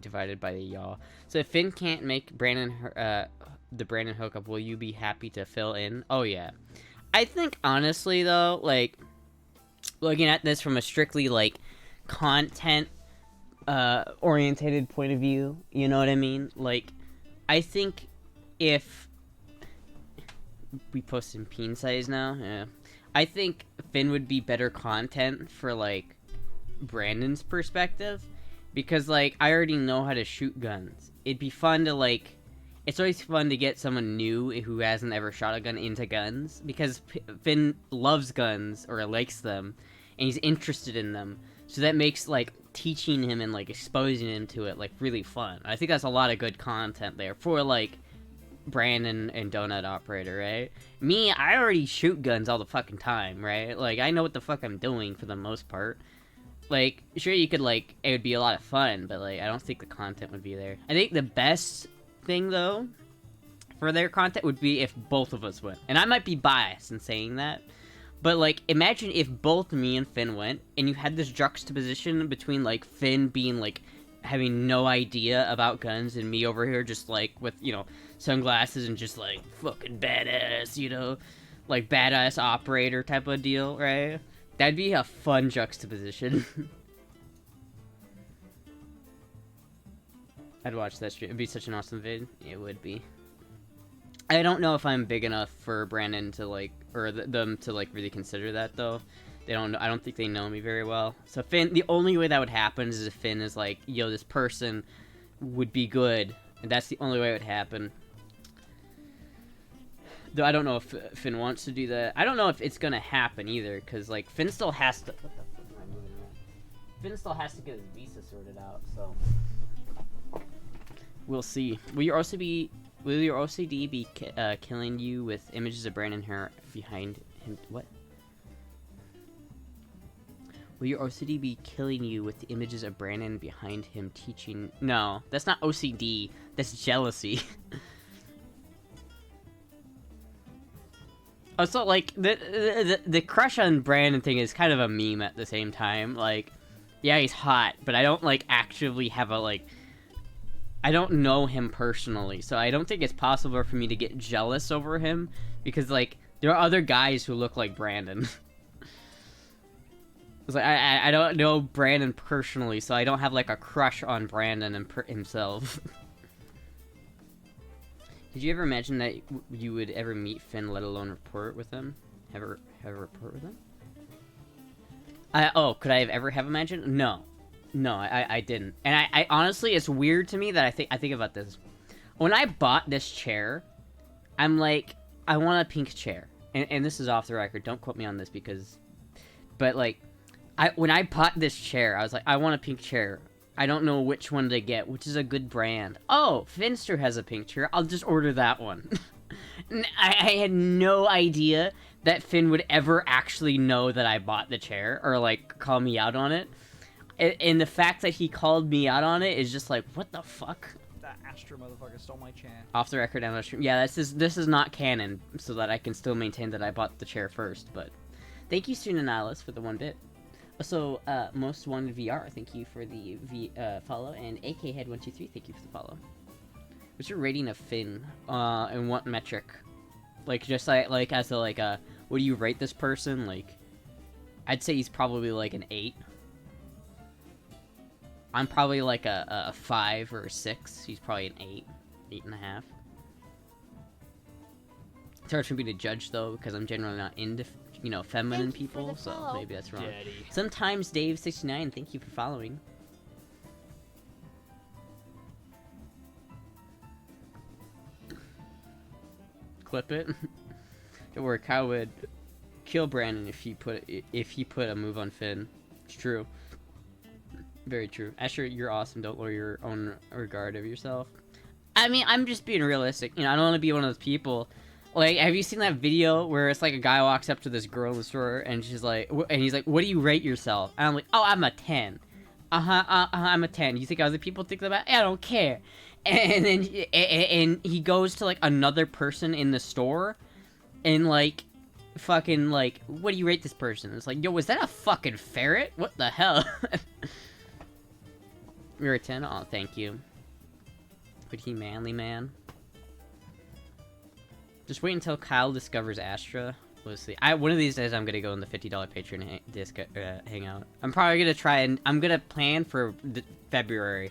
divided by the yaw. So if Finn can't make Brandon the Brandon hookup, will you be happy to fill in? Oh yeah. I think honestly though, like looking at this from a strictly like content orientated point of view, you know what I mean? Like I think if we post in peen size now, yeah. I think Finn would be better content for like Brandon's perspective, because like I already know how to shoot guns. It'd be fun to like, it's always fun to get someone new who hasn't ever shot a gun into guns, because Finn loves guns or likes them and he's interested in them, so that makes like teaching him and like exposing him to it like really fun. I think that's a lot of good content there for like Brandon and Donut Operator, right? Me, I already shoot guns all the fucking time, right? Like I know what the fuck I'm doing for the most part. Like, sure, you could, like, it would be a lot of fun, but, like, I don't think the content would be there. I think the best thing, though, for their content would be if both of us went. And I might be biased in saying that, but, like, imagine if both me and Finn went, and you had this juxtaposition between, like, Finn being, like, having no idea about guns, and me over here just, like, with, you know, sunglasses and just, like, fucking badass, you know? Like, badass operator type of deal, right? That'd be a fun juxtaposition. I'd watch that stream. It'd be such an awesome vid. It would be. I don't know if I'm big enough for Brandon to like, or them to like really consider that though. They don't. I don't think they know me very well. So Finn, the only way that would happen is if Finn is like, yo, this person would be good, and that's the only way it would happen. Though I don't know if Finn wants to do that. I don't know if it's gonna happen either, because like Finn still has to. What the fuck am I moving around? Finn still has to get his visa sorted out, so we'll see. Will your OCD be killing you with images of Brandon hair behind him? What? Will your OCD be killing you with the images of Brandon behind him teaching? No, that's not OCD. That's jealousy. Also, like, the crush on Brandon thing is kind of a meme at the same time. Like, yeah, he's hot, but I don't, like, actively have a, like... I don't know him personally, so I don't think it's possible for me to get jealous over him, because, like, there are other guys who look like Brandon. It's like, I don't know Brandon personally, so I don't have, like, a crush on Brandon himself. Did you ever imagine that you would ever meet Finn, let alone report with him? Have a report with him? Could I have ever imagined? No. No, I didn't. And I honestly, it's weird to me that I think about this. When I bought this chair, I'm like, I want a pink chair. And this is off the record, don't quote me on this but like, when I bought this chair, I was like, I want a pink chair. I don't know which one to get, which is a good brand. Oh, Finster has a pink chair. I'll just order that one. I had no idea that Finn would ever actually know that I bought the chair or, like, call me out on it. And the fact that he called me out on it is just like, what the fuck? That Astra motherfucker stole my chair. Off the record, I'm not sure. Yeah, this is not canon, so that I can still maintain that I bought the chair first. But thank you, Student Alice, for the 1 bit. Also, Most Wanted VR, thank you for the follow, and AKHead123, thank you for the follow. What's your rating of Finn, and what metric? Like, just like as a, like, what do you rate this person? Like, I'd say he's probably, like, an 8. I'm probably, like, a 5 or a 6. He's probably an 8, 8.5. It's hard for me to judge, though, because I'm generally not into, you know, feminine people, so maybe that's wrong. Daddy. Sometimes Dave69, thank you for following. Clip it. Don't worry, Kyle would kill Brandon if he put a move on Finn. It's true. Very true. Asher, you're awesome. Don't lower your own regard of yourself. I mean, I'm just being realistic. You know, I don't want to be one of those people. Like, have you seen that video where it's like a guy walks up to this girl in the store and she's like, and he's like, "What do you rate yourself?" And I'm like, "Oh, I'm a 10." I'm a 10. You think other people think that? I don't care. And then and he goes to like another person in the store and like fucking like, "What do you rate this person?" It's like, "Yo, was that a fucking ferret? What the hell?" You're a 10? Oh, thank you. Pretty manly man. Just wait until Kyle discovers Astra. We'll see. One of these days I'm gonna go in the $50 Patreon hangout. I'm probably gonna try and I'm gonna plan for February.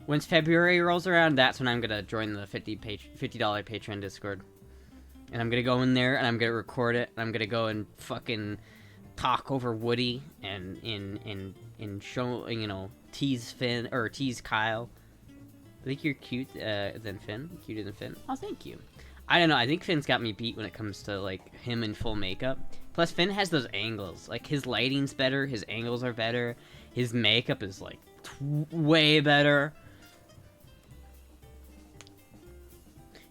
Once February rolls around, that's when I'm gonna join the $50 Patreon Discord. And I'm gonna go in there and I'm gonna record it. And I'm gonna go and fucking talk over Woody and show, you know, tease Finn or tease Kyle. I think you're cute than Finn. Cuter than Finn. Oh, thank you. I don't know. I think Finn's got me beat when it comes to like him in full makeup. Plus, Finn has those angles. Like his lighting's better. His angles are better. His makeup is like way better.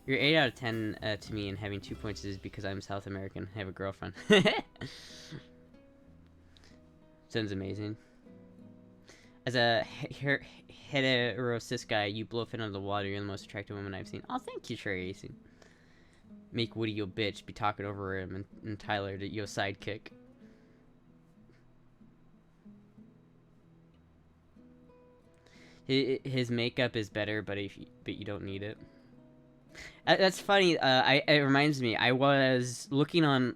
You're 8 out of 10 to me, and having 2 points is because I'm South American. I have a girlfriend. Sounds amazing. As a hetero cis guy, you blow Finn out of the water. You're the most attractive woman I've seen. Oh, thank you, Tracy. Make Woody your bitch, be talking over him, and Tyler to your sidekick. His makeup is better, but you don't need it. That's funny. It reminds me. I was looking on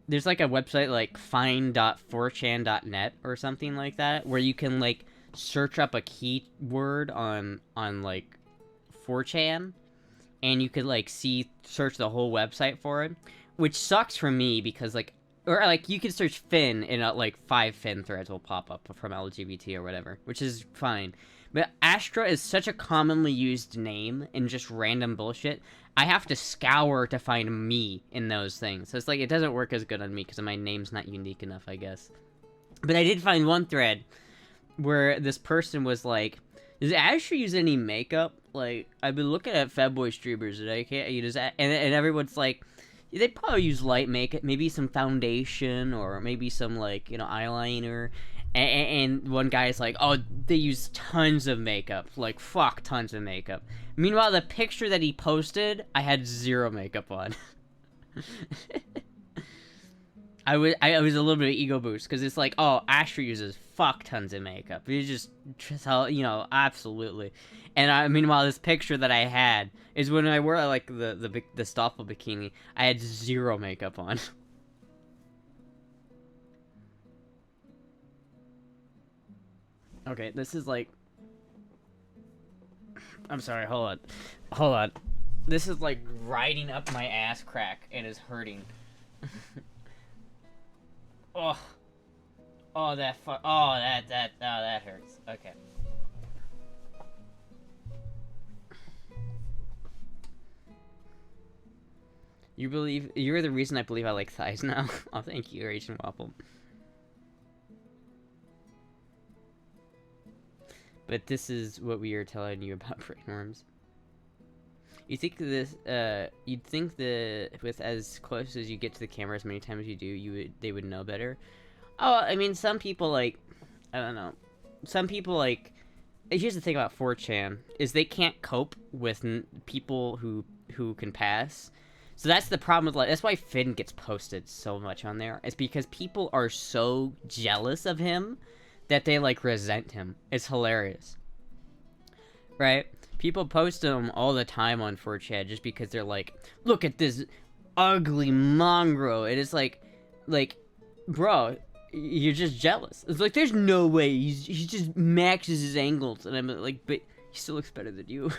there's like a website like find.4chan.net or something like that where you can like search up a keyword on like 4chan. And you could, like, search the whole website for it. Which sucks for me, because, like... Or, like, you could search Finn, and, like, 5 Finn threads will pop up from LGBT or whatever. Which is fine. But Astra is such a commonly used name in just random bullshit. I have to scour to find me in those things. So it's like, it doesn't work as good on me, because my name's not unique enough, I guess. But I did find one thread where this person was like... Does Astra use any makeup? Like, I've been looking at Femboy streamers and I can't use that. And everyone's like, they probably use light makeup, maybe some foundation or maybe some, like, you know, eyeliner. And one guy's like, oh, they use tons of makeup. Like, fuck, tons of makeup. Meanwhile, the picture that he posted, I had 0 makeup on. I was a little bit of ego boost, because it's like, oh, Astra uses fuck tons of makeup. You just tell, you know, absolutely. And meanwhile, this picture that I had is when I wore, like, the Stoffel bikini, I had 0 makeup on. Okay, this is like... I'm sorry, hold on. This is like riding up my ass crack and is hurting. Oh, that hurts. Okay. You're the reason I believe I like thighs now. Oh, thank you, Asian Waffle. But this is what we are telling you about brainworms. You think this? You'd think that with as close as you get to the camera, as many times as you do, they would know better. Oh, I mean, some people like, I don't know. Some people like. Here's the thing about 4chan is they can't cope with people who can pass. So that's the problem with, like, that's why Finn gets posted so much on there. It's because people are so jealous of him that they, like, resent him. It's hilarious. Right? People post him all the time on 4chan just because they're like, look at this ugly mongrel. It is like, bro, you're just jealous. It's like, there's no way. He just maxes his angles. And I'm like, but he still looks better than you.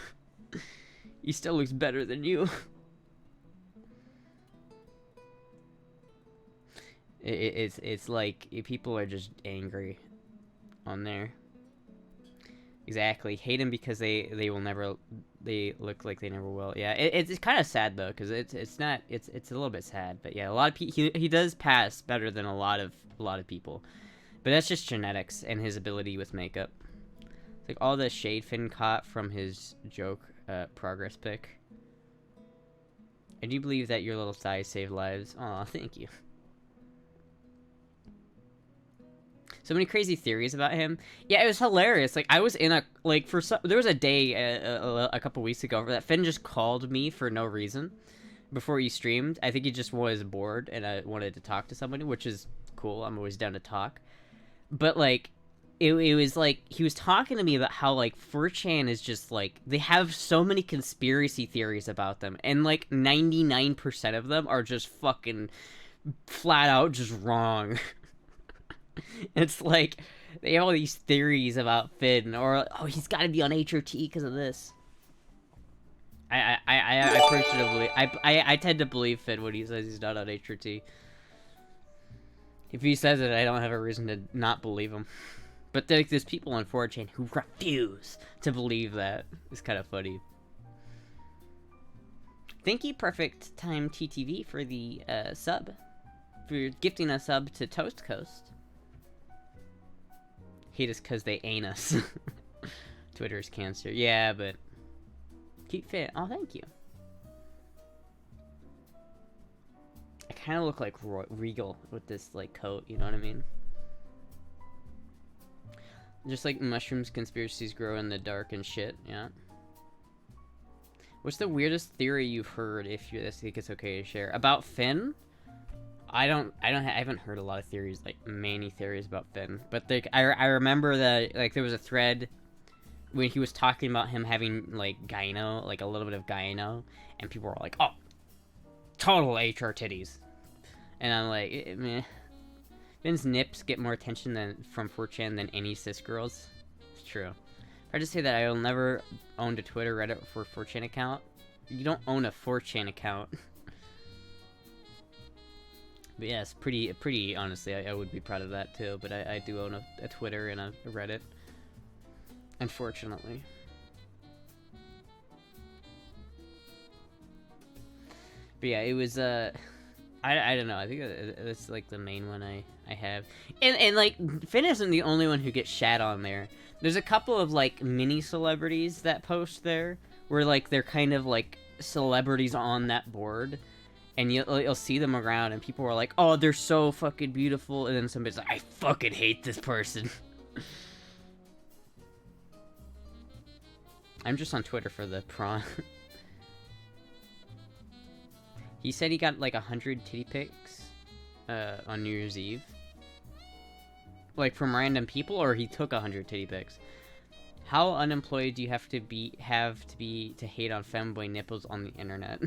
He still looks better than you. It's like people are just angry on there. Exactly, hate him because they look like they never will. Yeah, it's kind of sad though, because it's a little bit sad. But yeah, a lot of he does pass better than a lot of people, But that's just genetics and his ability with makeup. It's like all the shade Finn caught from his joke progress pic. I do believe that your little thighs save lives. Aw, thank you. So many crazy theories about him. Yeah, it was hilarious. Like, I was in a, like, there was a day a couple weeks ago that Finn just called me for no reason before he streamed. I think he just was bored and I wanted to talk to somebody, which is cool. I'm always down to talk. But, like, it was like, he was talking to me about how, like, 4chan is just, like, they have so many conspiracy theories about them. And, like, 99% of them are just fucking flat out just wrong. It's like, they have all these theories about Finn, or, oh, he's gotta be on HRT because of this. I personally, I tend to believe Finn when he says he's not on HRT. If he says it, I don't have a reason to not believe him. But there's people on 4chan who refuse to believe that. It's kind of funny. Thank you, Perfect Time TTV, for the sub. For gifting a sub to Toast Coast. Hate us because they ain't us. Twitter is cancer. Yeah, but keep fit. Oh, thank you. I kind of look like Regal with this, like, coat, you know what I mean? Just like mushrooms, conspiracies grow in the dark and shit, yeah. What's the weirdest theory you've heard, if you think it's okay to share? About Finn? I haven't heard a lot of theories, like, many theories about Finn. But, like, I remember that, like, there was a thread when he was talking about him having, like, gyno, like, a little bit of gyno. And people were like, oh, total HR titties. And I'm like, meh. Finn's nips get more attention from 4chan than any cis girls. It's true. If I just say that I will never own a Twitter, Reddit, or 4chan account. You don't own a 4chan account. But yes, pretty honestly, I would be proud of that too. But I do own a Twitter and a Reddit. Unfortunately. But yeah, it was, I don't know, I think that's like the main one I have. And like, Finn isn't the only one who gets shat on there. There's a couple of like mini celebrities that post there, where like they're kind of like celebrities on that board. And you'll see them around and people are like, oh, they're so fucking beautiful. And then somebody's like, I fucking hate this person. I'm just on Twitter for the prawn. He said he got like 100 titty pics on New Year's Eve. Like from random people, or he took 100 titty pics. How unemployed do you have to be to hate on femboy nipples on the internet?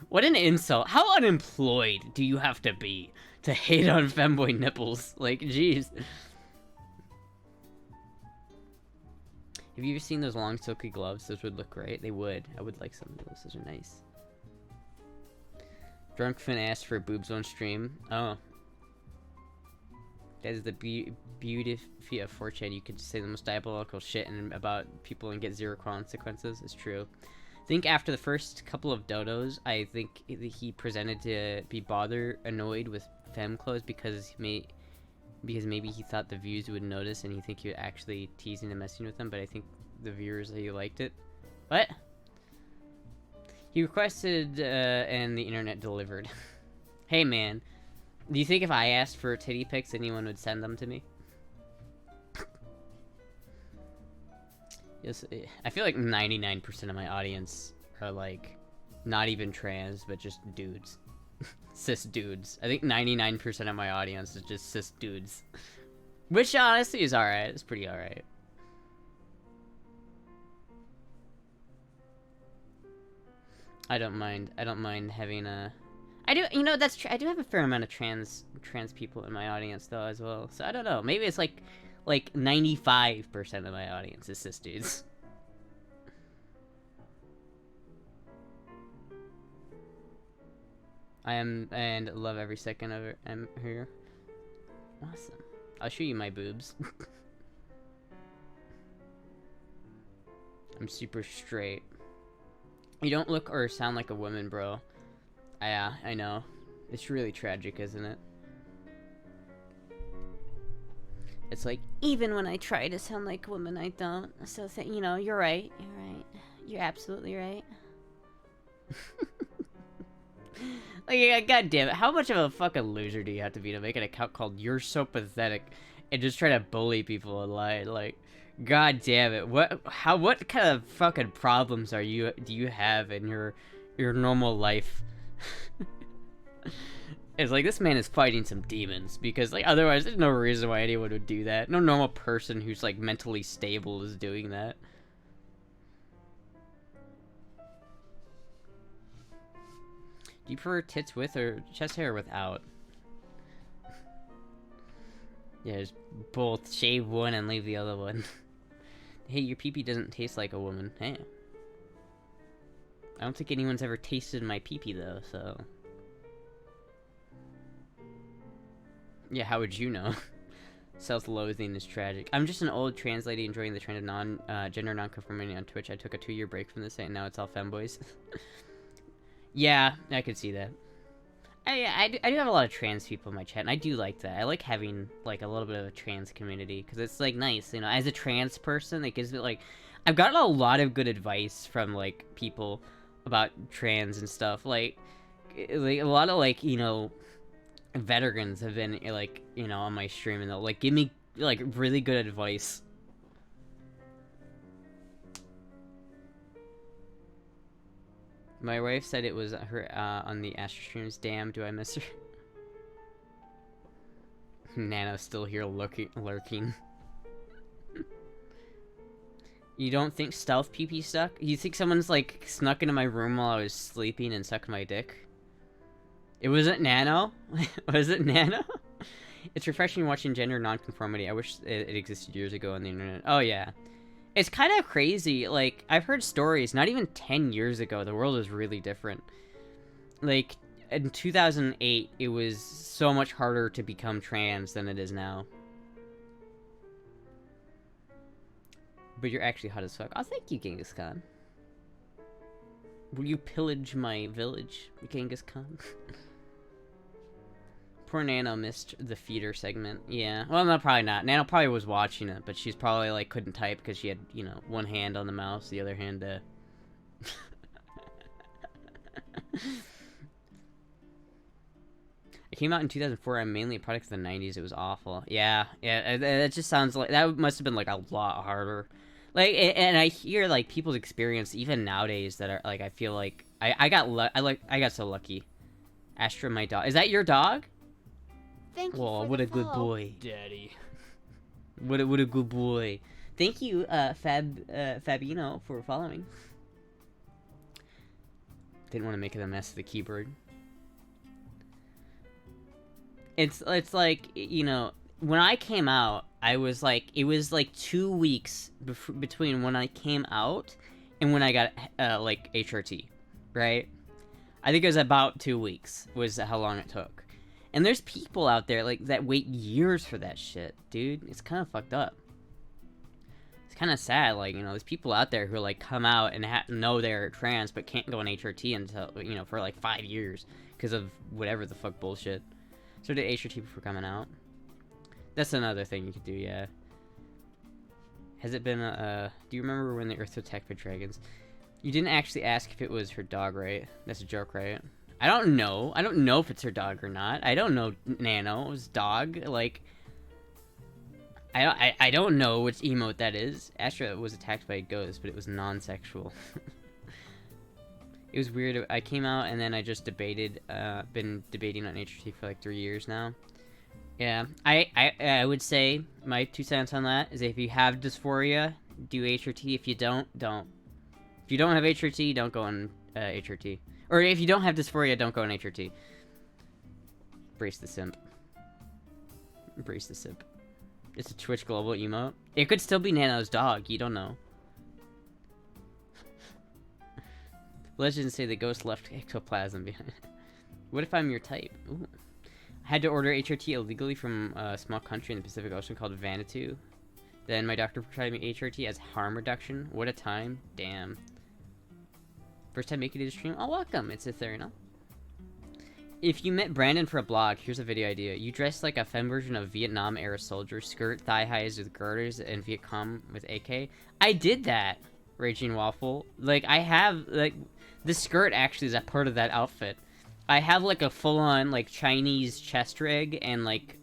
What an insult. How unemployed do you have to be to hate on femboy nipples? Like, jeez. Have you ever seen those long silky gloves? Those would look great. They would. I would like some of those. Those are nice. Drunk Finn asked for boobs on stream. Oh. That is the beauty of 4chan. You could say the most diabolical shit about people and get zero consequences. It's true. I think after the first couple of dodos, I think he presented to be annoyed with femme clothes because maybe he thought the views would notice and he think he was actually teasing and messing with them, but I think the viewers, he liked it. What? He requested, and the internet delivered. Hey man, do you think if I asked for titty pics, anyone would send them to me? Yes, I feel like 99% of my audience are like not even trans, but just dudes. Cis dudes. I think 99% of my audience is just cis dudes. Which honestly is alright. It's pretty alright. I don't mind having a... I do, you know, that's true. I do have a fair amount of trans people in my audience though as well. So I don't know. Maybe it's like 95% of my audience is cis dudes. I am, and love every second of it. I'm here. Awesome. I'll show you my boobs. I'm super straight. You don't look or sound like a woman, bro. Yeah, I know. It's really tragic, isn't it? It's like, even when I try to sound like a woman, I don't. So, you know, you're right. You're right. You're absolutely right. Like, yeah, god damn it. How much of a fucking loser do you have to be to make an account called You're So Pathetic and just try to bully people online? Like, god damn it. What kind of fucking problems do you have in your normal life? It's like, this man is fighting some demons, because, like, otherwise there's no reason why anyone would do that. No normal person who's, like, mentally stable is doing that. Do you prefer tits with or chest hair without? Yeah, just both. Shave one and leave the other one. Hey, your pee-pee doesn't taste like a woman. Hey. I don't think anyone's ever tasted my pee-pee, though, so... Yeah, how would you know? Self-loathing is tragic. I'm just an old trans lady enjoying the trend of gender non-conformity on Twitch. I took a 2-year break from the site, and now it's all femboys. Yeah, I could see that. I do have a lot of trans people in my chat, and I do like that. I like having, like, a little bit of a trans community, because it's, like, nice, you know? As a trans person, it gives me, like... I've gotten a lot of good advice from, like, people about trans and stuff. Like a lot of, like, you know... veterans have been, like, you know, on my stream, and they'll, like, give me, like, really good advice. My wife said it was her, on the Astra streams. Damn, do I miss her? Nano's still here lurking. You don't think stealth pee-pee stuck? You think someone's, like, snuck into my room while I was sleeping and sucked my dick? It wasn't Nano? Was it Nano? It's refreshing watching gender nonconformity. I wish it existed years ago on the internet. Oh, yeah. It's kind of crazy. Like, I've heard stories, not even 10 years ago, the world was really different. Like, in 2008, it was so much harder to become trans than it is now. But you're actually hot as fuck. Oh, thank you, Genghis Khan. Will you pillage my village, Genghis Khan? Poor Nano missed the feeder segment. Yeah. Well, no, probably not. Nano probably was watching it, but she's probably, like, couldn't type because she had, you know, one hand on the mouse, the other hand, It came out in 2004. I'm mainly a product of the 90s. It was awful. Yeah. Yeah, that just sounds like... That must have been, like, a lot harder. Like, and I hear, like, people's experience, even nowadays, that are, like, I feel like... I got so lucky. Astra, my dog. Is that your dog? Thank you. Whoa, what a good boy. Daddy. What a good boy. Thank you, Fabino, for following. Didn't want to make it a mess of the keyboard. It's like, you know, when I came out, I was like, it was like 2 weeks between when I came out and when I got, like, HRT, right? I think it was about 2 weeks was how long it took. And there's people out there, like, that wait years for that shit, dude. It's kind of fucked up. It's kind of sad, like, you know, there's people out there who, like, come out and know they're trans but can't go on HRT until, you know, for, like, 5 years because of whatever the fuck bullshit. So did HRT before coming out. That's another thing you could do, yeah. Has it been, do you remember when the Earth was attacked by dragons? You didn't actually ask if it was her dog, right? That's a joke, right? I don't know. I don't know if it's her dog or not. I don't know Nano's dog. Like, I don't know which emote that is. Astra was attacked by a ghost, but it was non-sexual. It was weird. I came out and then I just been debating on HRT for like 3 years now. Yeah, I would say my 2 cents on that is if you have dysphoria, do HRT. If you don't. If you don't have HRT, don't go on HRT. Or if you don't have dysphoria, don't go on HRT. Brace the simp. Brace the simp. It's a Twitch global emote. It could still be Nano's dog. You don't know. Legends say the ghost left ectoplasm behind. What if I'm your type? Ooh. I had to order HRT illegally from a small country in the Pacific Ocean called Vanuatu. Then my doctor prescribed me HRT as harm reduction. What a time. Damn. First time making it to stream? Oh, welcome. It's Ethereal. If you met Brandon for a blog, here's a video idea. You dress like a femme version of Vietnam-era soldier, skirt, thigh highs with girders, and Viet Cong with AK. I did that, Raging Waffle. Like, I have, like, the skirt actually is a part of that outfit. I have, like, a full-on, like, Chinese chest rig and, like,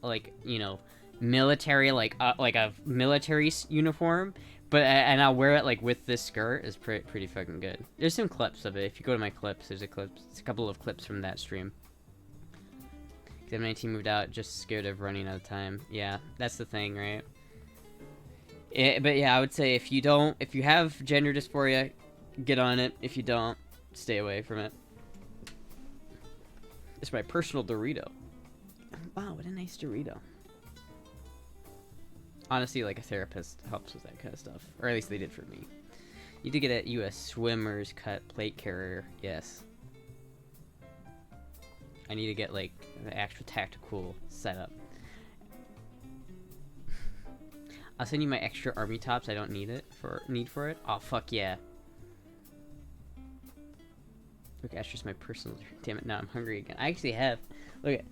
you know, military, like a military uniform. But, and I'll wear it, like, with this skirt. It's pretty fucking good. There's some clips of it. If you go to my clips, there's a couple of clips from that stream. M19 moved out, just scared of running out of time. Yeah, that's the thing, right? But yeah, I would say if you have gender dysphoria, get on it. If you don't, stay away from it. It's my personal Dorito. Wow, what a nice Dorito. Honestly, like, a therapist helps with that kind of stuff. Or at least they did for me. You did get a US swimmer's cut plate carrier. Yes. I need to get, like, the actual tactical setup. I'll send you my extra army tops. I don't need for it. Oh, fuck yeah. Look, Astra's my personal... Damn it, now I'm hungry again. I actually have... Look at...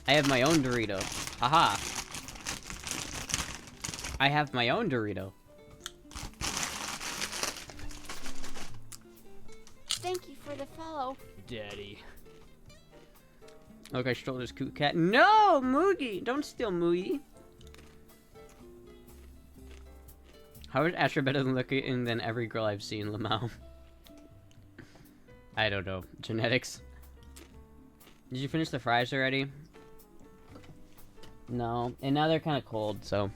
I have my own Dorito. Haha. I have my own Dorito. Thank you for the follow. Daddy. Look, I stole this coot cat. No, Moogie! Don't steal Moogie. How is Astra better looking than every girl I've seen, Lamau? I don't know. Genetics. Did you finish the fries already? No. And now they're kind of cold, so...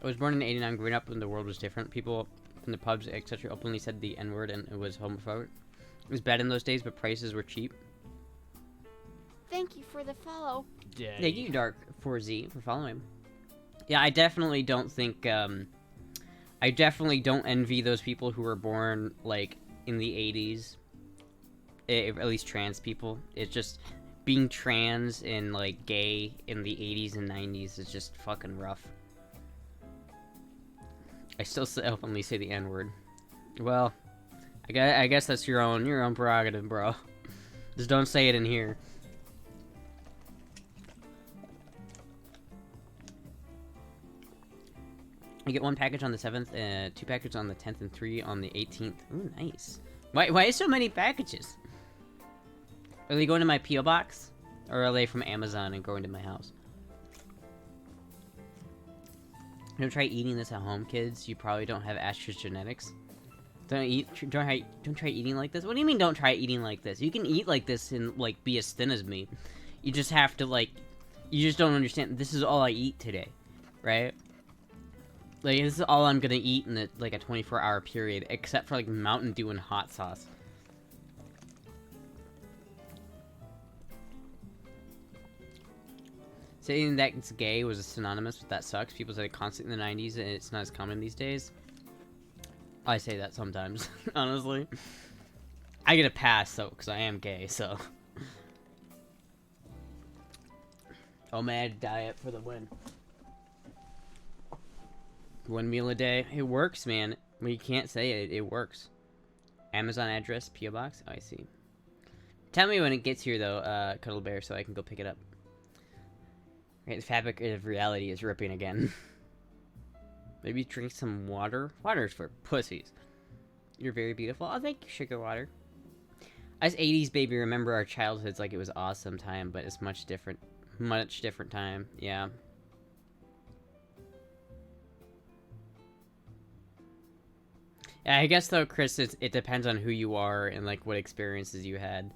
I was born in '89, growing up when the world was different. People from the pubs, etc. openly said the N-word and it was homophobic. It was bad in those days, but prices were cheap. Thank you for the follow. Daddy. Thank you, Dark4Z, for following. Yeah, I definitely don't think, I definitely don't envy those people who were born, like, in the 80s. At least trans people. It's just, being trans and, like, gay in the 80s and 90s is just fucking rough. I still openly say the N-word. Well, I guess that's your own prerogative, bro. Just don't say it in here. You get 1 package on the 7th, 2 packages on the 10th, and 3 on the 18th. Ooh, nice. Why so many packages? Are they going to my P.O. box? Or are they from Amazon and going to my house? Don't try eating this at home, kids. You probably don't have Astra's genetics. Don't try eating like this. What do you mean don't try eating like this? You can eat like this and, like, be as thin as me. You just have to, like... You just don't understand. This is all I eat today. Right? Like, this is all I'm gonna eat in, like, a 24-hour period. Except for, like, Mountain Dew and hot sauce. Saying that it's gay was synonymous with that sucks. People said it constantly in the 90s, and it's not as common these days. I say that sometimes, honestly. I get a pass, though, because I am gay, so. OMAD diet for the win. 1 meal a day. It works, man. Well, you can't say it. It works. Amazon address, P.O. box. Oh, I see. Tell me when it gets here, though, Cuddle Bear, so I can go pick it up. Okay, the fabric of reality is ripping again. Maybe drink some water. Water's for pussies. You're very beautiful. Oh, thank you, Sugar Water. Us 80s baby remember our childhoods like it was awesome time, but it's much different time. Yeah. Yeah, I guess though, Chris, it depends on who you are and like what experiences you had.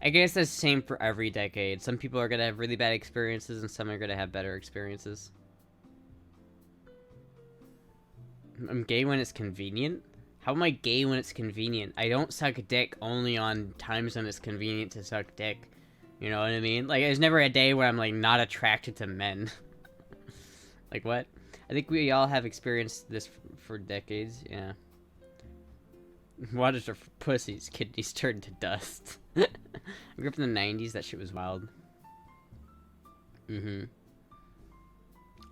I guess that's the same for every decade. Some people are gonna have really bad experiences and some are gonna have better experiences. I'm gay when it's convenient? How am I gay when it's convenient? I don't suck dick only on times when it's convenient to suck dick. You know what I mean? Like, there's never a day where I'm, like, not attracted to men. Like, what? I think we all have experienced this for decades, yeah. Waters are for pussies, kidneys turn to dust. I grew up in the 90s, that shit was wild.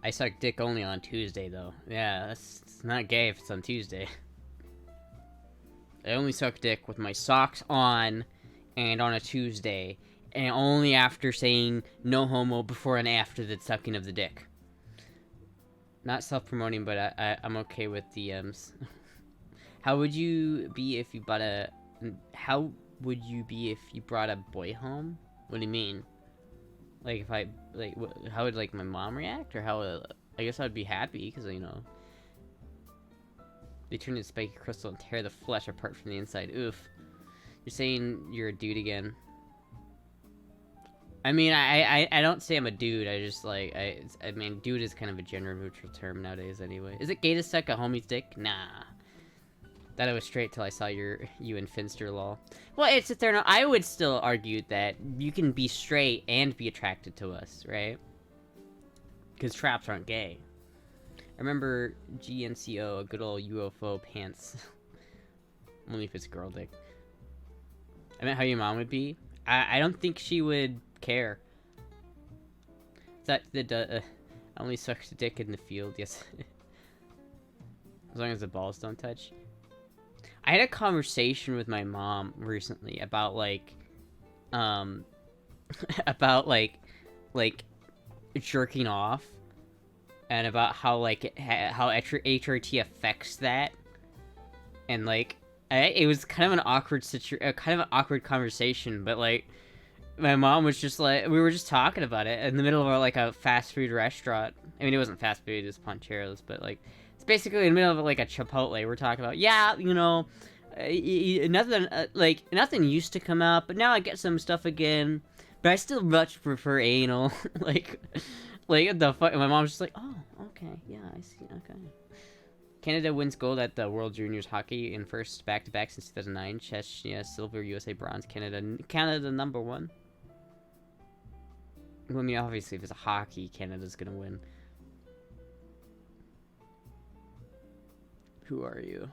I suck dick only on Tuesday, though. Yeah, it's not gay if it's on Tuesday. I only suck dick with my socks on and on a Tuesday, and only after saying no homo before and after the sucking of the dick. Not self-promoting, but I'm okay with DMs. How would you be if you brought a... How would you be if you brought a boy home? What do you mean? Like, if I... Like, how would, like, my mom react? Or how... I guess I'd be happy, because, you know... They turn into spiky crystal and tear the flesh apart from the inside. Oof. You're saying you're a dude again. I mean, I don't say I'm a dude. I just, like... I mean, dude is kind of a gender-neutral term nowadays, anyway. Is it gay to suck a homie's dick? Nah. That I was straight till I saw you in Finster lol. Well, it's eternal. I would still argue that you can be straight and be attracted to us, right? Because traps aren't gay. I remember GNCO, a good old UFO pants. Only if it's girl dick. I meant how your mom would be. I don't think she would care. That only sucks the dick in the field, yes. As long as the balls don't touch. I had a conversation with my mom recently about, like, about, like, jerking off, and about how, like, how HRT affects that, and, like, it was kind of an awkward kind of an awkward conversation, but, like, my mom was just, like, we were just talking about it in the middle of, like, a fast food restaurant. I mean, it wasn't fast food, it was Poncheros, but, like, basically in the middle of like a Chipotle, we're talking about, yeah, you know, nothing like nothing used to come out, but now I get some stuff again, but I still much prefer anal. like the fuck. My mom's just like, oh, okay, yeah, I see, okay. Canada wins gold at the World Juniors Hockey in first back-to-back since 2009. Chechnya silver, USA bronze. Canada #1. Well, I mean, obviously, if it's a hockey, Canada's gonna win. Who are you?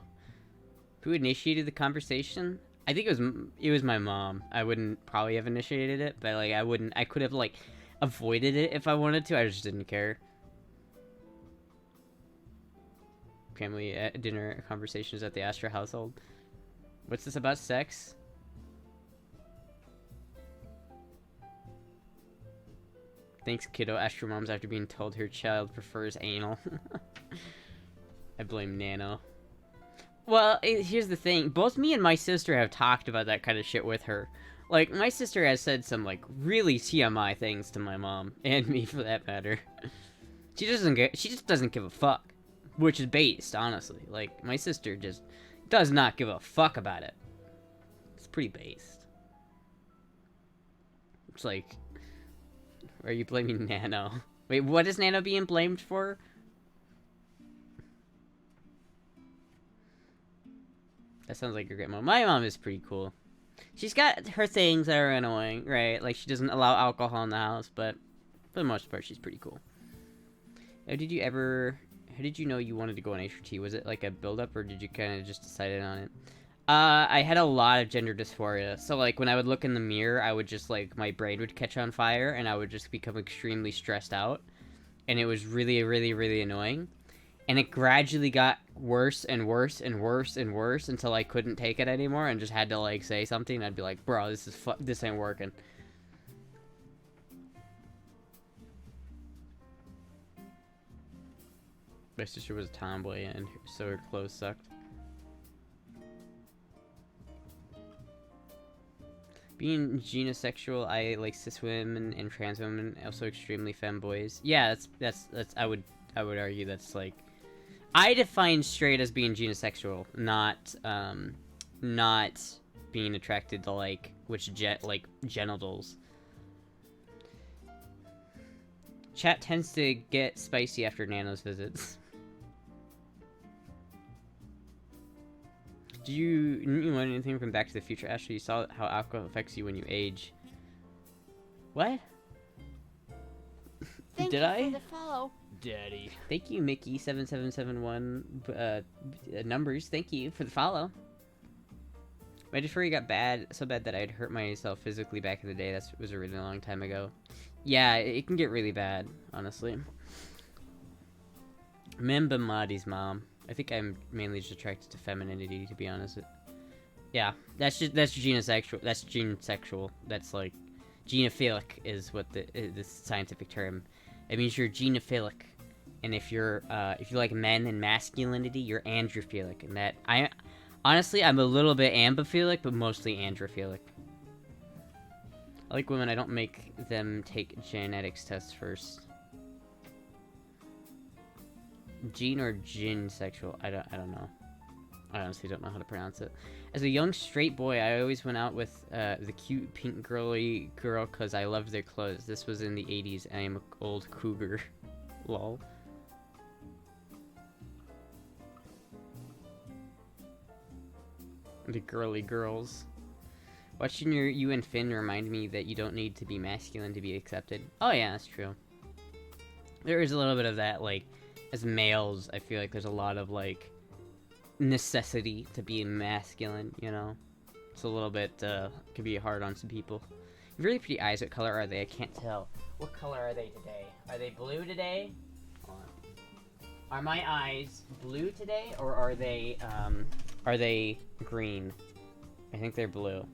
Who initiated the conversation? I think it was my mom. I wouldn't probably have initiated it, but like I could have like avoided it if I wanted to. I just didn't care. Family dinner conversations at the Astra household. What's this about sex? Thanks, kiddo. Astra moms after being told her child prefers anal. I blame Nano. Well, here's the thing. Both me and my sister have talked about that kind of shit with her. Like, my sister has said some, like, really TMI things to my mom. And me, for that matter. She just doesn't give a fuck. Which is based, honestly. Like, my sister just does not give a fuck about it. It's pretty based. It's like... Are you blaming Nano? Wait, what is Nano being blamed for? That sounds like your grandma. My mom is pretty cool. She's got her things that are annoying, right? Like, she doesn't allow alcohol in the house, but for the most part, she's pretty cool. How did you know you wanted to go on HRT? Was it like a build-up, or did you kind of just decide on it? I had a lot of gender dysphoria. So, like, when I would look in the mirror, I would just, like, my brain would catch on fire, and I would just become extremely stressed out. And it was really, really, really annoying. And it gradually got worse and worse and worse and worse until I couldn't take it anymore and just had to, like, say something. I'd be like, bro, this ain't working. My sister was a tomboy, and so her clothes sucked. Being genosexual, I like cis women and trans women, also extremely femboys. Yeah, that's I would argue that's like, I define straight as being genosexual, not being attracted to like genitals. Chat tends to get spicy after Nano's visits. Do you learn anything from Back to the Future? Ashley, you saw how alcohol affects you when you age. What? Thank Did you I? for the follow. Daddy. Thank you, Mickey7771 numbers. Thank you for the follow. My dysphoria got so bad that I'd hurt myself physically back in the day. That was a really long time ago. Yeah, it can get really bad, honestly. Memba Madi's mom. I think I'm mainly just attracted to femininity, to be honest. Yeah, that's genosexual. That's genesexual. That's like genophilic is what the scientific term. It means you're genophilic, and if you like men and masculinity, you're androphilic. And that honestly, I'm a little bit ambiphilic, but mostly androphilic. I like women. I don't make them take genetics tests first. Gene or ginsexual? I don't know. I honestly don't know how to pronounce it. As a young straight boy, I always went out with the cute pink girly girl because I loved their clothes. This was in the 80s, and I am an old cougar. Lol. The girly girls. Watching you and Finn remind me that you don't need to be masculine to be accepted. Oh yeah, that's true. There is a little bit of that, like, as males, I feel like there's a lot of, like, necessity to be masculine, you know? It's a little bit, could be hard on some people. Really pretty eyes. What color are they? I can't tell. What color are they today? Are they blue today? Hold on. Are my eyes blue today, or are they green? I think they're blue.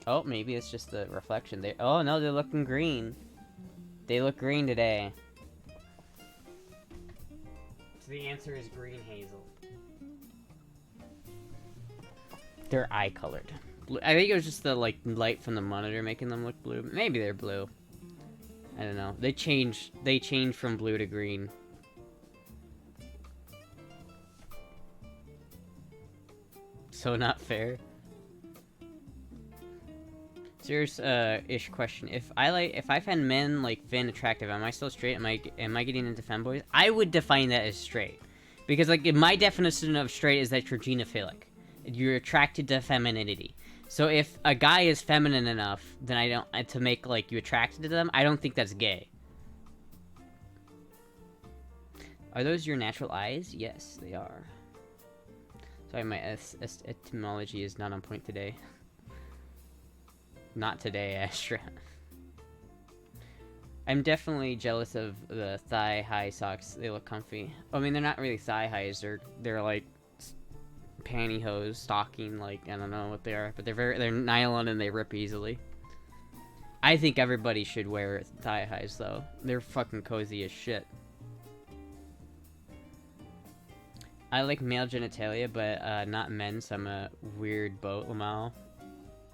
Oh, maybe it's just the reflection. Oh no, they're looking green. They look green today. So the answer is green hazel. They're eye colored. I think it was just the like light from the monitor making them look blue. Maybe they're blue. I don't know. They changed from blue to green. So not fair. Serious ish question. If I find men like Finn attractive, am I still straight? Am I getting into femboys? I would define that as straight. Because like my definition of straight is that you're genophilic. You're attracted to femininity. So if a guy is feminine enough, then to make like you attracted to them, I don't think that's gay. Are those your natural eyes? Yes, they are. Sorry, my etymology is not on point today. Not today, Astra. I'm definitely jealous of the thigh-high socks. They look comfy. I mean, they're not really thigh-highs. They're like pantyhose, stocking, like, I don't know what they are. But they're nylon and they rip easily. I think everybody should wear thigh-highs, though. They're fucking cozy as shit. I like male genitalia, but not men, so I'm a weird boat, Lamau.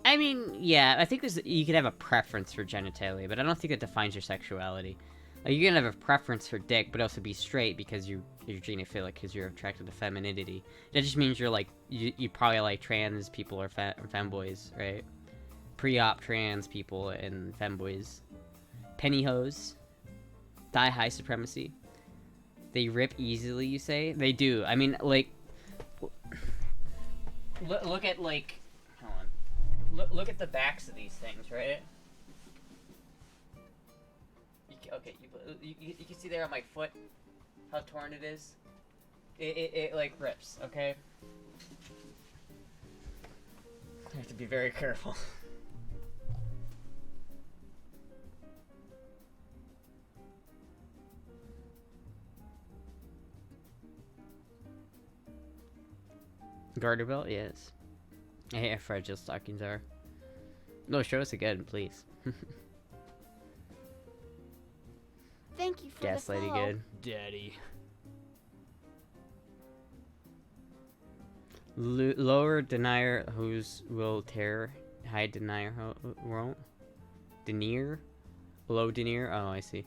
I mean, yeah, I think you could have a preference for genitalia, but I don't think it defines your sexuality. Like, you can have a preference for dick, but also be straight because you're genophilic, because you're attracted to femininity. That just means you're like, you probably like trans people or femboys, right? Pre-op trans people and femboys. Pennyhose. Thigh-high supremacy. They rip easily, you say? They do. I mean, like, look at, like, hold on. Look at the backs of these things, right? Okay, you can see there on my foot how torn it is. It like rips, okay? I have to be very careful. Garter belt? Yes. I hate how fragile stockings are. No, show us again, please. Thank you for Gaslighty the follow. good. Daddy. Lower denier whose will tear. High denier won't. Denier? Low denier? Oh, I see.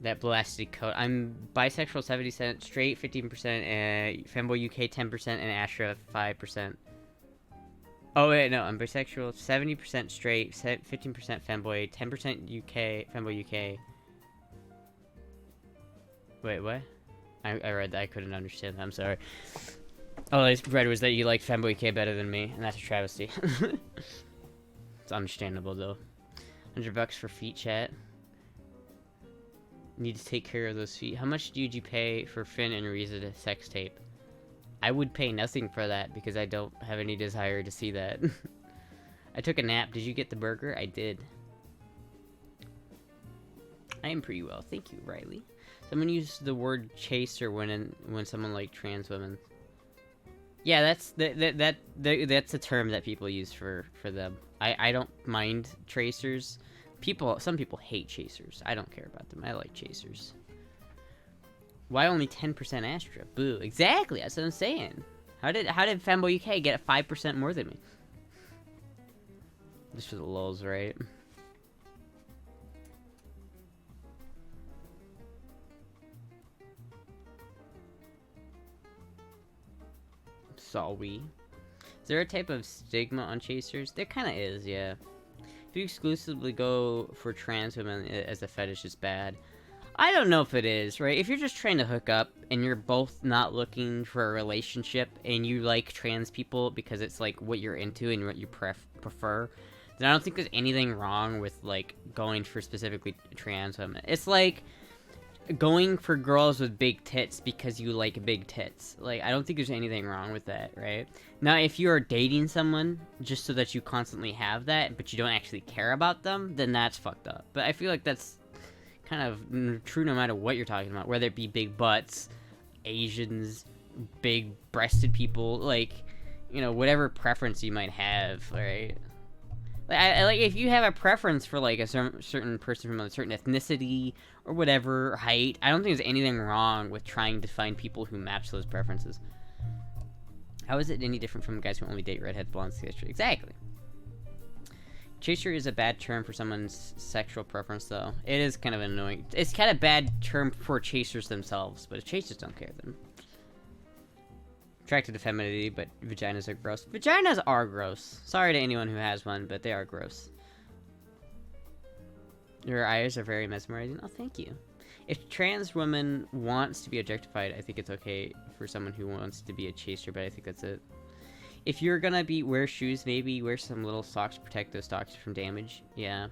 That blasted coat. I'm bisexual 70%, straight 15%, Femboy UK 10%, and Astra 5%. Oh wait, no, I'm bisexual 70% straight, 15% Femboy, 10% UK, Femboy UK. Wait, what? I read that, I couldn't understand that, I'm sorry. All I read was that you like Femboy UK better than me, and that's a travesty. It's understandable though. $100 for feet chat. Need to take care of those feet. How much did you pay for Finn and Riza sex tape? I would pay nothing for that because I don't have any desire to see that. I took a nap. Did you get the burger? I did. I am pretty well. Thank you, Riley. Someone used the word chaser when someone like trans women. Yeah, that's a term that people use for them. I don't mind tracers. Some people hate chasers. I don't care about them. I like chasers. Why only 10% Astra? Boo. Exactly. That's what I'm saying. How did Femboy UK get 5% more than me? Just for the lulz, right? Sorry. Is there a type of stigma on chasers? There kind of is, yeah. If you exclusively go for trans women as a fetish is bad. I don't know if it is, right? If you're just trying to hook up and you're both not looking for a relationship and you like trans people because it's like what you're into and what you prefer, then I don't think there's anything wrong with like going for specifically trans women. It's like going for girls with big tits because you like big tits. Like, I don't think there's anything wrong with that, right? Now, if you're dating someone just so that you constantly have that, but you don't actually care about them, then that's fucked up. But I feel like that's kind of true no matter what you're talking about, whether it be big butts, Asians, big breasted people, like, you know, whatever preference you might have, right? Like, if you have a preference for, like, a certain person from a certain ethnicity or whatever, height, I don't think there's anything wrong with trying to find people who match those preferences. How is it any different from guys who only date redheads, blondes, etc.? Exactly. Chaser is a bad term for someone's sexual preference, though. It is kind of annoying. It's kind of bad term for chasers themselves, but if chasers don't care, then... Attracted to femininity, but vaginas are gross. Vaginas are gross. Sorry to anyone who has one, but they are gross. Your eyes are very mesmerizing. Oh, thank you. If a trans woman wants to be objectified, I think it's okay for someone who wants to be a chaser, but I think that's it. If you're gonna wear shoes, maybe wear some little socks to protect those socks from damage. Yeah.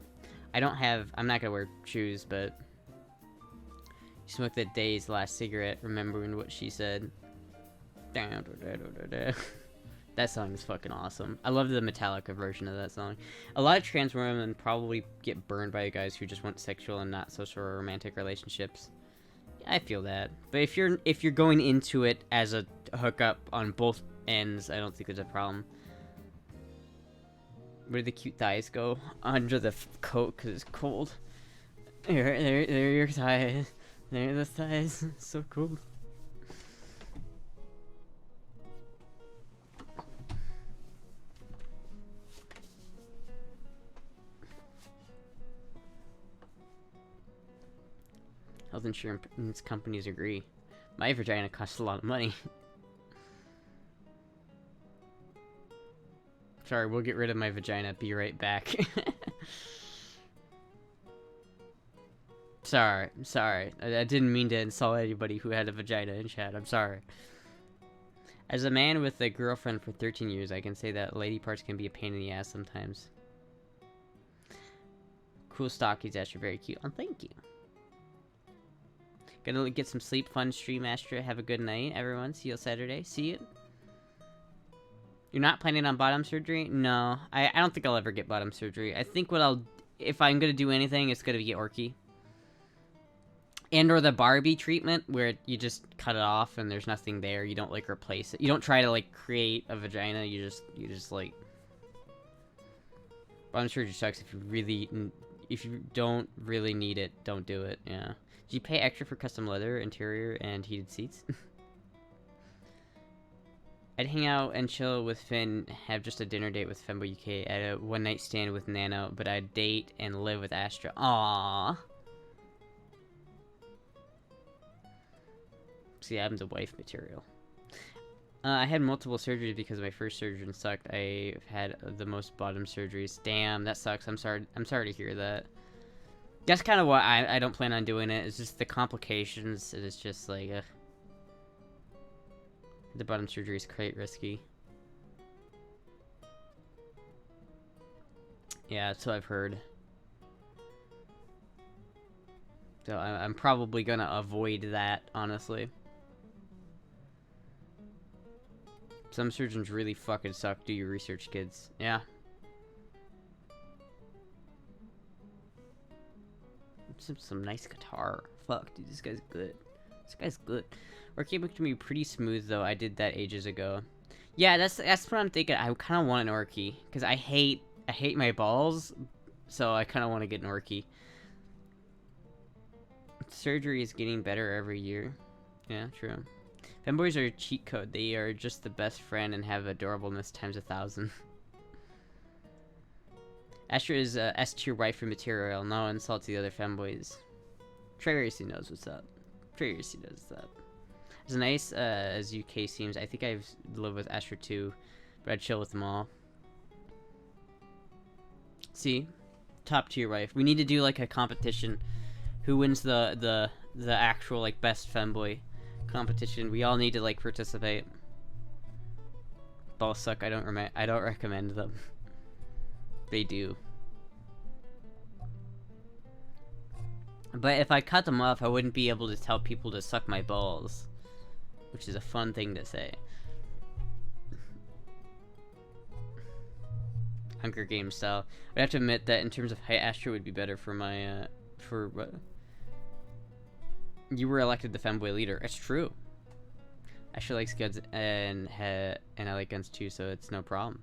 I'm not gonna wear shoes, but... You smoked that day's last cigarette, remembering what she said. That song is fucking awesome. I love the Metallica version of that song. A lot of trans women probably get burned by guys who just want sexual and not social or romantic relationships. Yeah, I feel that. But if you're going into it as a hookup on both ends, I don't think there's a problem. Where do the cute thighs go? Under the coat because it's cold. There are your thighs. There are the thighs. It's so cool. Health insurance companies agree. My vagina costs a lot of money. Sorry, we'll get rid of my vagina. Be right back. Sorry. I didn't mean to insult anybody who had a vagina in chat. I'm sorry. As a man with a girlfriend for 13 years, I can say that lady parts can be a pain in the ass sometimes. Cool stockies, Astra. Very cute. Oh, thank you. Gonna get some sleep. Fun stream, Astra. Have a good night, everyone. See you Saturday. See you. You're not planning on bottom surgery? No. I don't think I'll ever get bottom surgery. I think if I'm gonna do anything, it's gonna be Orky. And or the Barbie treatment, where you just cut it off and there's nothing there. You don't, like, replace it. You don't try to, like, create a vagina. You just, like... Bottom surgery sucks if you don't really need it, don't do it, yeah. Did you pay extra for custom leather, interior, and heated seats? I'd hang out and chill with Finn, have just a dinner date with Femboy UK, at a one-night stand with Nano, but I'd date and live with Astra. Aww. See, I'm the wife material. I had multiple surgeries because my first surgeon sucked. I've had the most bottom surgeries. Damn, that sucks. I'm sorry to hear that. That's kind of why I don't plan on doing it. It's just the complications. It's just like, the bottom surgery is quite risky. Yeah, that's what I've heard. So I'm probably gonna avoid that, honestly. Some surgeons really fucking suck. Do your research, kids. Yeah. Some nice guitar. Fuck, dude, this guy's good. This guy's good. Working to be pretty smooth, though. I did that ages ago. Yeah, that's what I'm thinking. I kind of want an orky because I hate my balls, so I kind of want to get an orky. Surgery is getting better every year. Yeah, true. Femboys are a cheat code. They are just the best friend and have adorableness times 1,000. Astra is S tier wife material. No insult to the other femboys. Tracy knows what's up. Tracy knows what's up. As nice as UK seems, I think I've lived with Astra too, but I'd chill with them all. See? Top tier wife. We need to do like a competition. Who wins the actual like best femboy competition? We all need to like participate. Balls suck. I don't recommend them. They do. But if I cut them off, I wouldn't be able to tell people to suck my balls, which is a fun thing to say. Hunger Games style. I have to admit that in terms of height, Astra would be better for my you were elected the femboy leader. It's true. Astra likes guns and I like guns too, so it's no problem.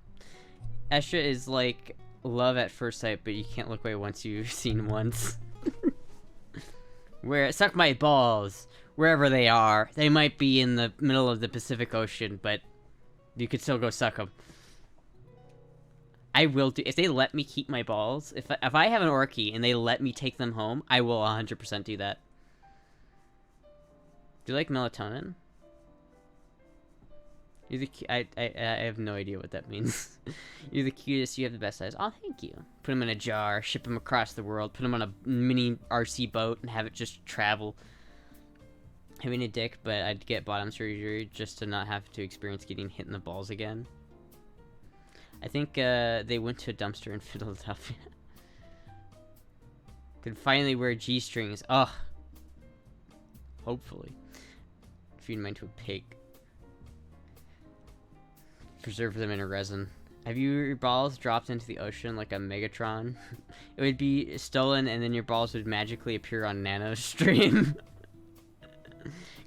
Astra is like love at first sight, but you can't look away once you've seen once. Where suck my balls wherever they are. They might be in the middle of the Pacific Ocean, but you could still go suck them. I will do if they let me keep my balls. If I have an orky and they let me take them home, I will 100% do that. Do you like melatonin? You're the I have no idea what that means. You're the cutest. You have the best eyes. Oh, thank you. Put them in a jar, ship them across the world, put them on a mini RC boat, and have it just travel. Having a dick, but I'd get bottom surgery just to not have to experience getting hit in the balls again. I think they went to a dumpster in Philadelphia. Could finally wear G-strings. Ugh. Hopefully. Feed mine to a pig. Preserve them in a resin. Have your balls dropped into the ocean like a Megatron? It would be stolen and then your balls would magically appear on NanoStream.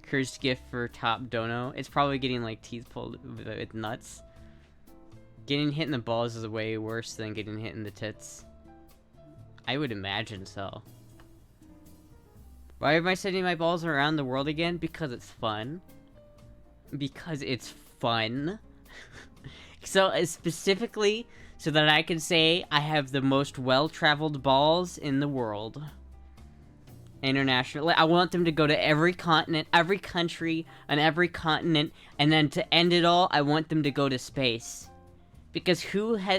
Cursed gift for top dono. It's probably getting like teeth pulled with nuts. Getting hit in the balls is way worse than getting hit in the tits. I would imagine so. Why am I sending my balls around the world again? Because it's fun. Because it's fun. So specifically so that I can say I have the most well-traveled balls in the world. Internationally, I want them to go to every continent, every country, on every continent, and then to end it all, I want them to go to space. Because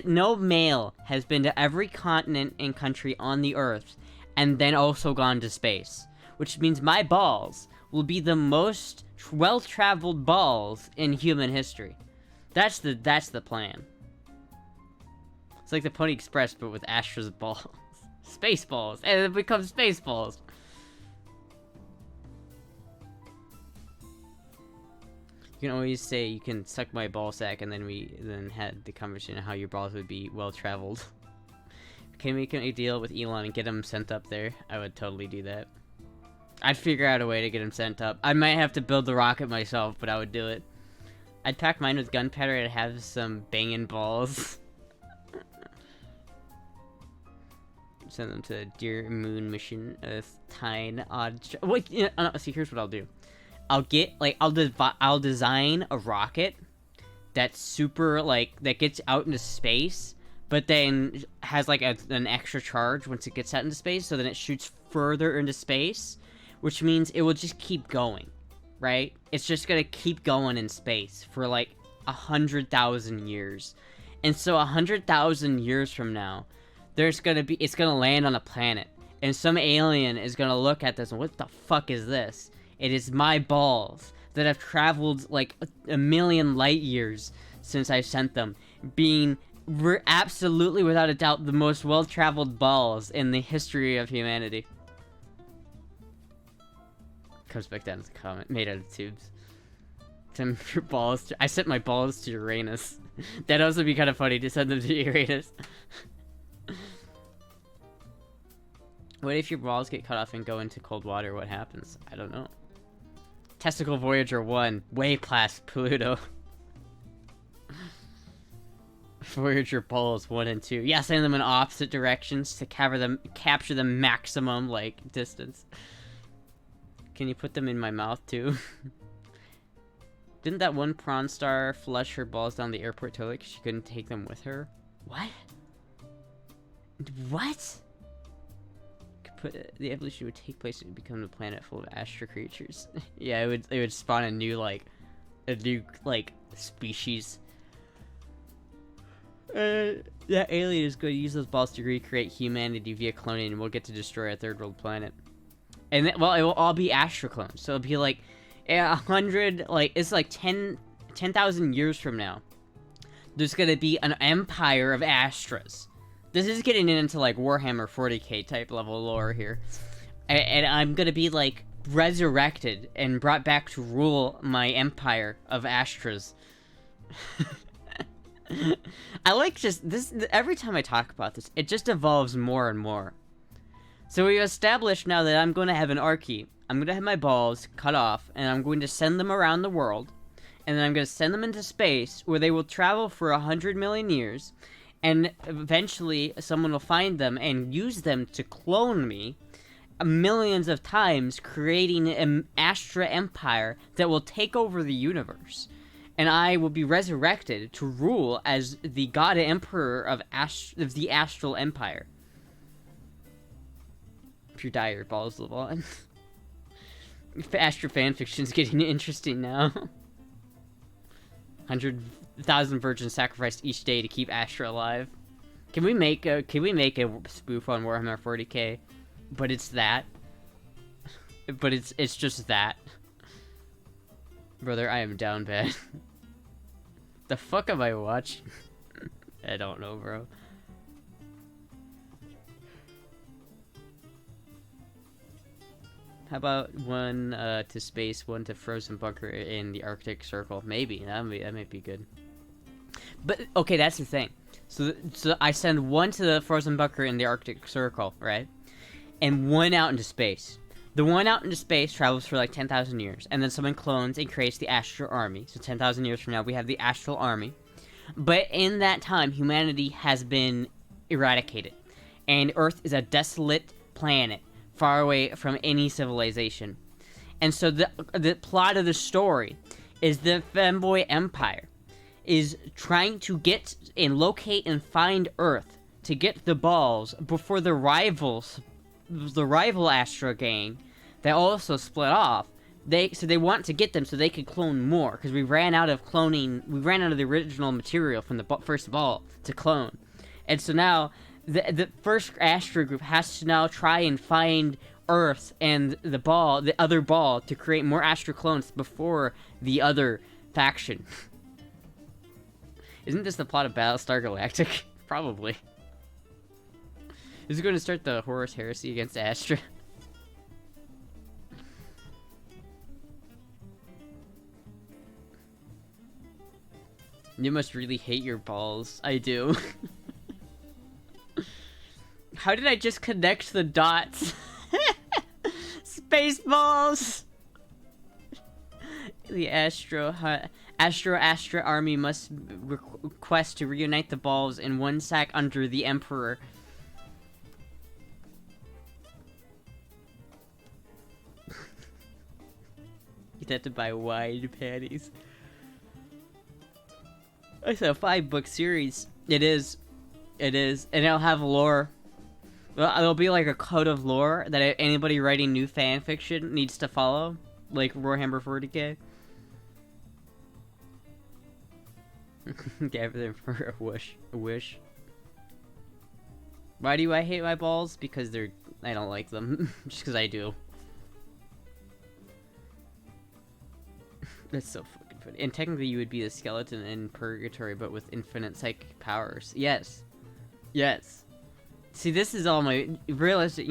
no male has been to every continent and country on the Earth, and then also gone to space. Which means my balls will be the most well-traveled balls in human history. That's the plan. It's like the Pony Express, but with Astra's balls. Spaceballs, and it becomes Spaceballs. You can always say you can suck my ball sack, and then we had the conversation on how your balls would be well traveled. Can we make a deal with Elon and get him sent up there? I would totally do that. I'd figure out a way to get him sent up. I might have to build the rocket myself, but I would do it. I'd pack mine with gunpowder and have some banging balls. Send them to a Dear Moon mission. Tine odd. Wait, yeah, no, see, here's what I'll do. I'll design a rocket that's super that gets out into space, but then has like an extra charge once it gets out into space, so then it shoots further into space, which means it will just keep going, right? It's just gonna keep going in space for like 100,000 years, and so 100,000 years from now, it's gonna land on a planet, and some alien is gonna look at this and what the fuck is this? It is my balls that have traveled like a million light years since I sent them, being absolutely without a doubt the most well-traveled balls in the history of humanity. Comes back down as a comment made out of tubes. Send your balls I sent my balls to Uranus. That'd also be kind of funny to send them to Uranus. What if your balls get cut off and go into cold water? What happens? I don't know. Testicle Voyager 1, way past Pluto. Voyager balls 1 and 2. Yeah, send them in opposite directions to capture the maximum, like, distance. Can you put them in my mouth, too? Didn't that one prawn star flush her balls down the airport toilet because she couldn't take them with her? What? What? The evolution would take place and become a planet full of Astra creatures. Yeah, it would spawn a new species. That alien is going to use those balls to recreate humanity via cloning, and we'll get to destroy a third world planet. And then, well, it will all be Astra clones. So it'll be like 100, like, it's like 10,000 years from now. There's gonna be an empire of Astras. This is getting into like Warhammer 40k type level lore here. And I'm gonna be like resurrected and brought back to rule my empire of Astras. I like just this, every time I talk about this, it just evolves more and more. So we established now that I'm going to have an Archie. I'm going to have my balls cut off, and I'm going to send them around the world, and then I'm going to send them into space, where they will travel for 100 million years, and eventually someone will find them and use them to clone me millions of times, creating an Astra empire that will take over the universe. And I will be resurrected to rule as the god emperor of the Astral Empire. If you die, your balls live on. Astra fanfiction's getting interesting now. 100,000 virgins sacrificed each day to keep Astra alive. Can we make a spoof on Warhammer 40k? But it's that. But it's just that. Brother, I am down bad. The fuck am I watching? I don't know, bro. How about one to space, one to frozen bunker in the Arctic Circle? Maybe that might be good. But okay, that's the thing. So I send one to the frozen bunker in the Arctic Circle, right? And one out into space. The one out into space travels for like 10,000 years, and then someone clones and creates the Astral Army. So 10,000 years from now, we have the Astral Army. But in that time, humanity has been eradicated, and Earth is a desolate planet, far away from any civilization. And so the plot of the story is the Femboy Empire is trying to get and locate and find Earth to get the balls before the rival Astra gang that also split off. They want to get them so they could clone more, because we ran out of the original material from the first ball to clone. And so now the first Astra group has to now try and find Earth and the other ball, to create more Astra clones before the other faction. Isn't this the plot of Battlestar Galactica? Probably. Is it going to start the Horus Heresy against Astra? You must really hate your balls. I do. How did I just connect the dots? Spaceballs! The Astra army must request to reunite the balls in one sack under the Emperor. You'd have to buy wide panties. It's a 5-book series. It is. And it'll have lore. Well, it'll be like a code of lore that anybody writing new fan fiction needs to follow. Like Warhammer 40k. Get everything for a wish. Why do I hate my balls? Because I don't like them. Just because I do. That's so fucking funny. And technically you would be the skeleton in purgatory, but with infinite psychic powers. Yes. Yes. See, this is all my realistic,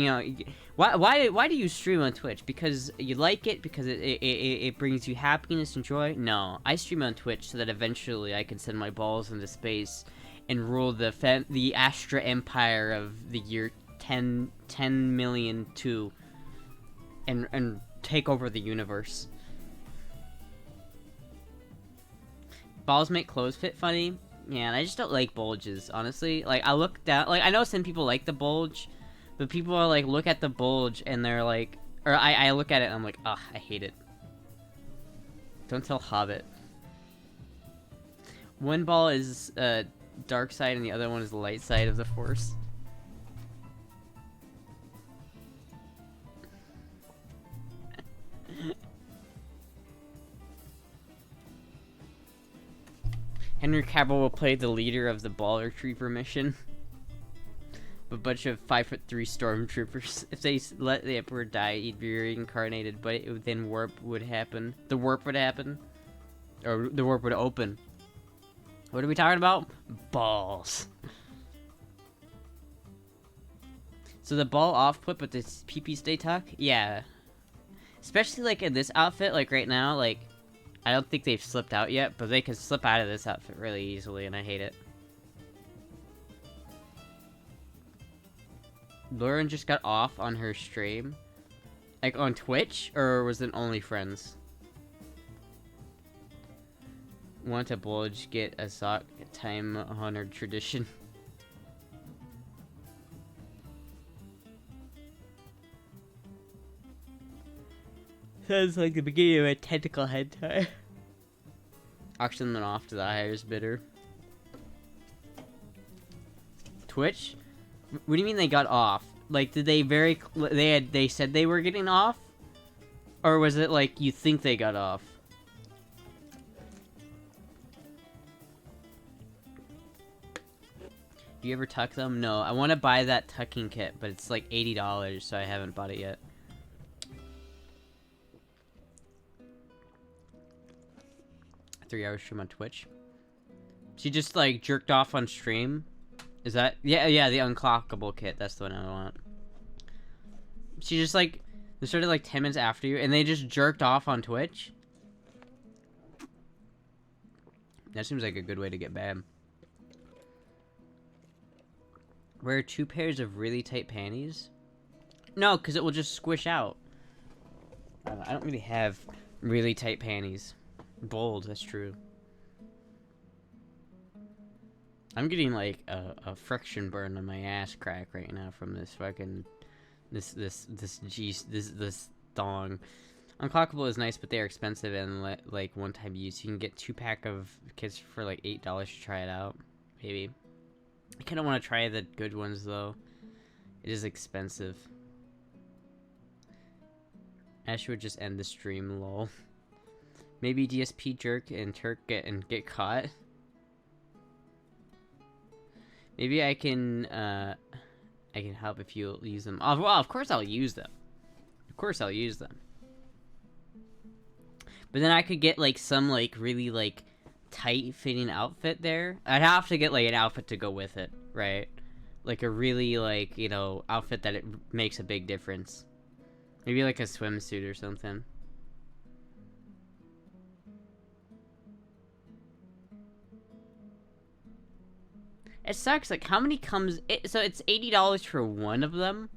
why do you stream on Twitch? Because you like it? Because it brings you happiness and joy? No. I stream on Twitch so that eventually I can send my balls into space and rule the Astra Empire of the year 10 million 2 and take over the universe. Balls make clothes fit funny. Yeah, and I just don't like bulges, honestly. Like, I look down, like, I know some people like the bulge, but people are like, look at the bulge, and they're like, or I look at it and I'm like, ugh, I hate it. Don't tell Hobbit. One ball is dark side and the other one is the light side of the Force. Henry Cavill will play the leader of the ball retriever mission. A bunch of 5'3" stormtroopers. If they let the Emperor die, he'd be reincarnated, but then warp would happen. The warp would happen. Or the warp would open. What are we talking about? Balls. So the ball off put, but this pee-pee stay tuck? Yeah. Especially like in this outfit, like right now, like I don't think they've slipped out yet, but they can slip out of this outfit really easily, and I hate it. Lauren just got off on her stream. Like on Twitch, or was it only friends? Want a bulge, get a sock, time-honored tradition. Sounds like the beginning of a tentacle hentai. Auction them off to the highest bidder. Twitch? What do you mean they got off? Like, did they they said they were getting off? Or was it like, you think they got off? Do you ever tuck them? No, I want to buy that tucking kit, but it's like $80, so I haven't bought it yet. Three-hour stream on Twitch. She just like jerked off on stream. Is that yeah the unclockable kit? That's the one I want. She just like they started like 10 minutes after you, and they just jerked off on Twitch. That seems like a good way to get banned. Wear 2 pairs of really tight panties? No, because it will just squish out. I don't really have really tight panties. Bold, that's true. I'm getting like a friction burn on my ass crack right now from this fucking this thong. Unclockable is nice, but they are expensive and like one-time use. You can get 2-pack of kits for like $8 to try it out. Maybe. I kind of want to try the good ones though. It is expensive. Ash would just end the stream, lol. Maybe DSP jerk and Turk get caught. Maybe I can help if you use them. Oh, well, of course I'll use them. Of course I'll use them. But then I could get like some like really like tight fitting outfit there. I'd have to get like an outfit to go with it, right? Like a really like, you know, outfit that it makes a big difference. Maybe like a swimsuit or something. It sucks, like, how many comes... so it's $80 for one of them?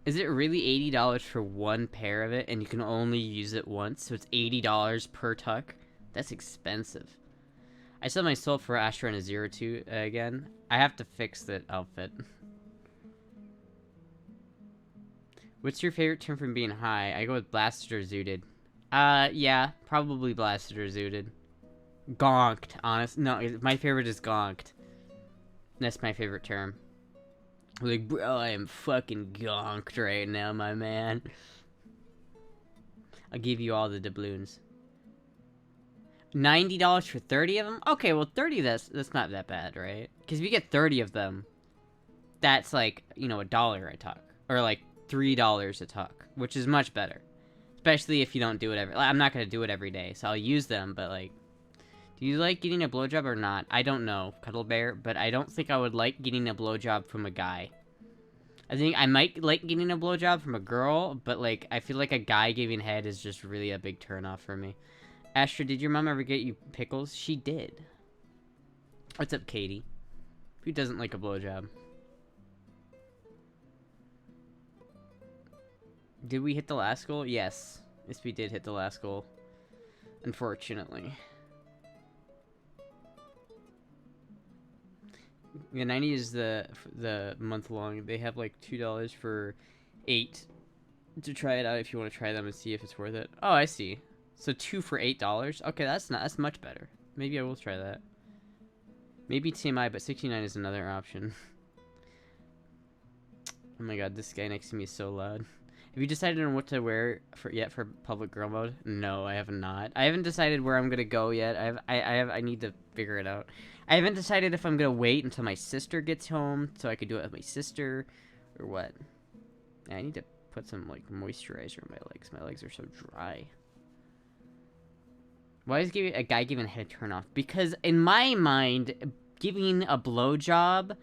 Is it really $80 for one pair of it, and you can only use it once? So it's $80 per tuck? That's expensive. I sell my soul for Astra and a 02 again. I have to fix that outfit. What's your favorite term from being high? I go with blasted or zooted. Yeah, probably blasted or zooted. Gonked, honest. No, my favorite is gonked. That's my favorite term. Like, bro, I am fucking gonked right now, my man. I'll give you all the doubloons. $90 for 30 of them? Okay, well, 30, that's not that bad, right? Because if you get 30 of them, that's like, you know, $1 a tuck. Or like $3 a tuck, which is much better. Especially if you don't do it every... I'm not going to do it every day, so I'll use them, but like... Do you like getting a blowjob or not? I don't know, Cuddle Bear, but I don't think I would like getting a blowjob from a guy. I think I might like getting a blowjob from a girl, but like, I feel like a guy giving head is just really a big turnoff for me. Astra, did your mom ever get you pickles? She did. What's up, Katie? Who doesn't like a blowjob? Did we hit the last goal? Yes. Yes, we did hit the last goal. Unfortunately. Yeah, 90 is the month long. They have like $2 for 8 to try it out if you want to try them and see if it's worth it. Oh, I see. So 2 for $8. Okay, that's much better. Maybe I will try that. Maybe TMI, but 69 is another option. Oh my god, this guy next to me is so loud. Have you decided on what to wear for public girl mode? No, I have not. I haven't decided where I'm gonna go yet. I need to figure it out. I haven't decided if I'm gonna wait until my sister gets home so I could do it with my sister, or what. Yeah, I need to put some like moisturizer on my legs. My legs are so dry. Why is a guy giving head turn off? Because in my mind, giving a blowjob,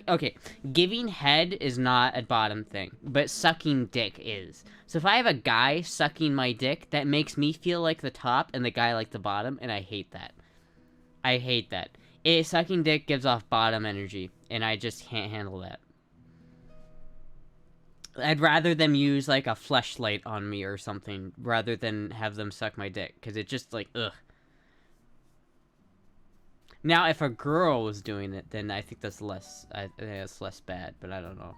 okay, giving head is not a bottom thing, but sucking dick is. So if I have a guy sucking my dick, that makes me feel like the top and the guy like the bottom, and I hate that. I hate that. Sucking dick gives off bottom energy, and I just can't handle that. I'd rather them use, like, a fleshlight on me or something, rather than have them suck my dick, because it just, like, ugh. Now, if a girl was doing it, then I think that's less, I think that's less bad, but I don't know.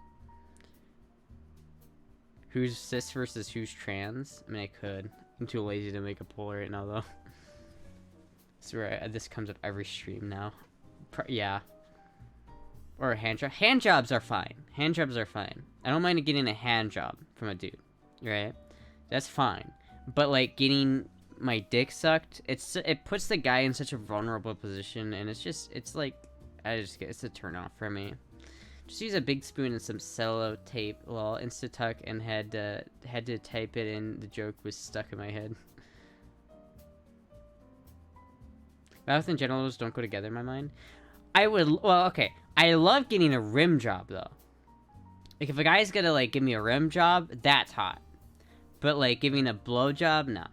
Who's cis versus who's trans? I mean, I could. I'm too lazy to make a poll right now, though. This comes up every stream now. Yeah. Or a hand job. Hand jobs are fine. Hand jobs are fine. I don't mind getting a hand job from a dude, right? That's fine. But like getting my dick sucked, it puts the guy in such a vulnerable position, and it's like it's a turn off for me. Just use a big spoon and some cello tape. Lol, Instatuck, and had to type it in. The joke was stuck in my head. Mouth and genitals don't go together in my mind. Okay. I love getting a rim job, though. Like, if a guy's gonna, like, give me a rim job, that's hot. But, like, giving a blow job, no.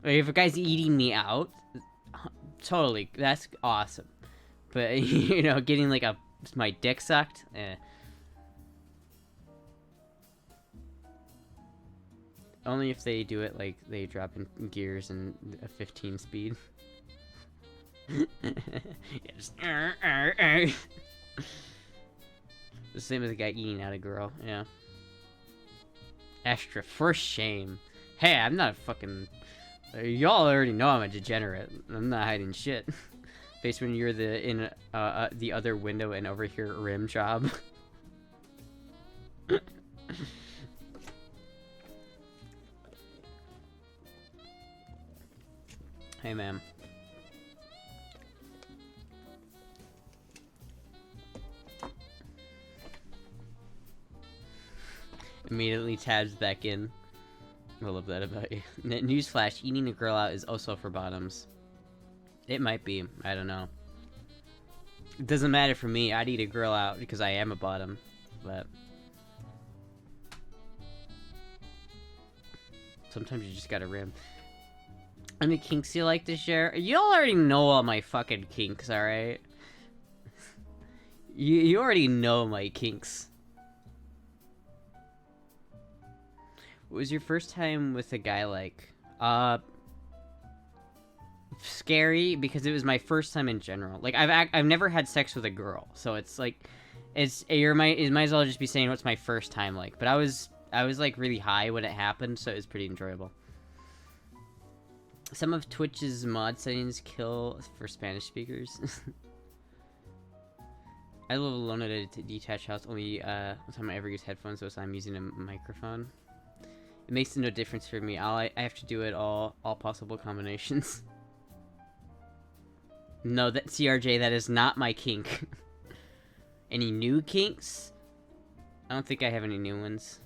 Like, if a guy's eating me out, totally, that's awesome. But, you know, getting, like, my dick sucked, eh. Only if they do it, like, they drop in gears and a 15 speed. Yeah, just the same as a guy eating out a girl, yeah. Astra, for shame. Hey, I'm not a fucking... Y'all already know I'm a degenerate. I'm not hiding shit. Face when you're in the other window and over here rim job. Hey, ma'am. Immediately tabs back in. I love that about you. Newsflash, eating a girl out is also for bottoms. It might be. I don't know. It doesn't matter for me. I'd eat a girl out because I am a bottom. But sometimes you just gotta rim. Any kinks you like to share? You all already know all my fucking kinks, alright? You already know my kinks. What was your first time with a guy like? Scary, because it was my first time in general. Like, I've never had sex with a girl, so it's like, it might as well just be saying what's my first time like. But I was like really high when it happened, so it was pretty enjoyable. Some of Twitch's mod settings kill for Spanish speakers. I live alone at a detached house. Only one time I ever use headphones, so I'm using a microphone. It makes no difference for me. I have to do it all possible combinations. No, that CRJ, that is not my kink. Any new kinks? I don't think I have any new ones.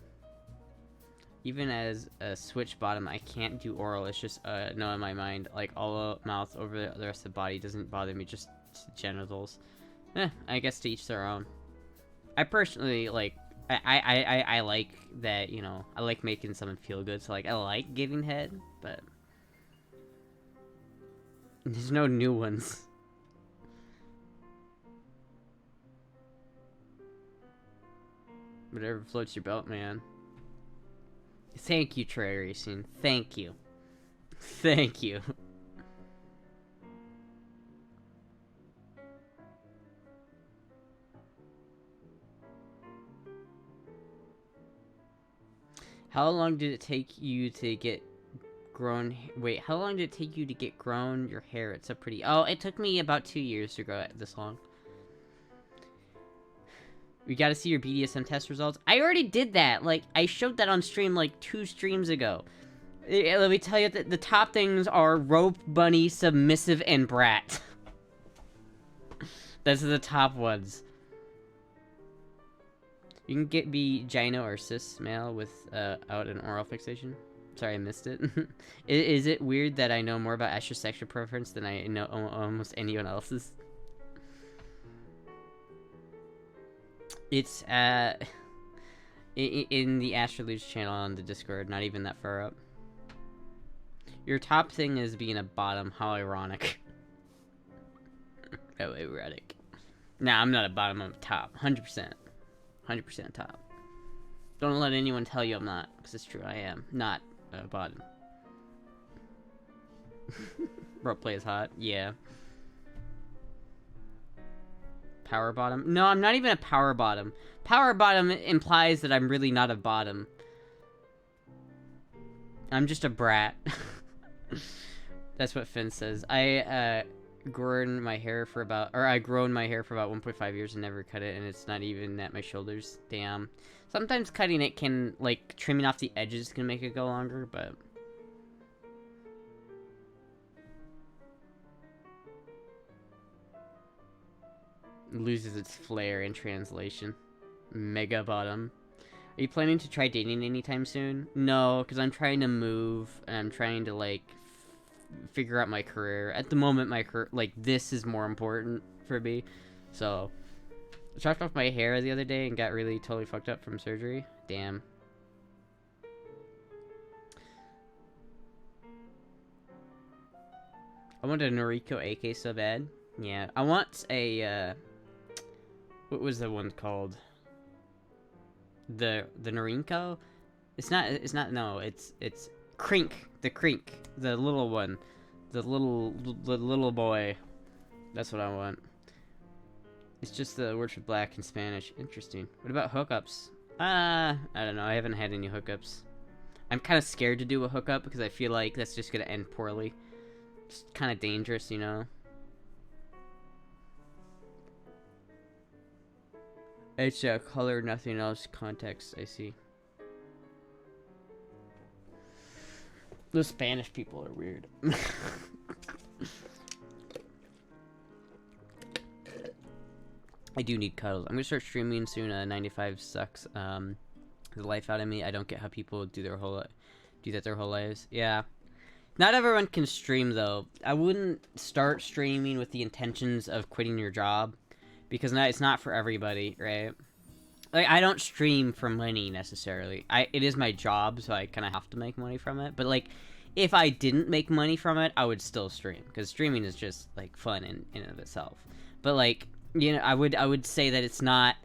Even as a switch bottom, I can't do oral. It's just no in my mind. Like all mouth over the rest of the body doesn't bother me. Just genitals. I guess to each their own. I personally like. I like that, you know, I like making someone feel good, so, like, I like giving head, but there's no new ones. Whatever floats your boat, man. Thank you, Trey Racing. Thank you. Thank you. How long did it take you to get grown? Wait, how long did it take you to get grown your hair? It's so pretty. Oh, it took me about 2 years to grow it this long. We gotta see your BDSM test results. I already did that. Like, I showed that on stream like 2 streams ago. Let me tell you that the top things are rope, bunny, submissive, and brat. Those are the top ones. You can be gyno or cis male without an oral fixation. Sorry, I missed it. Is it weird that I know more about Astra's sexual preference than I know almost anyone else's? It's in the Astra Luge channel on the Discord, not even that far up. Your top thing is being a bottom. How ironic. How erotic. Nah, I'm not a bottom, I'm a top. 100%. 100% top. Don't let anyone tell you I'm not, because it's true, I am not a bottom. Roleplay is hot, yeah. Power bottom? No, I'm not even a power bottom. Power bottom implies that I'm really not a bottom. I'm just a brat. That's what Finn says. I grown my hair for about 1.5 years and never cut it, and it's not even at my shoulders. Damn. Sometimes cutting it can, like, trimming off the edges can make it go longer, but... loses its flair in translation. Mega bottom. Are you planning to try dating anytime soon? No, because I'm trying to move, and I'm trying to, like, figure out my career. At the moment, my career, like, this is more important for me. So, I chopped off my hair the other day and got really totally fucked up from surgery. Damn. I want a Noriko AK so bad. Yeah, I want a, what was the one called? The Noriko? It's not, no, it's Crink. The Crink. The little one. The little boy. That's what I want. It's just the word for black in Spanish. Interesting. What about hookups? I don't know. I haven't had any hookups. I'm kind of scared to do a hookup because I feel like that's just going to end poorly. It's kind of dangerous, you know? It's color, nothing else. Context, I see. Those Spanish people are weird. I do need cuddles. I'm gonna start streaming soon. 95 sucks the life out of me. I don't get how people do that their whole lives. Yeah. Not everyone can stream though. I wouldn't start streaming with the intentions of quitting your job because it's not for everybody, right? Like, I don't stream for money necessarily. It is my job, so I kind of have to make money from it. But like, if I didn't make money from it, I would still stream because streaming is just like fun in and of itself. But like, you know, I would say that it's not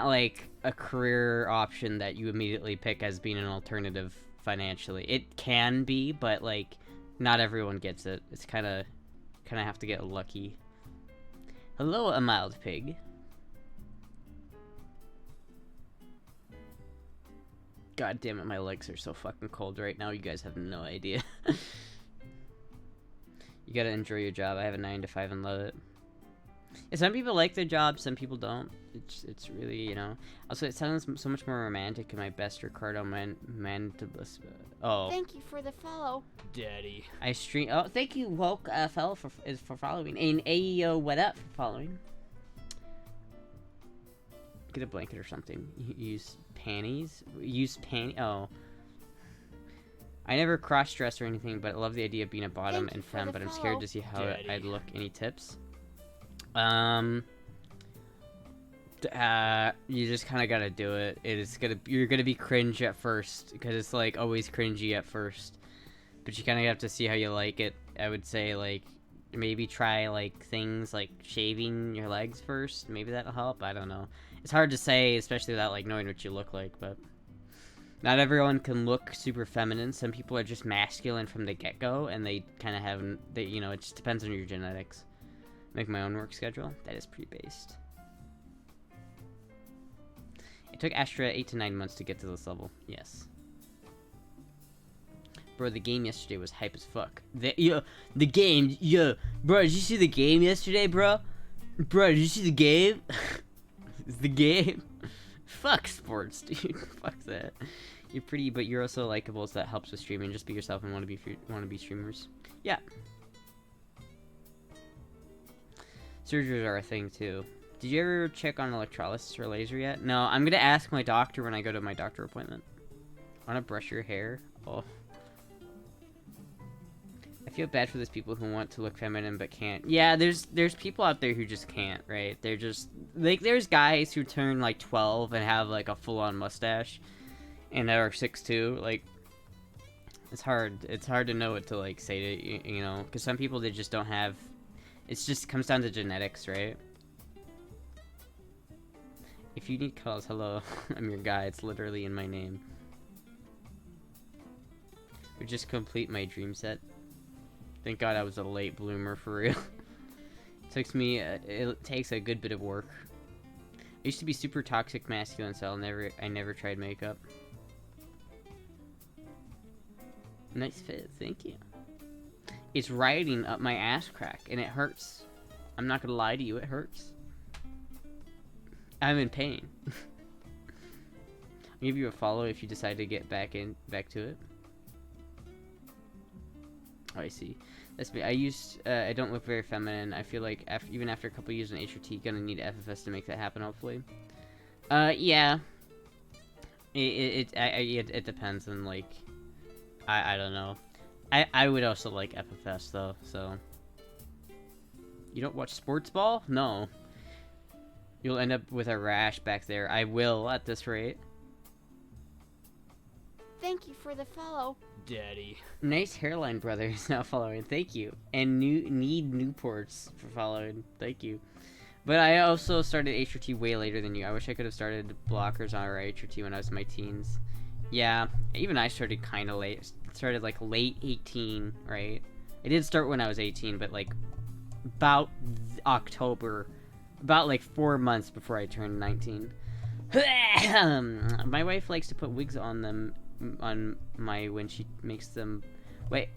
like a career option that you immediately pick as being an alternative financially. It can be, but like, not everyone gets it. It's kind of have to get lucky. Hello, a mild pig. God damn it, my legs are so fucking cold right now. You guys have no idea. You gotta enjoy your job. I have a 9 to 5 and love it. Yeah, some people like their job, some people don't. It's really, you know. Also, it sounds so much more romantic in my best Ricardo Mandibulas. Oh. Thank you for the follow. Daddy. I stream. Oh, thank you, Woke fellow for following. And Ayo, what up for following? Get a blanket or something. Use panties. Oh. I never cross-dress or anything, but I love the idea of being a bottom and femme, but I'm scared to see how I'd look. Any tips? You just kind of gotta do it. You're gonna be cringe at first, because it's like always cringy at first. But you kind of have to see how you like it. I would say, like, maybe try like things like shaving your legs first. Maybe that'll help. I don't know. It's hard to say, especially without like knowing what you look like, but not everyone can look super feminine. Some people are just masculine from the get-go, and they kind of have, you know, it just depends on your genetics. Make my own work schedule. That is pretty based. It took Astra 8 to 9 months to get to this level. Yes. Bro, the game yesterday was hype as fuck. The game, bro, did you see the game yesterday, bro? Bro, did you see the game? It's the game. Fuck sports, dude. Fuck that. You're pretty, but you're also likable, so that helps with streaming. Just be yourself and want to be streamers. Yeah. Surgeries are a thing too. Did you ever check on electrolysis or laser yet? No, I'm gonna ask my doctor when I go to my doctor appointment. Wanna brush your hair? Oh. I feel bad for those people who want to look feminine but can't. Yeah, there's people out there who just can't, right? They're just like, there's guys who turn like 12 and have like a full-on mustache and are 6'2". Like, it's hard to know what to like say to you know, because some people, they just don't have. It's just comes down to genetics, right? If you need calls, hello, I'm your guy. It's literally in my name. We just complete my dream set. Thank God I was a late bloomer for real. It takes a good bit of work. I used to be super toxic masculine, so I never tried makeup. Nice fit, thank you. It's riding up my ass crack, and it hurts. I'm not gonna lie to you, it hurts. I'm in pain. I'll give you a follow if you decide to get back to it. Oh, I see. That's me. I don't look very feminine. I feel like even after a couple years in HRT, gonna need FFS to make that happen, hopefully. Yeah. It depends on, like, I don't know. I would also like FFS though, so. You don't watch Sports Ball? No. You'll end up with a rash back there. I will at this rate. Thank you for the follow. Daddy. Nice hairline, brother, is now following. Thank you. And need Newports for following. Thank you. But I also started HRT way later than you. I wish I could have started blockers on our HRT when I was in my teens. Yeah, even I started kind of late. Started like late 18, right? I did start when I was 18, but like about October, about like 4 months before I turned 19. My wife likes to put wigs on them, when she makes them. Wait.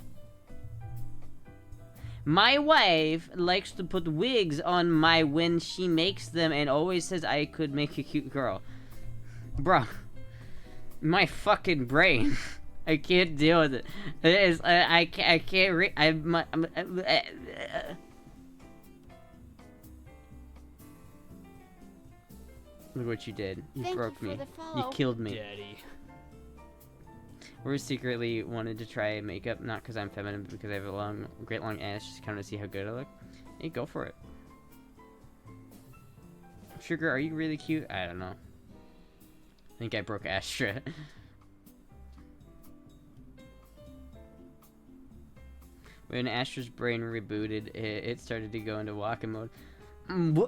My wife likes to put wigs on when she makes them, and always says I could make a cute girl. Bruh. My fucking brain. I can't deal with it. I can't read. Look what you did. You broke me. You killed me. Daddy. We're secretly wanted to try makeup, not because I'm feminine, but because I have a great long ass, just kind of see how good I look. Hey, go for it. Sugar, are you really cute? I don't know. I think I broke Astra. When Astra's brain rebooted, it started to go into walking mode.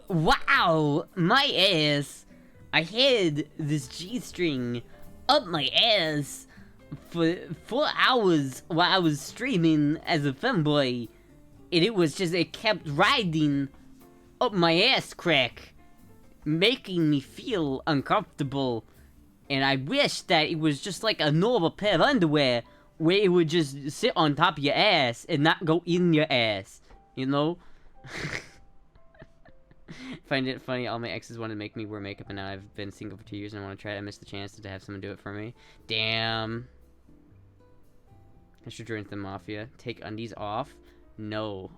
Wow! My ass! I had this G-string up my ass for 4 hours while I was streaming as a femboy. And it kept riding up my ass crack, making me feel uncomfortable. And I wish that it was just like a normal pair of underwear, where it would just sit on top of your ass and not go in your ass, you know? Find it funny, all my exes wanted to make me wear makeup, and now I've been single for 2 years and I want to try it. I missed the chance to have someone do it for me. Damn. I should join the mafia. Take undies off? No.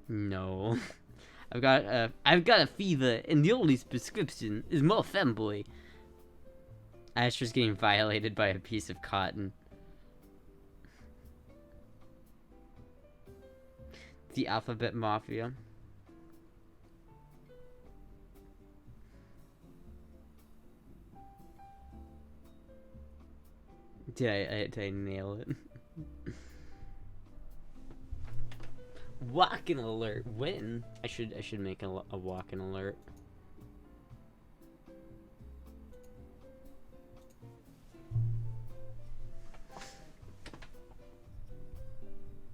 No. I've got a fever, and the only prescription is more femboy. Astra's getting violated by a piece of cotton. The Alphabet Mafia. Did I nail it? Walking alert. When? I should make a walking alert.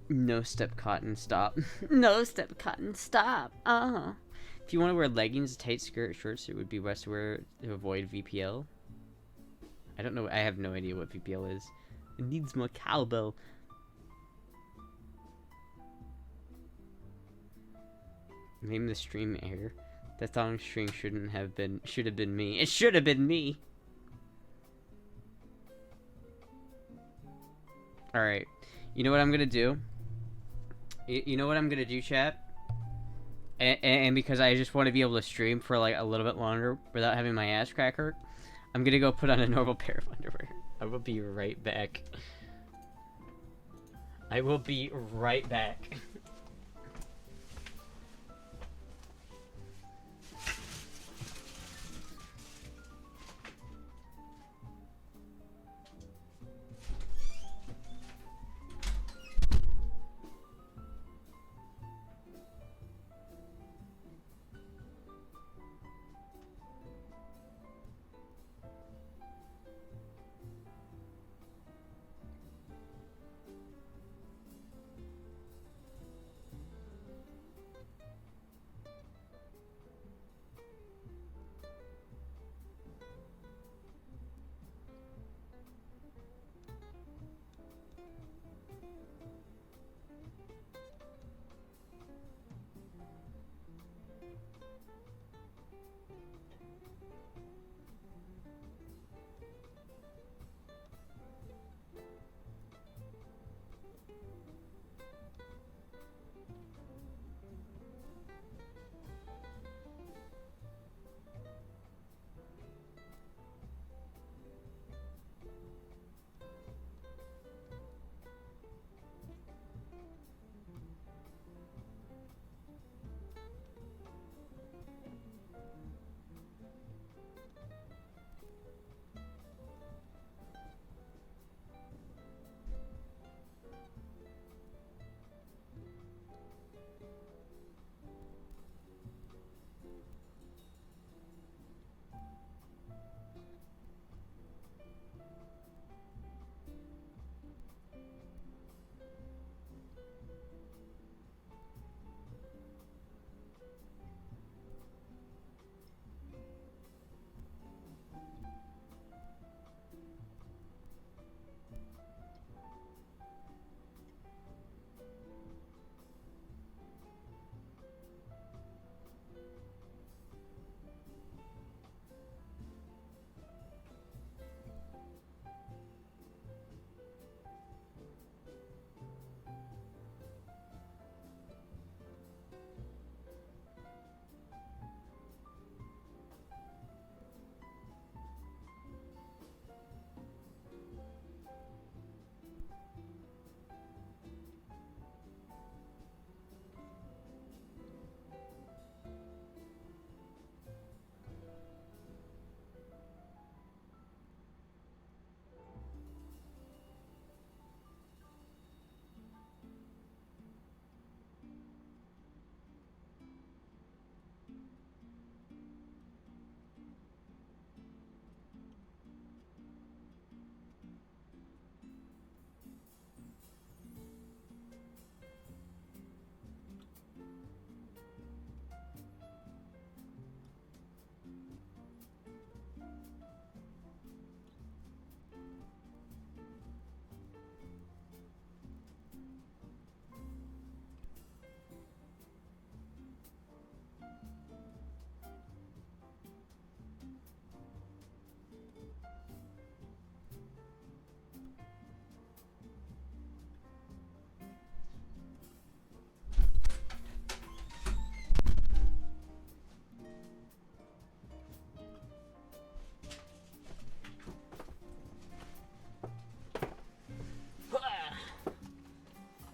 No step cotton, stop. No step cotton, stop. If If you want to wear leggings, a tight skirt, shorts, it would be best to wear to avoid VPL. I don't know. I have no idea what VPL is. It needs more cowbell. Name the stream air. That thong string should have been me. It should have been me. Alright. You know what I'm gonna do? You know what I'm gonna do, chat? And because I just want to be able to stream for like a little bit longer without having my ass crack hurt, I'm gonna go put on a normal pair of underwear. I will be right back. I will be right back.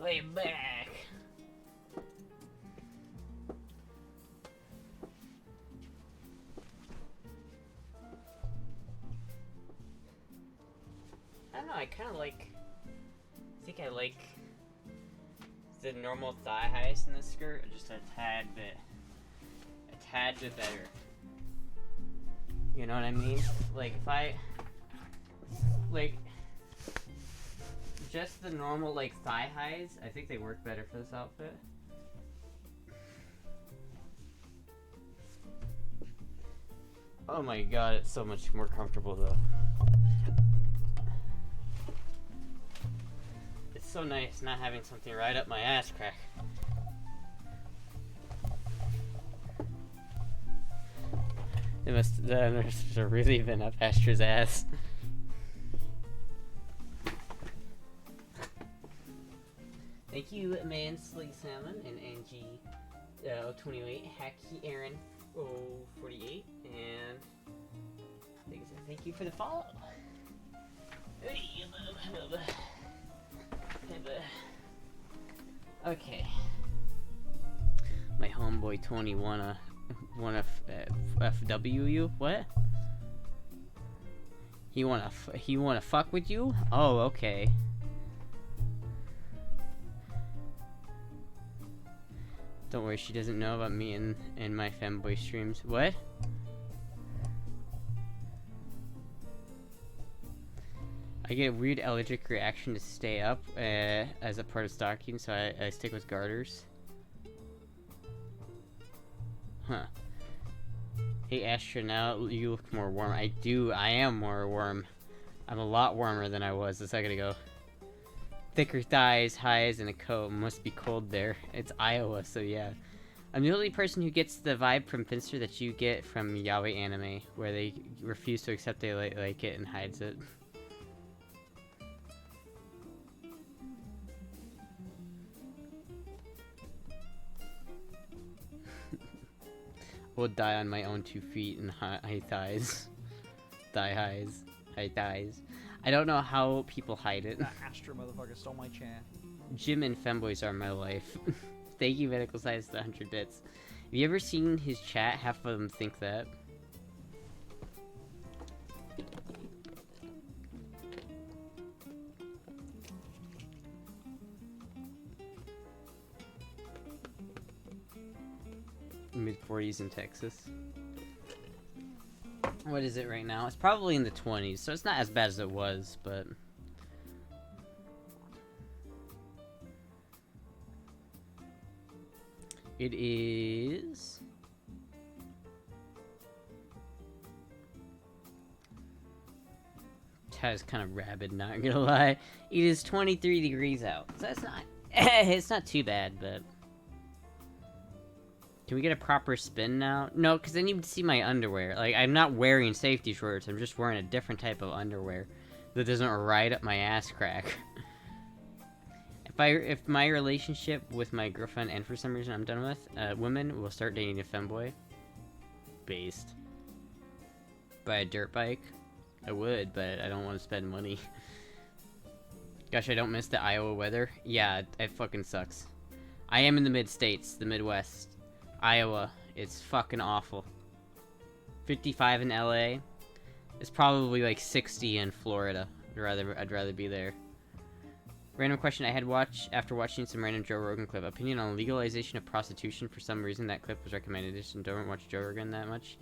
Way back. I don't know, I kind of like, I think I like the normal thigh highs in this skirt, just a tad bit better. You know what I mean? Like, if I, like, just the normal, like, thigh highs, I think they work better for this outfit. Oh my god, it's so much more comfortable though. It's so nice not having something right up my ass crack. It must have really been up Astra's ass. Thank you, Mansley Salmon and Angie 028, Hacky Aaron 048, and thank you for the follow. Okay. My homeboy Tony wanna FW you? What? He wanna fuck with you? Oh, okay. Don't worry, she doesn't know about me and my Femboy streams. What? I get a weird allergic reaction to stay up as a part of stalking, so I stick with garters. Huh. Hey Astra, now you look more warm. I am more warm. I'm a lot warmer than I was a second ago. Thicker thighs, highs, and a coat. Must be cold there. It's Iowa, so yeah. I'm the only person who gets the vibe from Finster that you get from yaoi anime, where they refuse to accept they like it and hides it. Will die on my own 2 feet and high thighs. Thigh highs. High thighs. I don't know how people hide it. That Astra motherfucker stole my chair. Jim and Femboys are my life. Thank you, Medical Science, the 100 bits. Have you ever seen his chat? Half of them think that. Mid-40s in Texas. What is it right now? It's probably in the 20s, so it's not as bad as it was, but... It is... Chat is kind of rabid, not gonna lie. It is 23 degrees out, so that's not... it's not too bad, but... Can we get a proper spin now? No, because I need to see my underwear. Like, I'm not wearing safety shorts. I'm just wearing a different type of underwear that doesn't ride up my ass crack. If my relationship with my girlfriend, and for some reason I'm done with, women will start dating a femboy. Based. Buy a dirt bike? I would, but I don't want to spend money. Gosh, I don't miss the Iowa weather. Yeah, it fucking sucks. I am in the mid-states, the Midwest. Iowa, it's fucking awful. 55 in LA. It's probably like 60 in Florida. I'd rather be there. Random question I had after watching some random Joe Rogan clip. Opinion on legalization of prostitution. For some reason that clip was recommended. I just don't watch Joe Rogan that much.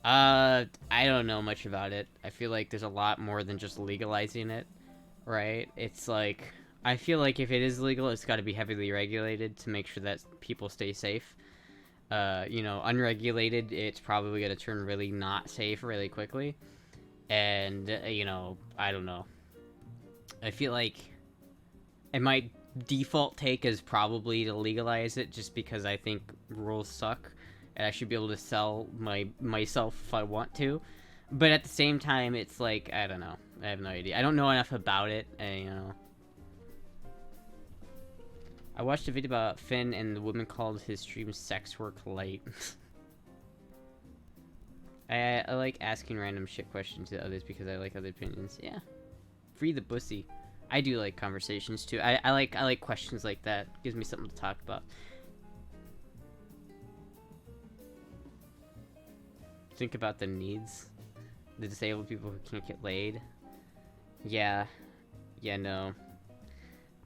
I don't know much about it. I feel like there's a lot more than just legalizing it, right? It's like, I feel like if it is legal, it's got to be heavily regulated to make sure that people stay safe. You know, unregulated, it's probably going to turn really not safe really quickly. And, you know, I don't know. I feel like my default take is probably to legalize it just because I think rules suck. And I should be able to sell myself if I want to. But at the same time, it's like, I don't know. I have no idea. I don't know enough about it, and, you know. I watched a video about Finn, and the woman called his stream sex work light. I like asking random shit questions to others because I like other opinions. Yeah. Free the pussy. I do like conversations too. I like questions like that. Gives me something to talk about. Think about the needs. The disabled people who can't get laid. Yeah. Yeah, no.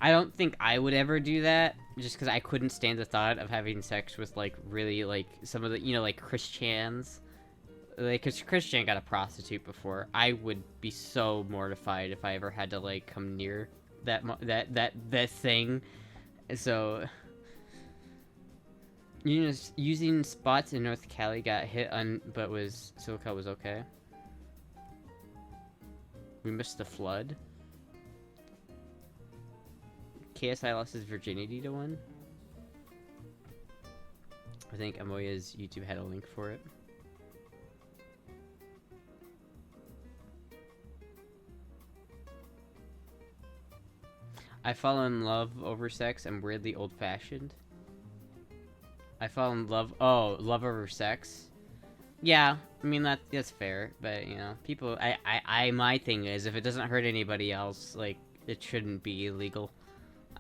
I don't think I would ever do that, just because I couldn't stand the thought of having sex with, like, really, like, some of the, you know, like, Christians. Like, because Christian got a prostitute before. I would be so mortified if I ever had to, like, come near that thing. So, Using spots in North Cali got hit on, but SoCal was okay. We missed the flood. KSI lost his virginity to one. I think Amoya's YouTube had a link for it. I fall in love over sex. I'm weirdly old-fashioned. I fall in love. Oh, love over sex. Yeah, I mean that's fair, but you know, people. My thing is, if it doesn't hurt anybody else, like it shouldn't be illegal.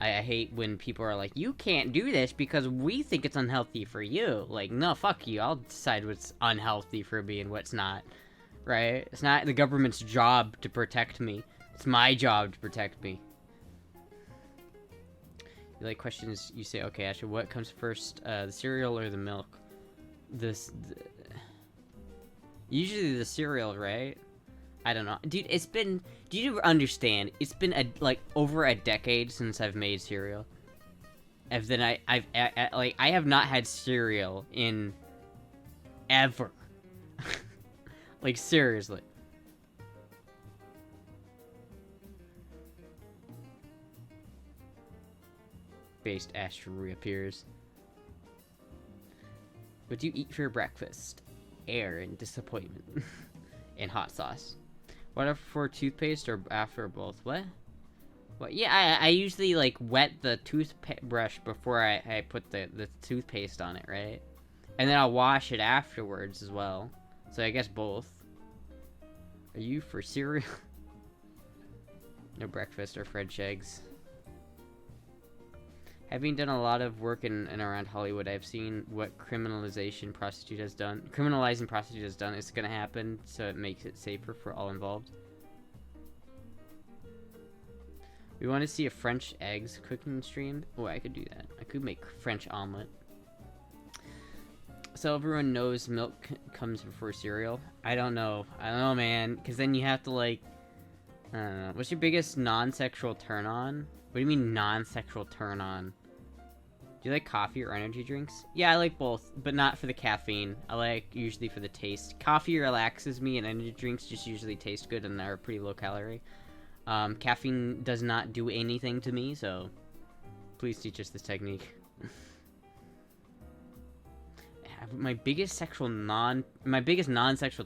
I hate when people are like, you can't do this because we think it's unhealthy for you. Like, no, fuck you. I'll decide what's unhealthy for me and what's not. Right? It's not the government's job to protect me. It's my job to protect me. You like questions, you say, okay, Astra, what comes first, the cereal or the milk? Usually the cereal, right? I don't know. Dude, do you understand? It's been like over a decade since I've made cereal. And then I have not had cereal in ever. Like seriously. Based Astra reappears. What do you eat for breakfast? Air and disappointment. And hot sauce. What for toothpaste or after both? What? What? Yeah, I usually like wet the toothbrush before I put the toothpaste on it, right? And then I'll wash it afterwards as well. So I guess both. Are you for cereal? No breakfast or French eggs. Having done a lot of work in and around Hollywood, I've seen what criminalizing prostitute has done. Criminalizing prostitute has done. It's gonna happen, so it makes it safer for all involved. We want to see a French eggs cooking stream. Oh, I could do that. I could make French omelet. So everyone knows milk comes before cereal. I don't know. I don't know, man. Because then you have to like, I don't know. What's your biggest non-sexual turn on? What do you mean non-sexual turn on? Do you like coffee or energy drinks? Yeah, I like both, but not for the caffeine. I like usually for the taste. Coffee relaxes me, and energy drinks just usually taste good and are pretty low calorie. Caffeine does not do anything to me, so please teach us this technique. My biggest non-sexual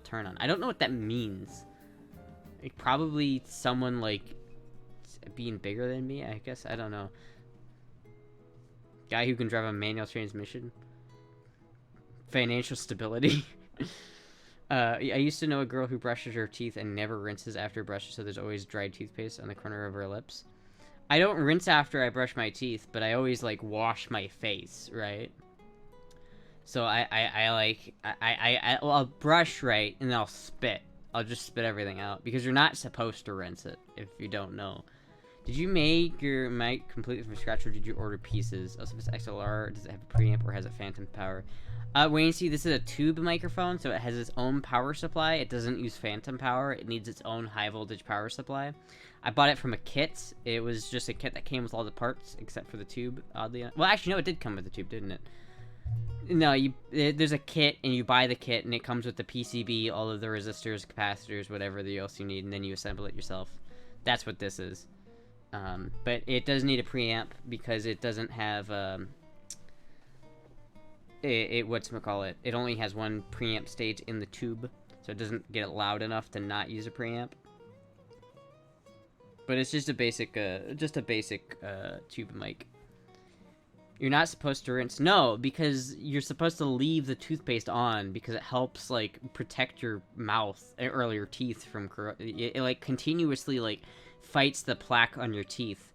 turn on. I don't know what that means. Like, probably someone like being bigger than me, I guess. I don't know. Guy who can drive a manual transmission. Financial stability. I used to know a girl who brushes her teeth and never rinses after brushes, so there's always dried toothpaste on the corner of her lips. I don't rinse after I brush my teeth, but I always like wash my face, right? So I'll brush right and then I'll spit. I'll just spit everything out because you're not supposed to rinse it if you don't know. Did you make your mic completely from scratch, or did you order pieces? Also, if it's XLR, does it have a preamp or has it phantom power? Wayne, see, this is a tube microphone, so it has its own power supply. It doesn't use phantom power. It needs its own high voltage power supply. I bought it from a kit. It was just a kit that came with all the parts except for the tube, oddly enough. Well, actually, no, it did come with the tube, didn't it? No, there's a kit, and you buy the kit, and it comes with the PCB, all of the resistors, capacitors, whatever else you need, and then you assemble it yourself. That's what this is. But it does need a preamp because it doesn't have, whatchamacallit, it only has one preamp stage in the tube, so it doesn't get loud enough to not use a preamp. But it's just a basic, tube mic. You're not supposed to rinse. No, because you're supposed to leave the toothpaste on because it helps, like, protect your mouth or your teeth from it like, continuously, like, fights the plaque on your teeth.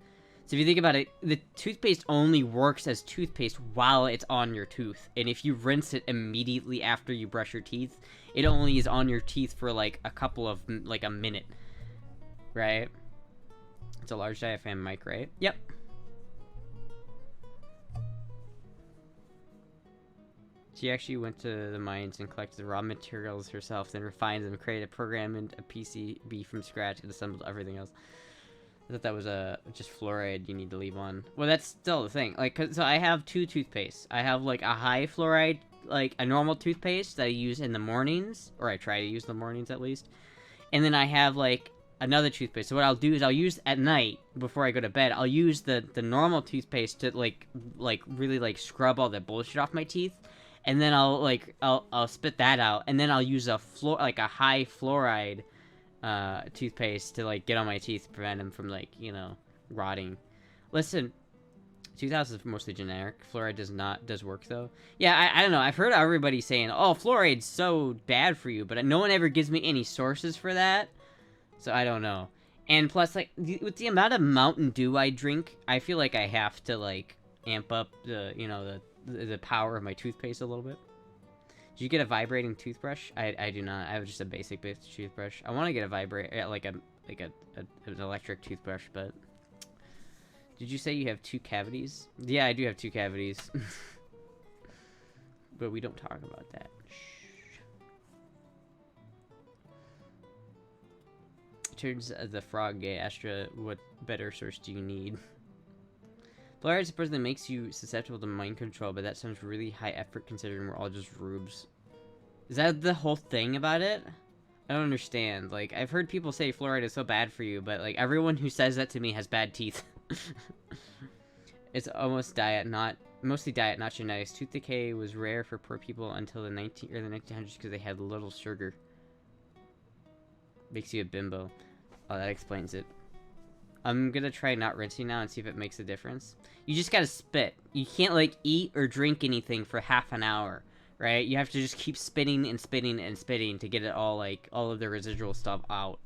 So if you think about it, the toothpaste only works as toothpaste while it's on your tooth. And if you rinse it immediately after you brush your teeth, it only is on your teeth for, like, a minute. Right? It's a large diaphragm mic, right? Yep. She actually went to the mines and collected the raw materials herself, then refined them, created a program and a PCB from scratch, and assembled everything else. I thought that was just fluoride you need to leave on. Well, that's still the thing. Like, so I have 2 toothpastes. I have like a high fluoride, like a normal toothpaste that I use in the mornings, or I try to use in the mornings at least. And then I have like another toothpaste. So what I'll do is I'll use at night before I go to bed. I'll use the normal toothpaste to like really like scrub all the bullshit off my teeth, and then I'll spit that out, and then I'll use a high fluoride toothpaste to like get on my teeth, prevent them from like, you know, rotting. Listen, 2000 is mostly generic. Fluoride does work though. Yeah, I don't know. I've heard everybody saying, "Oh, fluoride's so bad for you," but no one ever gives me any sources for that. So I don't know. And plus, like, with the amount of Mountain Dew I drink, I feel like I have to like amp up the, you know, the power of my toothpaste a little bit. Did you get a vibrating toothbrush? I do not. I have just a basic toothbrush. I want to get a an electric toothbrush, but did you say you have 2 cavities? Yeah, I do have 2 cavities. But we don't talk about that. Shh. Turns the frog gay. Astra, what better source do you need? Fluoride supposedly makes you susceptible to mind control, but that sounds really high effort considering we're all just rubes. Is that the whole thing about it? I don't understand. Like, I've heard people say fluoride is so bad for you, but like everyone who says that to me has bad teeth. It's almost mostly diet, not genetics. Tooth decay was rare for poor people until the early 1900s because they had little sugar. Makes you a bimbo. Oh, that explains it. I'm gonna try not rinsing now and see if it makes a difference. You just gotta spit. You can't like eat or drink anything for half an hour, right? You have to just keep spitting and spitting and spitting to get it all of the residual stuff out.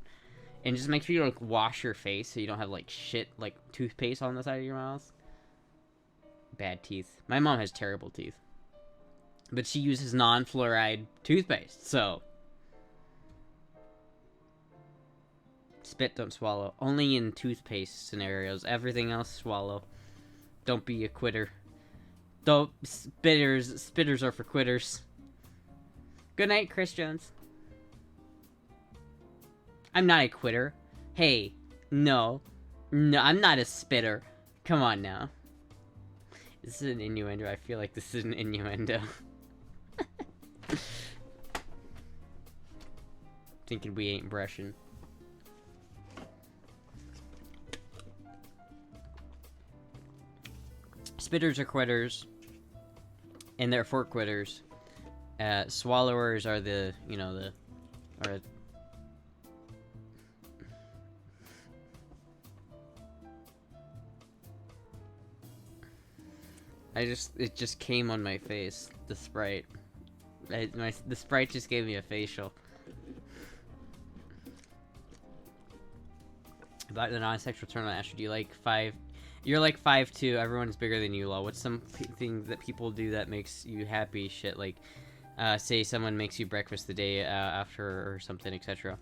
And just make sure you like wash your face so you don't have like shit like toothpaste on the side of your mouth. Bad teeth. My mom has terrible teeth, but she uses non-fluoride toothpaste, so spit, don't swallow. Only in toothpaste scenarios. Everything else, swallow. Don't be a quitter. Don't spitters are for quitters. Good night, Chris Jones. I'm not a quitter. Hey, no, I'm not a spitter. Come on now. This is an innuendo. I feel like this is an innuendo. Thinking we ain't brushing. Spitters are quitters, and they're for quitters. Swallowers are the, you know, it just came on my face, the Sprite. The Sprite just gave me a facial. About the non-sexual turn on Astra, do you like 5... You're like 5'2", everyone's bigger than you, lol. What's something that people do that makes you happy? Shit, like, say someone makes you breakfast the day after or something, etc.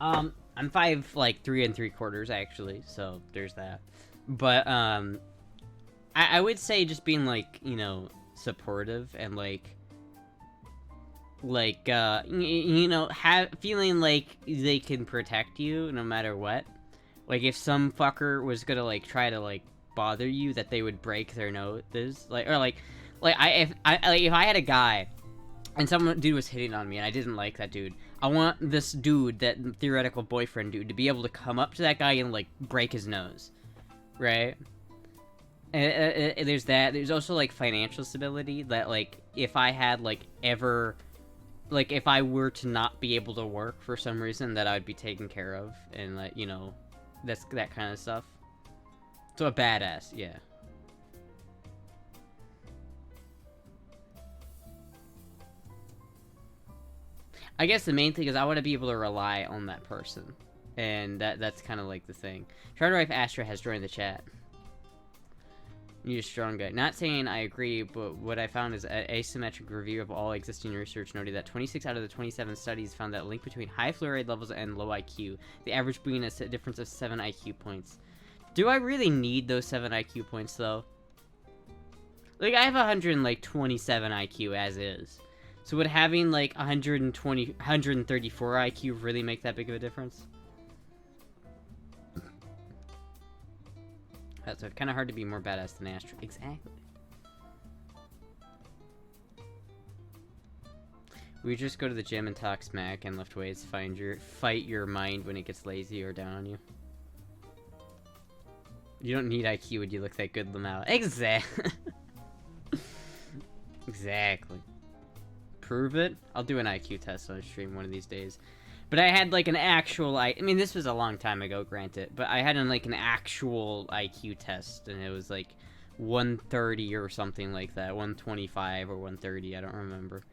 I'm 3 3/4, actually, so there's that. But, I would say just being, like, you know, supportive and, you know, feeling like they can protect you no matter what. Like, if some fucker was gonna, like, try to, like, bother you, that they would break their noses. Like, or, if I had a guy, and some dude was hitting on me, and I didn't like that dude, I want this dude, that theoretical boyfriend dude, to be able to come up to that guy and, like, break his nose. Right? And there's that. There's also, like, financial stability, that, like, if I had, like, ever... Like, if I were to not be able to work for some reason, that I would be taken care of, and, like, you know... That's that kind of stuff. So a badass, yeah. I guess the main thing is I want to be able to rely on that person. And that's kind of like the thing. Charter Wife Astra has joined the chat. You're a strong guy. Not saying I agree, but what I found is an asymmetric review of all existing research noted that 26 out of the 27 studies found that link between high fluoride levels and low IQ, the average being a difference of 7 IQ points. Do I really need those 7 IQ points, though? Like, I have 127 IQ as is. So would having, like, 134 IQ really make that big of a difference? That's kind of hard to be more badass than Astra. Exactly. We just go to the gym and talk smack and lift weights. Fight your mind when it gets lazy or down on you. You don't need IQ when you look that good, Lamau. Exactly. Exactly. Prove it. I'll do an IQ test on stream one of these days. But I had like an actual I mean, this was a long time ago, granted, but I had like an actual IQ test, and it was like 130 or something like that, 125 or 130. I don't remember.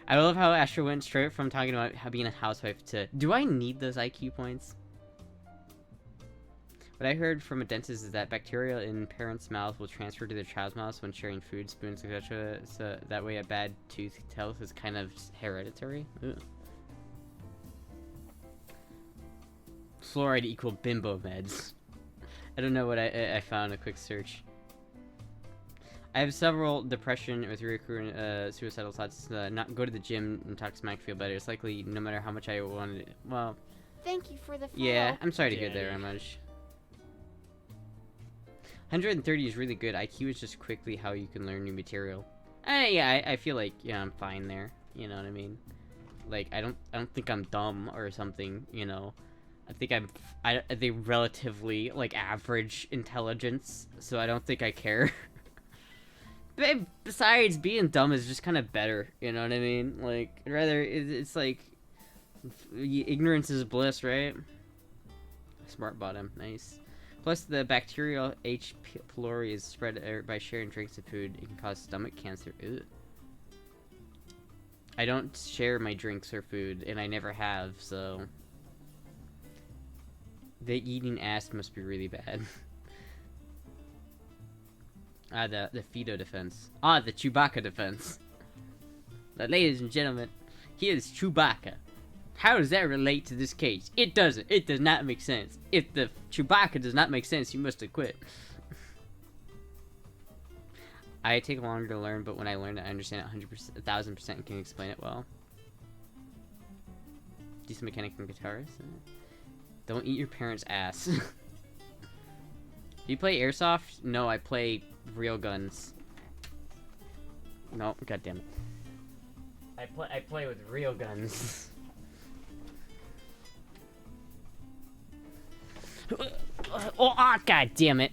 I love how Astra went straight from talking about how being a housewife to, do I need those IQ points? What I heard from a dentist is that bacteria in parents' mouth will transfer to their child's mouth when sharing food, spoons, etc. So that way a bad tooth health is kind of hereditary. Ugh. Fluoride equal bimbo meds. I don't know what I found a quick search. I have several depression with recurrent suicidal thoughts. Not go to the gym and talk smack, feel better. It's likely no matter how much I wanted it. Well, Thank you for the follow. yeah, I'm sorry to hear that very much. 130 is really good. IQ is just quickly how you can learn new material. Yeah, I feel like, yeah, I'm fine there. You know what I mean? Like, I don't think I'm dumb or something, you know. I think I think relatively, like, average intelligence, so I don't think I care. But besides, being dumb is just kind of better, you know what I mean? Like, rather, it's like, ignorance is bliss, right? Smart bottom, nice. Plus, the bacterial H. pylori is spread by sharing drinks and food. It can cause stomach cancer. Ugh. I don't share my drinks or food, and I never have, so... The eating ass must be really bad. The Fido defense. The Chewbacca defense. Ladies and gentlemen, here's Chewbacca. How does that relate to this case? It doesn't. It does not make sense. If the Chewbacca does not make sense, you must have quit. I take longer to learn, but when I learn it, I understand it 100%, 1000% and can explain it well. Decent mechanic and guitarist. Don't eat your parents' ass. Do you play airsoft? No, I play real guns. No, god damn it. I play with real guns. God damn it.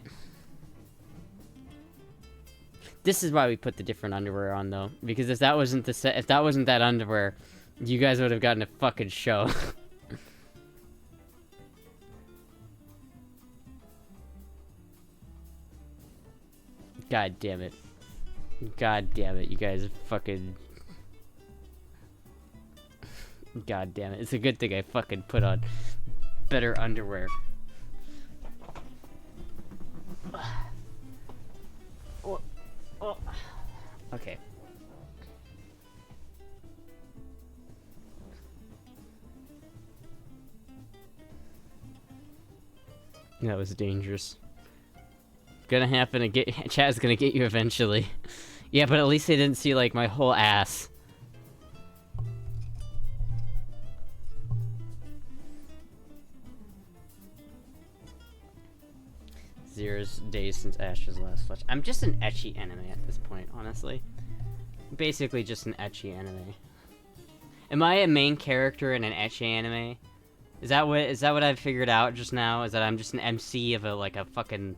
This is why we put the different underwear on, though, because if that wasn't that underwear, you guys would have gotten a fucking show. God damn it. God damn it, you guys are fucking... God damn it. It's a good thing I fucking put on better underwear. Okay. That was dangerous. Gonna happen to get... Chad's gonna get you eventually. Yeah, but at least they didn't see, like, my whole ass. Zero days since Astra's last flush. I'm just an ecchi anime at this point, honestly. Basically just an ecchi anime. Am I a main character in an ecchi anime? Is that what I've figured out just now? Is that I'm just an MC of a fucking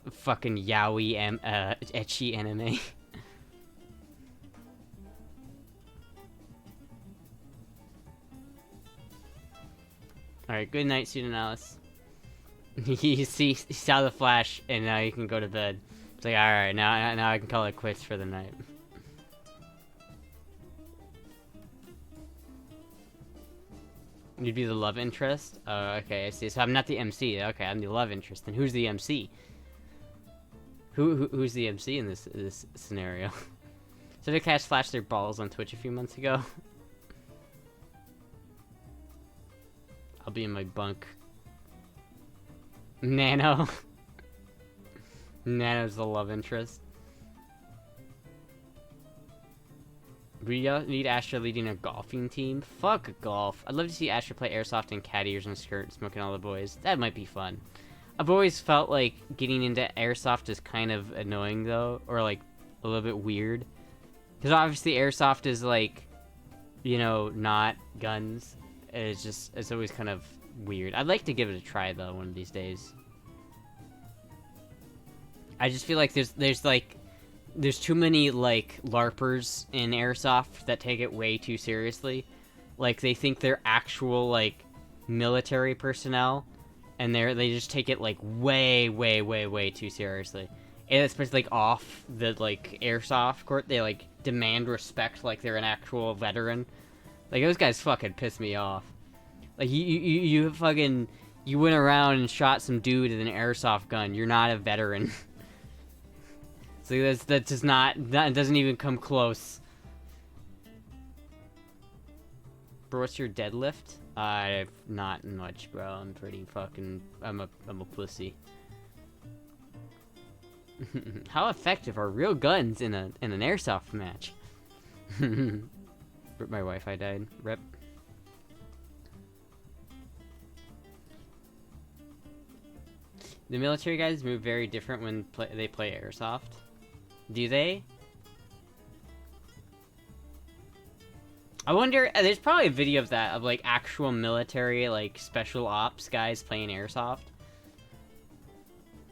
yaoi ecchi anime? Alright, good night, student Alice. He saw the flash, and now you can go to bed. It's like, alright, now I can call it quits for the night. You'd be the love interest? Oh, okay, I see. So I'm not the MC. Okay, I'm the love interest. Then who's the MC? Who's the MC in this scenario? So the cast flashed their balls on Twitch a few months ago. I'll be in my bunk. Nano. Nano's the love interest. We need Astra leading a golfing team. Fuck golf. I'd love to see Astra play airsoft in cat ears and skirt, smoking all the boys. That might be fun. I've always felt like getting into airsoft is kind of annoying though, or like a little bit weird. Because obviously airsoft is like, you know, not guns. It's always kind of weird. I'd like to give it a try though one of these days. I just feel like there's too many like LARPers in airsoft that take it way too seriously. Like they think they're actual like military personnel, and they just take it like way too seriously. And especially like off the like airsoft court, they like demand respect like they're an actual veteran. Like those guys fucking piss me off. Like you went around and shot some dude with an airsoft gun. You're not a veteran. So that doesn't even come close. Bro, what's your deadlift? Not much, bro. I'm pretty fucking. I'm a pussy. How effective are real guns in an airsoft match? Rip, my Wi-Fi died. Rip. The military guys move very different when they play airsoft. Do they? I wonder. There's probably a video of that, of like actual military, like special ops guys playing airsoft.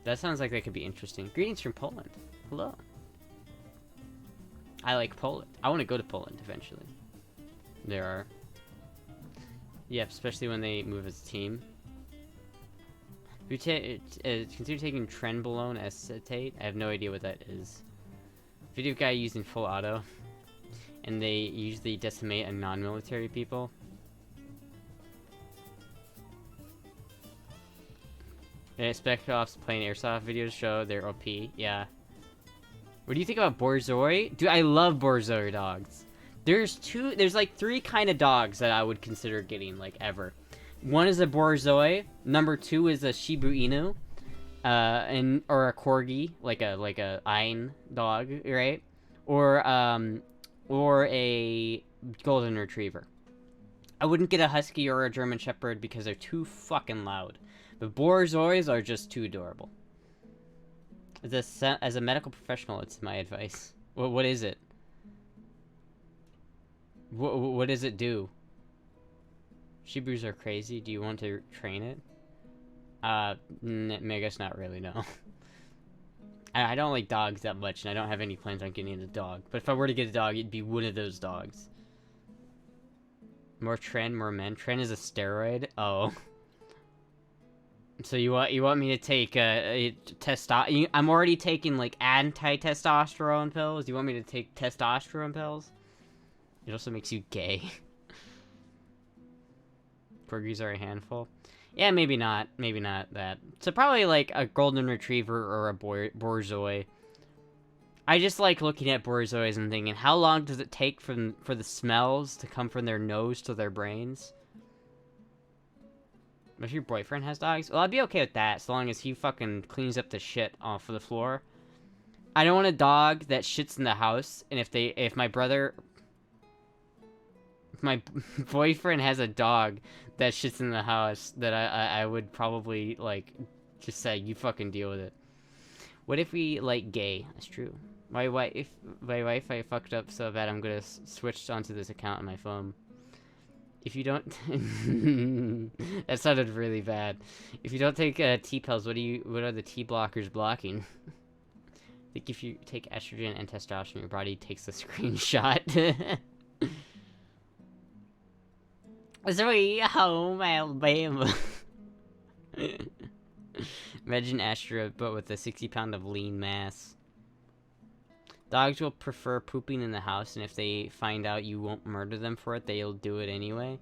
That sounds like that could be interesting. Greetings from Poland. Hello. I like Poland. I want to go to Poland eventually. There are. Yeah, especially when they move as a team. Consider taking trenbolone acetate. I have no idea what that is. Video guy using full auto. And they usually decimate a non-military people. And Spec Ops playing airsoft videos show they're OP. Yeah. What do you think about Borzoi? Dude, I love Borzoi dogs. There's like 3 kind of dogs that I would consider getting, like, ever. One is a Borzoi. Number 2 is a Shiba Inu. Or a Corgi, like a Ain dog, right? Or a Golden Retriever. I wouldn't get a Husky or a German Shepherd because they're too fucking loud. But Borzois are just too adorable. As a medical professional, it's my advice. What is it? What does it do? Shibus are crazy. Do you want to train it? I guess not really, no. I don't like dogs that much, and I don't have any plans on getting a dog. But if I were to get a dog, it'd be one of those dogs. More Tren, more men. Tren is a steroid? Oh. So you want me to take testosterone? I'm already taking like anti-testosterone pills. You want me to take testosterone pills? It also makes you gay. Corgis are a handful. Yeah, maybe not. Maybe not that. So probably like a Golden Retriever or a Borzoi. I just like looking at Borzois and thinking, how long does it take for the smells to come from their nose to their brains? If your boyfriend has dogs, well, I'd be okay with that, as long as he fucking cleans up the shit off of the floor. I don't want a dog that shits in the house, and if my boyfriend has a dog that shits in the house, that I would probably, like, just say, you fucking deal with it. What if we, like, gay? That's true. My wife, I fucked up so bad I'm gonna switch onto this account on my phone. If you don't... That sounded really bad. If you don't take T-pills, what are the T-blockers blocking? I think if you take estrogen and testosterone, your body takes the screenshot. Sweet home Alabama. Imagine Astra, but with a 60-pound of lean mass. Dogs will prefer pooping in the house, and if they find out you won't murder them for it, they'll do it anyway.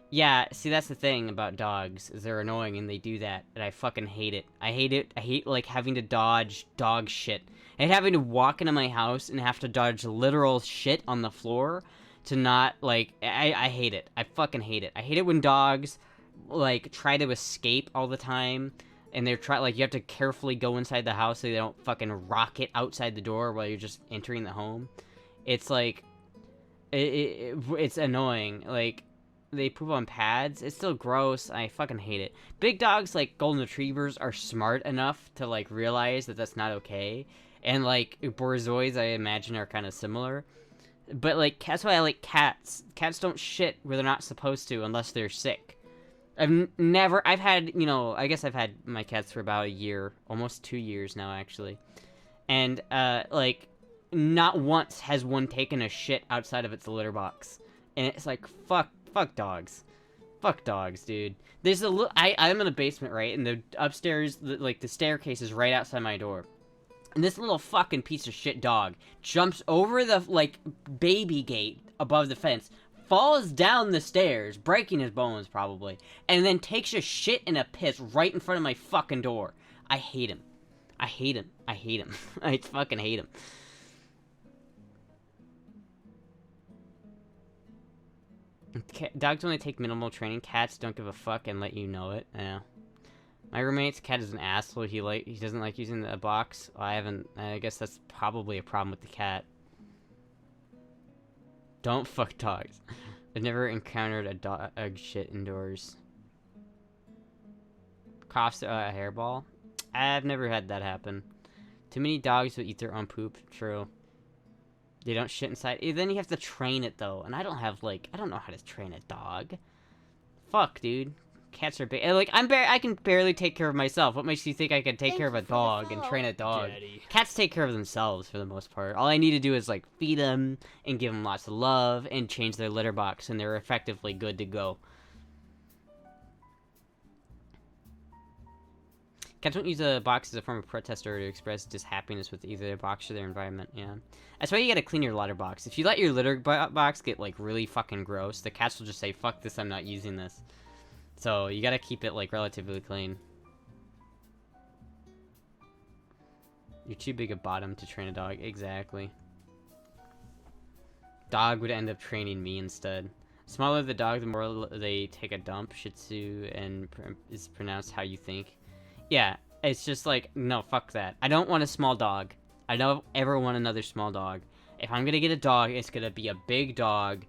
Yeah, see, that's the thing about dogs, is they're annoying, and they do that, and I fucking hate it. I hate, like, having to dodge dog shit. I hate having to walk into my house and have to dodge literal shit on the floor to not, like, I hate it. I fucking hate it. I hate it when dogs, like, try to escape all the time. And they're you have to carefully go inside the house so they don't fucking rocket outside the door while you're just entering the home. It's like, It's annoying. Like, they poop on pads. It's still gross. I fucking hate it. Big dogs, like golden retrievers, are smart enough to, like, realize that that's not okay. And, like, Borzois, I imagine, are kind of similar. But, like, that's why I like cats. Cats don't shit where they're not supposed to unless they're sick. I've had, you know, I guess I've had my cats for about a year. Almost 2 years now, actually. And, like, not once has one taken a shit outside of its litter box. And it's like, fuck dogs. Fuck dogs, dude. There's a little, I'm in a basement, right? And the upstairs, like, the staircase is right outside my door. And this little fucking piece of shit dog jumps over the, like, baby gate above the fence, falls down the stairs, breaking his bones, probably, and then takes a shit and a piss right in front of my fucking door. I hate him. I hate him. I hate him. I fucking hate him. Dogs only take minimal training. Cats don't give a fuck and let you know it. Yeah. My roommate's cat is an asshole. He doesn't like using the box. I guess that's probably a problem with the cat. Don't fuck dogs. I've never encountered a dog shit indoors. Coughs a hairball. I've never had that happen. Too many dogs will eat their own poop. True. They don't shit inside. Then you have to train it, though. And I don't know how to train a dog. Fuck, dude. Cats are big. Like, I can barely take care of myself. What makes you think I can take care of a dog and train a dog? Daddy. Cats take care of themselves for the most part. All I need to do is, like, feed them and give them lots of love and change their litter box, and they're effectively good to go. Cats won't use a box as a form of protest or to express dishappiness with either their box or their environment, yeah. That's why you gotta clean your litter box. If you let your litter box get, like, really fucking gross, the cats will just say, fuck this, I'm not using this. So, you gotta keep it, like, relatively clean. You're too big a bottom to train a dog. Exactly. Dog would end up training me instead. Smaller the dog, the more they take a dump. Shih Tzu and is pronounced how you think. Yeah, it's just like, no, fuck that. I don't want a small dog. I don't ever want another small dog. If I'm gonna get a dog, it's gonna be a big dog.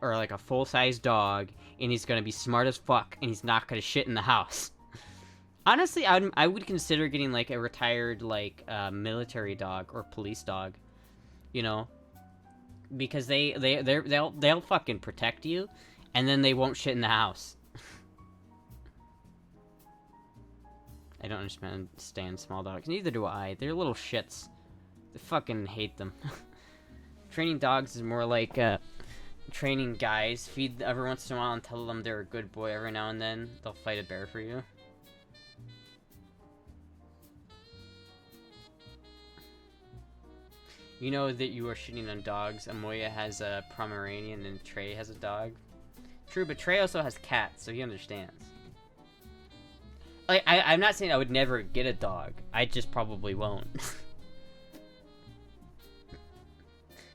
Or like a full-size dog, and he's gonna be smart as fuck, and he's not gonna shit in the house. Honestly, I would consider getting like a retired like military dog or police dog, you know, because they'll fucking protect you, and then they won't shit in the house. I don't understand small dogs. Neither do I. They're little shits. I fucking hate them. Training dogs is more like training guys. Feed every once in a while and tell them they're a good boy every now and then. They'll fight a bear for you. You know that you are shitting on dogs. Amoya has a Pomeranian and Trey has a dog. True, but Trey also has cats, so he understands. Like, I'm not saying I would never get a dog. I just probably won't.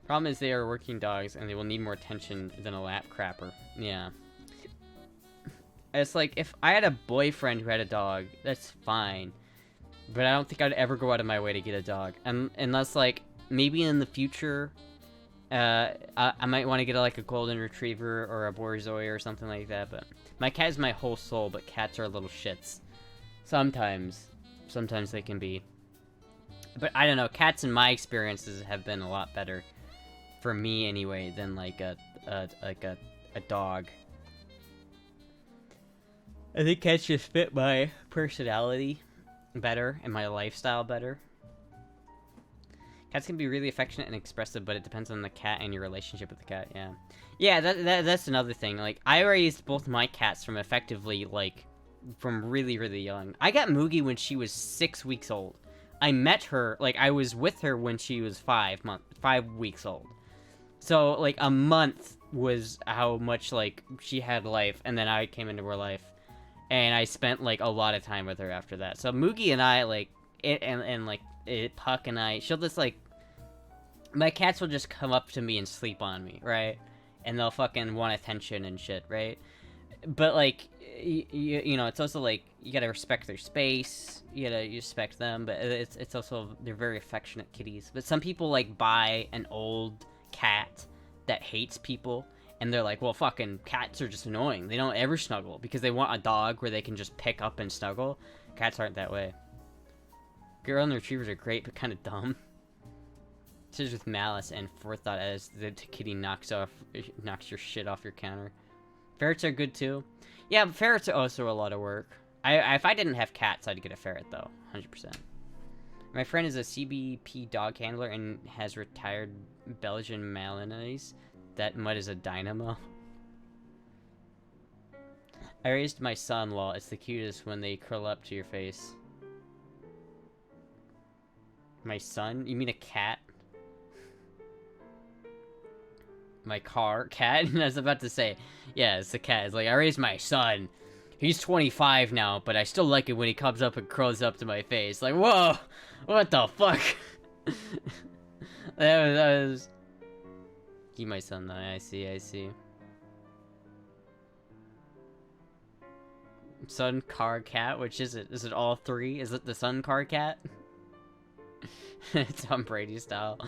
Problem is they are working dogs and they will need more attention than a lap crapper. Yeah. It's like, if I had a boyfriend who had a dog, that's fine. But I don't think I'd ever go out of my way to get a dog. Unless, like, maybe in the future, I might want to get like a golden retriever or a borzoi or something like that. But my cat is my whole soul, but cats are little shits. Sometimes they can be. But I don't know, cats in my experiences have been a lot better. For me anyway, than like a dog. I think cats just fit my personality better and my lifestyle better. Cats can be really affectionate and expressive, but it depends on the cat and your relationship with the cat, yeah. Yeah, that's another thing. Like, I raised both my cats from effectively, like, from really, really young. I got Moogie when she was 6 weeks old. I met her, like, I was with her when she was 5 weeks old. So, like, a month was how much, like, she had life, and then I came into her life. And I spent, like, a lot of time with her after that. So, Moogie and I, like, Puck and I, she'll just, like, my cats will just come up to me and sleep on me, right? And they'll fucking want attention and shit, right? But, like, you know, it's also, like, you gotta respect their space, you respect them, but it's also, they're very affectionate kitties. But some people, like, buy an old cat that hates people, and they're like, well, fucking cats are just annoying. They don't ever snuggle because they want a dog where they can just pick up and snuggle. Cats aren't that way. Golden retrievers are great, but kind of dumb. This is with malice and forethought as the kitty knocks your shit off your counter. Ferrets are good too. Yeah, but ferrets are also a lot of work. If I didn't have cats, I'd get a ferret though, 100%. My friend is a CBP dog handler and has retired Belgian Malinois. That mud is a dynamo. I raised my son-in-law. It's the cutest when they curl up to your face. My son? You mean a cat? My car? Cat? I was about to say, yeah, it's a cat. It's like, I raised my son. He's 25 now, but I still like it when he comes up and curls up to my face. Like, whoa! What the fuck? that was... Keep my son though, I see. Son, car, cat, which is it? Is it all three? Is it the son, car, cat? Tom Brady style.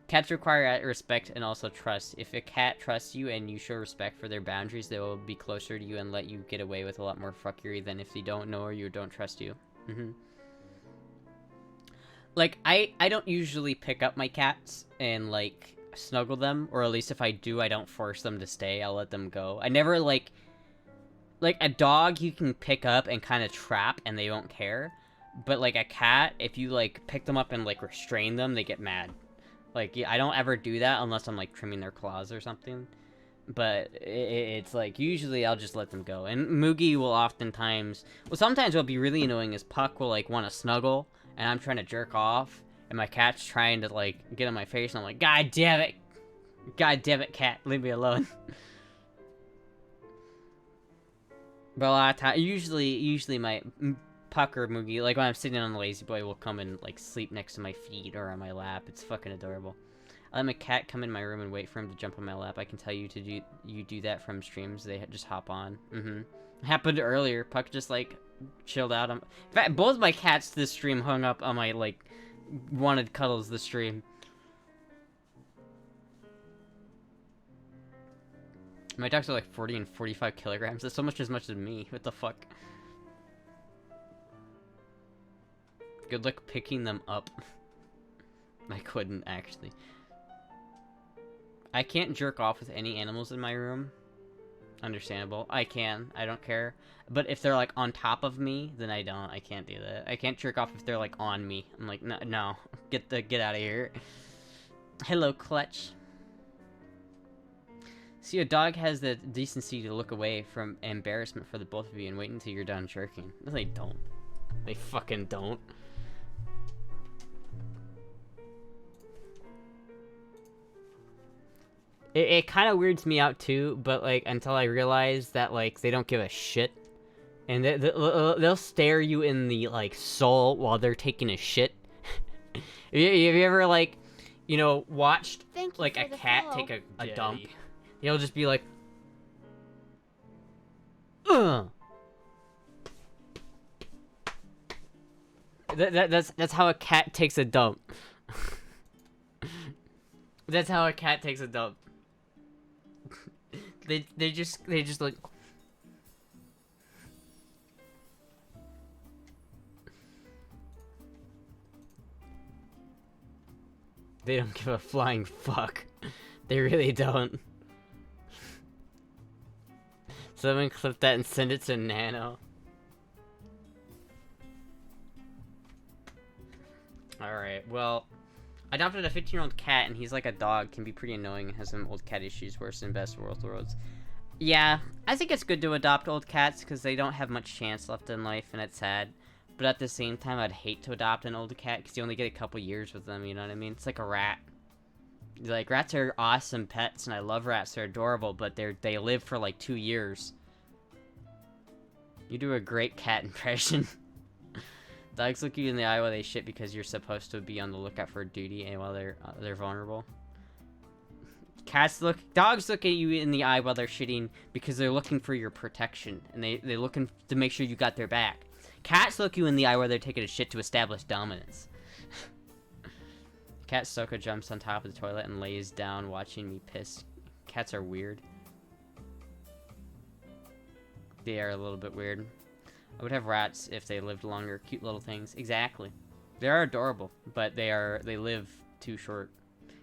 Cats require respect and also trust. If a cat trusts you and you show respect for their boundaries, they will be closer to you and let you get away with a lot more fuckery than if they don't know or you don't trust you. Like, I don't usually pick up my cats and, like, snuggle them. Or at least if I do, I don't force them to stay. I'll let them go. I never, like a dog you can pick up and kind of trap and they don't care. But, like, a cat, if you, like, pick them up and, like, restrain them, they get mad. Like, I don't ever do that unless I'm, like, trimming their claws or something. But it's, like, usually I'll just let them go. And Moogie will oftentimes... Well, sometimes what'll be really annoying is Puck will, like, want to snuggle, and I'm trying to jerk off, and my cat's trying to, like, get on my face, and I'm like, God damn it! God damn it, cat, leave me alone. But a lot of times, usually my... Puck or Moogie, like when I'm sitting on the lazy boy, will come and like sleep next to my feet or on my lap. It's fucking adorable. I let my cat come in my room and wait for him to jump on my lap. I can tell you you do that from streams. They just hop on. Happened earlier. Puck just like chilled out. In fact, both my cats this stream hung up on my like wanted cuddles this stream. My dogs are like 40 and 45 kilograms. That's so much as me. What the fuck? Good luck picking them up. I couldn't, actually. I can't jerk off with any animals in my room. Understandable. I can. I don't care. But if they're, like, on top of me, then I don't. I can't do that. I can't jerk off if they're, like, on me. I'm like, no. Get out of here. Hello, Clutch. See, a dog has the decency to look away from embarrassment for the both of you and wait until you're done jerking. No, they don't. They fucking don't. It kind of weirds me out too, but like until I realize that like they don't give a shit, and they'll stare you in the like soul while they're taking a shit. Have you ever like, you know, watched like a cat take a dump? He'll just be like, ugh. That's how a cat takes a dump. That's how a cat takes a dump. They just like. They don't give a flying fuck. They really don't. Someone clip that and send it to Nano. Alright, well, I adopted a 15-year-old cat, and he's like a dog, can be pretty annoying, has some old cat issues worse than best of both worlds. Yeah, I think it's good to adopt old cats, because they don't have much chance left in life, and it's sad. But at the same time, I'd hate to adopt an old cat, because you only get a couple years with them, you know what I mean? It's like a rat. Like, rats are awesome pets, and I love rats, they're adorable, but they live for like 2 years. You do a great cat impression. Dogs look you in the eye while they shit because you're supposed to be on the lookout for duty and while they're vulnerable. Dogs look at you in the eye while they're shitting because they're looking for your protection and they're looking to make sure you got their back. Cats look you in the eye while they're taking a shit to establish dominance. Cat Soko jumps on top of the toilet and lays down watching me piss. Cats are weird. They are a little bit weird. I would have rats if they lived longer. Cute little things. Exactly. They are adorable, but they live too short.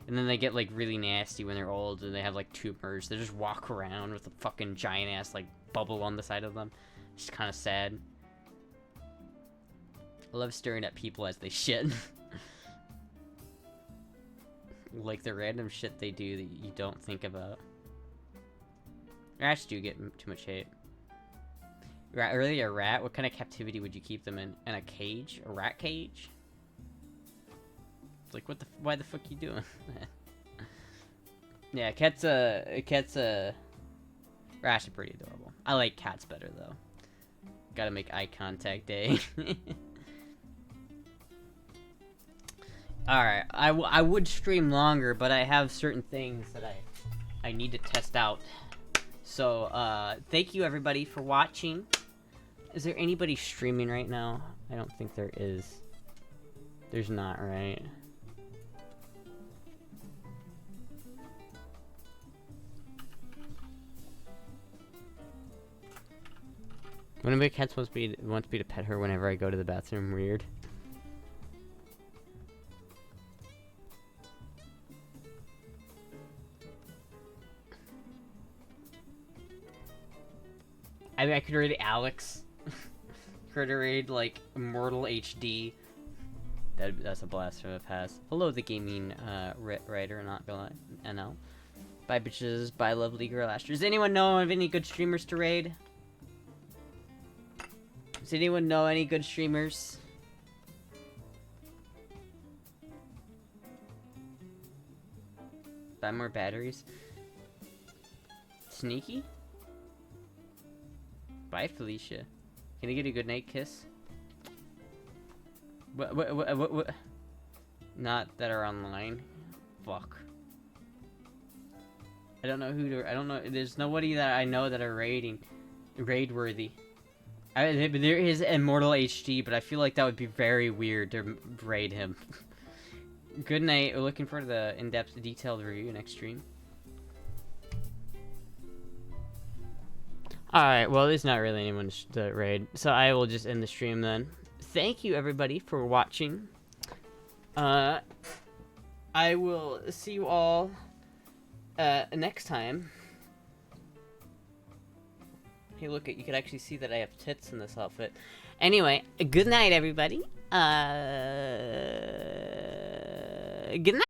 And then they get like really nasty when they're old and they have like tumors. They just walk around with a fucking giant ass like bubble on the side of them. It's kind of sad. I love staring at people as they shit. Like the random shit they do that you don't think about. Rats do get too much hate. Really, a rat? What kind of captivity would you keep them in? In a cage? A rat cage? Like, why the fuck you doing? Yeah, rats are pretty adorable. I like cats better, though. Gotta make eye contact, eh? Alright, I would stream longer, but I have certain things that I need to test out. So, thank you everybody for watching. Is there anybody streaming right now? I don't think there is. There's not, right? One of my cats wants me to pet her whenever I go to the bathroom. Weird. I mean, I could raid Alex. Could raid like Immortal HD. That's a blast from the past. Hello, the gaming writer, not gonna NL. Bye, bitches. Bye, lovely girl Astra. Does anyone know of any good streamers to raid? Does anyone know any good streamers? Buy more batteries. Sneaky? Bye, Felicia. Can I get a good night kiss? What? Not that are online. Fuck. I don't know who to. I don't know. There's nobody that I know that are raid worthy. There is Immortal HD, but I feel like that would be very weird to raid him. Good night. We're looking for the in-depth, detailed review next stream. Alright, well, there's not really anyone to raid, so I will just end the stream then. Thank you, everybody, for watching. I will see you all next time. Hey, look, you can actually see that I have tits in this outfit. Anyway, good night, everybody. Good night.